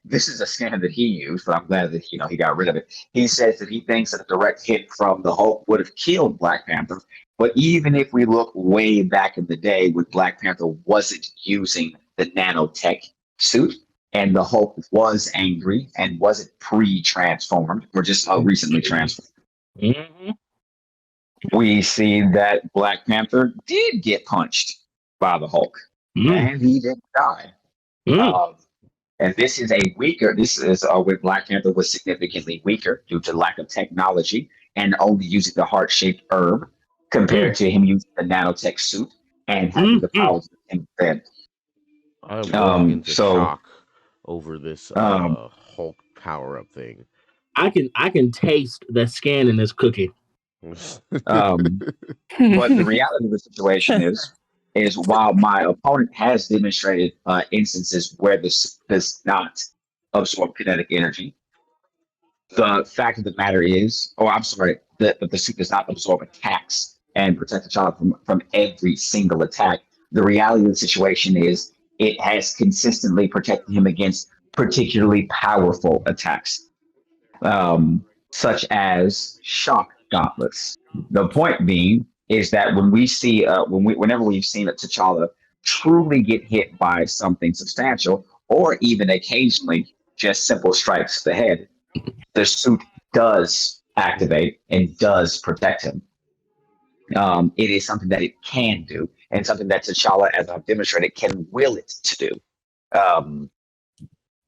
this is a scan that he used, but I'm glad that he got rid of it. He says that he thinks that a direct hit from the Hulk would have killed Black Panther. But even if we look way back in the day when Black Panther wasn't using the nanotech suit and the Hulk was angry and wasn't pre-transformed or just recently transformed, Mm-hmm. we see that Black Panther did get punched by the Hulk, and he didn't die. Um, and this is a weaker. This is when Black Panther was significantly weaker due to lack of technology and only using the heart-shaped herb compared to him using the nanotech suit and having the powers of him then. I am going into So shock over this um, Hulk power up thing. I can taste the skin in this cookie. um, but the reality of the situation is while my opponent has demonstrated instances where this does not absorb kinetic energy, the fact of the matter is, oh, I'm sorry, that the suit does not absorb attacks and protect the child from every single attack. The reality of the situation is it has consistently protected him against particularly powerful attacks, such as shock gauntlets. The point being is that when we see, whenever we've seen a T'Challa truly get hit by something substantial, or even occasionally just simple strikes to the head, the suit does activate and does protect him. It is something that it can do, and something that T'Challa, as I've demonstrated, can will it to do.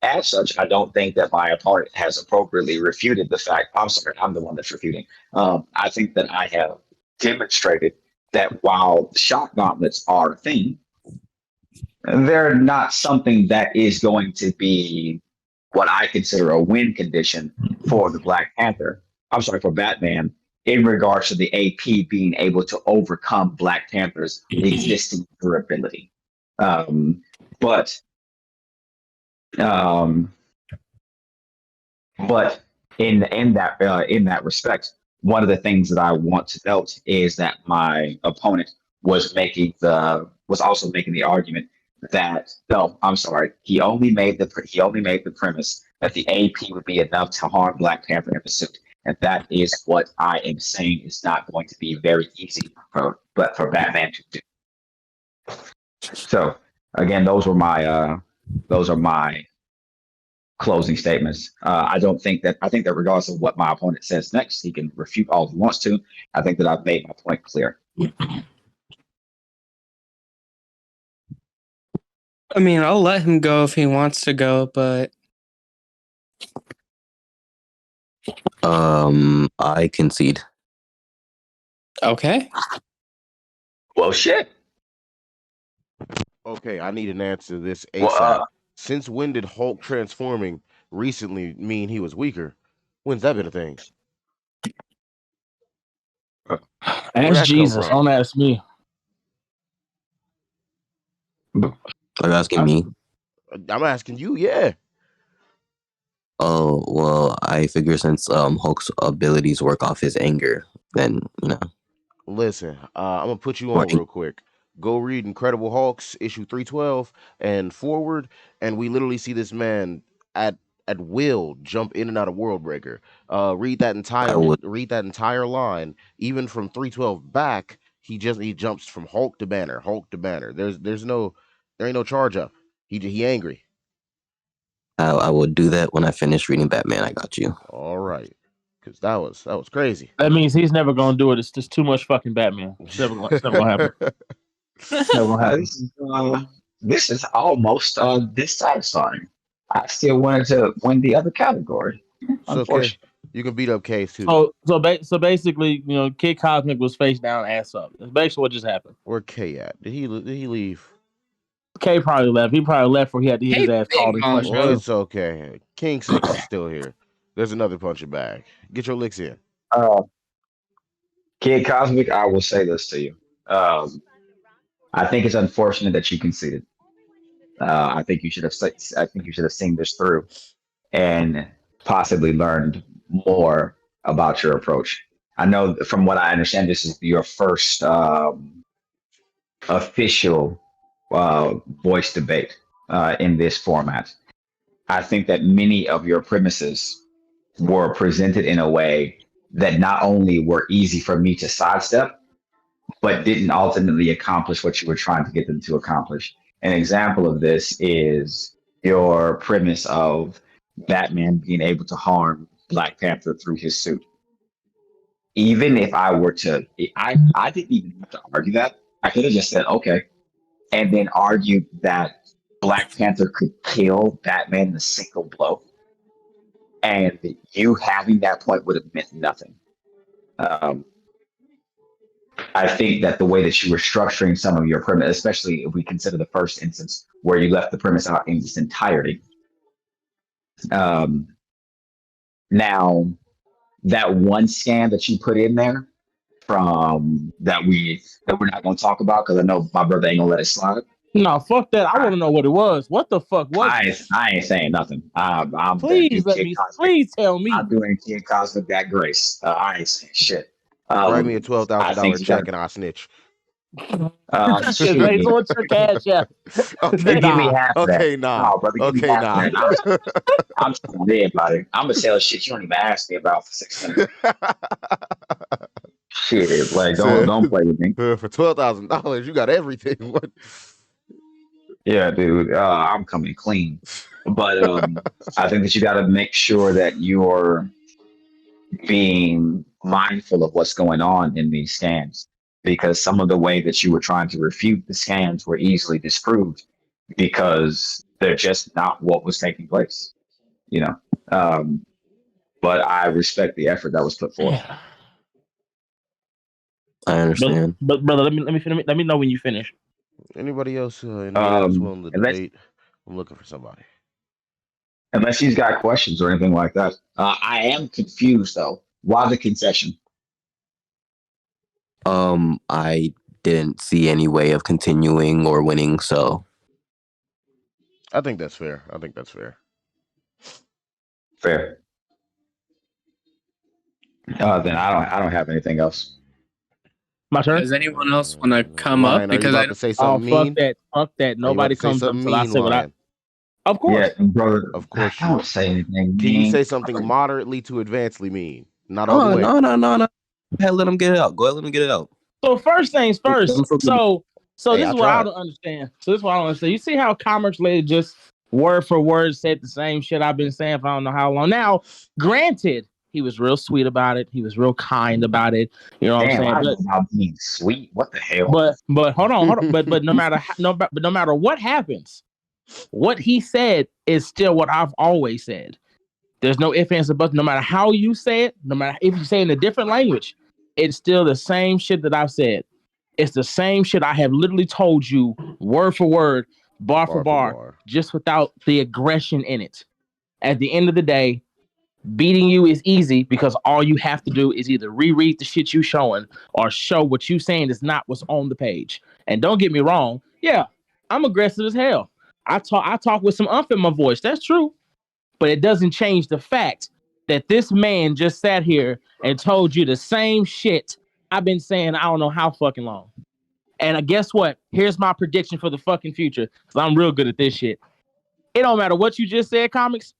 As such, I don't think that my opponent has appropriately refuted the fact. I'm sorry, I'm the one that's refuting. I think that I have demonstrated that while shock gauntlets are a thing, they're not something that is going to be what I consider a win condition for the Black Panther. I'm sorry, for Batman, in regards to the AP being able to overcome Black Panther's existing durability. But um, but in that respect, one of the things that I want to note is that my opponent was also making the argument that no, I'm sorry, he only made the premise that the AP would be enough to harm Black Panther in the suit, and that is what I am saying is not going to be very easy for Batman to do. So again, those are my closing statements. I think that regardless of what my opponent says next, he can refute all he wants to. I think that I've made my point clear. I mean, I'll let him go if he wants to go, but I concede. okay. Well, shit. Okay, I need an answer to this Well, ASAP. Since when did Hulk transforming recently mean he was weaker? When's that been a thing? Where'd Ask that come Jesus. from? Don't ask me. Are you asking me? I'm asking you, yeah. Oh well, I figure since Hulk's abilities work off his anger, then Listen, I'm gonna put you or on real quick. Go read Incredible Hulks issue 312 and forward, and we literally see this man at at will jump in and out of Worldbreaker. I would. Read that entire line, even from 312 back. He jumps from Hulk to Banner, Hulk to Banner. There ain't no charge up. He angry. I will do that when I finish reading Batman. I got you. All right, because that was crazy. That means he's never gonna do it. It's just too much fucking Batman. It's never gonna happen. It's never gonna happen. this is almost dissatisfying. I still wanted to win the other category. So okay, Unfortunately. you can beat up Case too. So basically, Kid Cosmic was face down, ass up. That's basically what just happened. Where K at? Did he leave? K probably left. He probably left where he had to get his ass called and punched Well, too. it's okay. King Six is still here. There's another punching bag. Get your licks in. Uh, Kid Cosmic, I will say this to you. I think it's unfortunate that you conceded. I think you should have seen this through and possibly learned more about your approach. I know from what I understand, this is your first official voice debate in this format. I think that many of your premises were presented in a way that not only were easy for me to sidestep, but didn't ultimately accomplish what you were trying to get them to accomplish. An example of this is your premise of Batman being able to harm Black Panther through his suit. even if I were to, I didn't even have to argue that. I could have just said, okay, and then argued that Black Panther could kill Batman in a single blow. And you having that point would have meant nothing. I think that the way that you were structuring some of your premise, especially if we consider the first instance where you left the premise out in its entirety. Now, that one scan that you put in there from that we're not going to talk about because I know my brother ain't gonna let it slide. No, fuck that. I want to know what it was. What the fuck was it? I ain't saying nothing. I'm Please let me. Cosmic. Please tell me. I'm doing Kid Cosmic that grace. I ain't saying shit. Write me a $12,000 check gotta, and I'll snitch. shit. They want your cash out. Okay, Give me nah. half of that. Okay, nah. No, brother, give me Okay, half nah. of that. I'm telling you about it. I'm gonna sell shit you don't even ask me about for 6 minutes. Shit, like don't play with me. For $12,000, you got everything. What? Yeah, dude. I'm coming clean. But I think that you got to make sure that you're being mindful of what's going on in these scans, because some of the way that you were trying to refute the scans were easily disproved because they're just not what was taking place. You know. But I respect the effort that was put forth. I understand. But brother, let me know when you finish. Anybody else in here that's willing to debate? I'm looking for somebody. Unless he's got questions or anything like that. I am confused though. Why the concession? I didn't see any way of continuing or winning, so I think that's fair. Fair. Then I don't have anything else. My turn. Does anyone else want to come Lion, up? are you Because about to say something mean? Fuck that. Nobody comes up until I say what I. Of course. Yeah, brother. Of course. I don't say anything. Can you say something moderately to advancedly mean? Not all the way. No. Go ahead, let him get it out. So first things first. So Hey, this is what I don't understand. You see how ComicsRelated just word for word said the same shit I've been saying for I don't know how long. Now, granted, he was real sweet about it. He was real kind about it. You know what I'm saying? I don't know about being sweet. What the hell? But hold on. But no matter what happens, what he said is still what I've always said. There's no ifs, ands, or buts. No matter how you say it, no matter if you say it in a different language, it's still the same shit that I've said. It's the same shit I have literally told you word for word, bar for bar, just without the aggression in it. At the end of the day, beating you is easy because all you have to do is either reread the shit you showing or show what you saying is not what's on the page. And don't get me wrong, yeah, I'm aggressive as hell. I talk with some umph in my voice. That's true. But it doesn't change the fact that this man just sat here and told you the same shit I've been saying I don't know how fucking long. And guess what? Here's my prediction for the fucking future, because I'm real good at this shit. It don't matter what you just said, comics.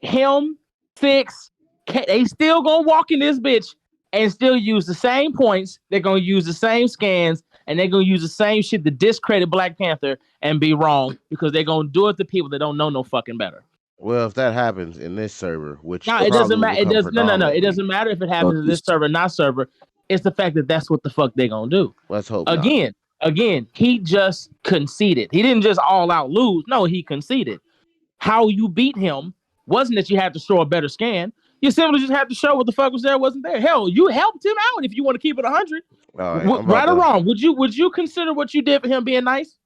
Him, Six, they still gonna walk in this bitch and still use the same points. They're gonna use the same scans, and they're gonna use the same shit to discredit Black Panther and be wrong, because they're gonna do it to people that don't know no fucking better. Well, if that happens in this server, which no, it doesn't matter. It doesn't matter if it happens in this server, not server. It's the fact that that's what the fuck they gonna do. Let's hope. Again, he just conceded. He didn't just all out lose. No, he conceded. How you beat him wasn't that you had to show a better scan. You simply just had to show what the fuck was there, wasn't there. Hell, you helped him out if you want to keep it 100. Right or wrong, would you consider what you did for him being nice?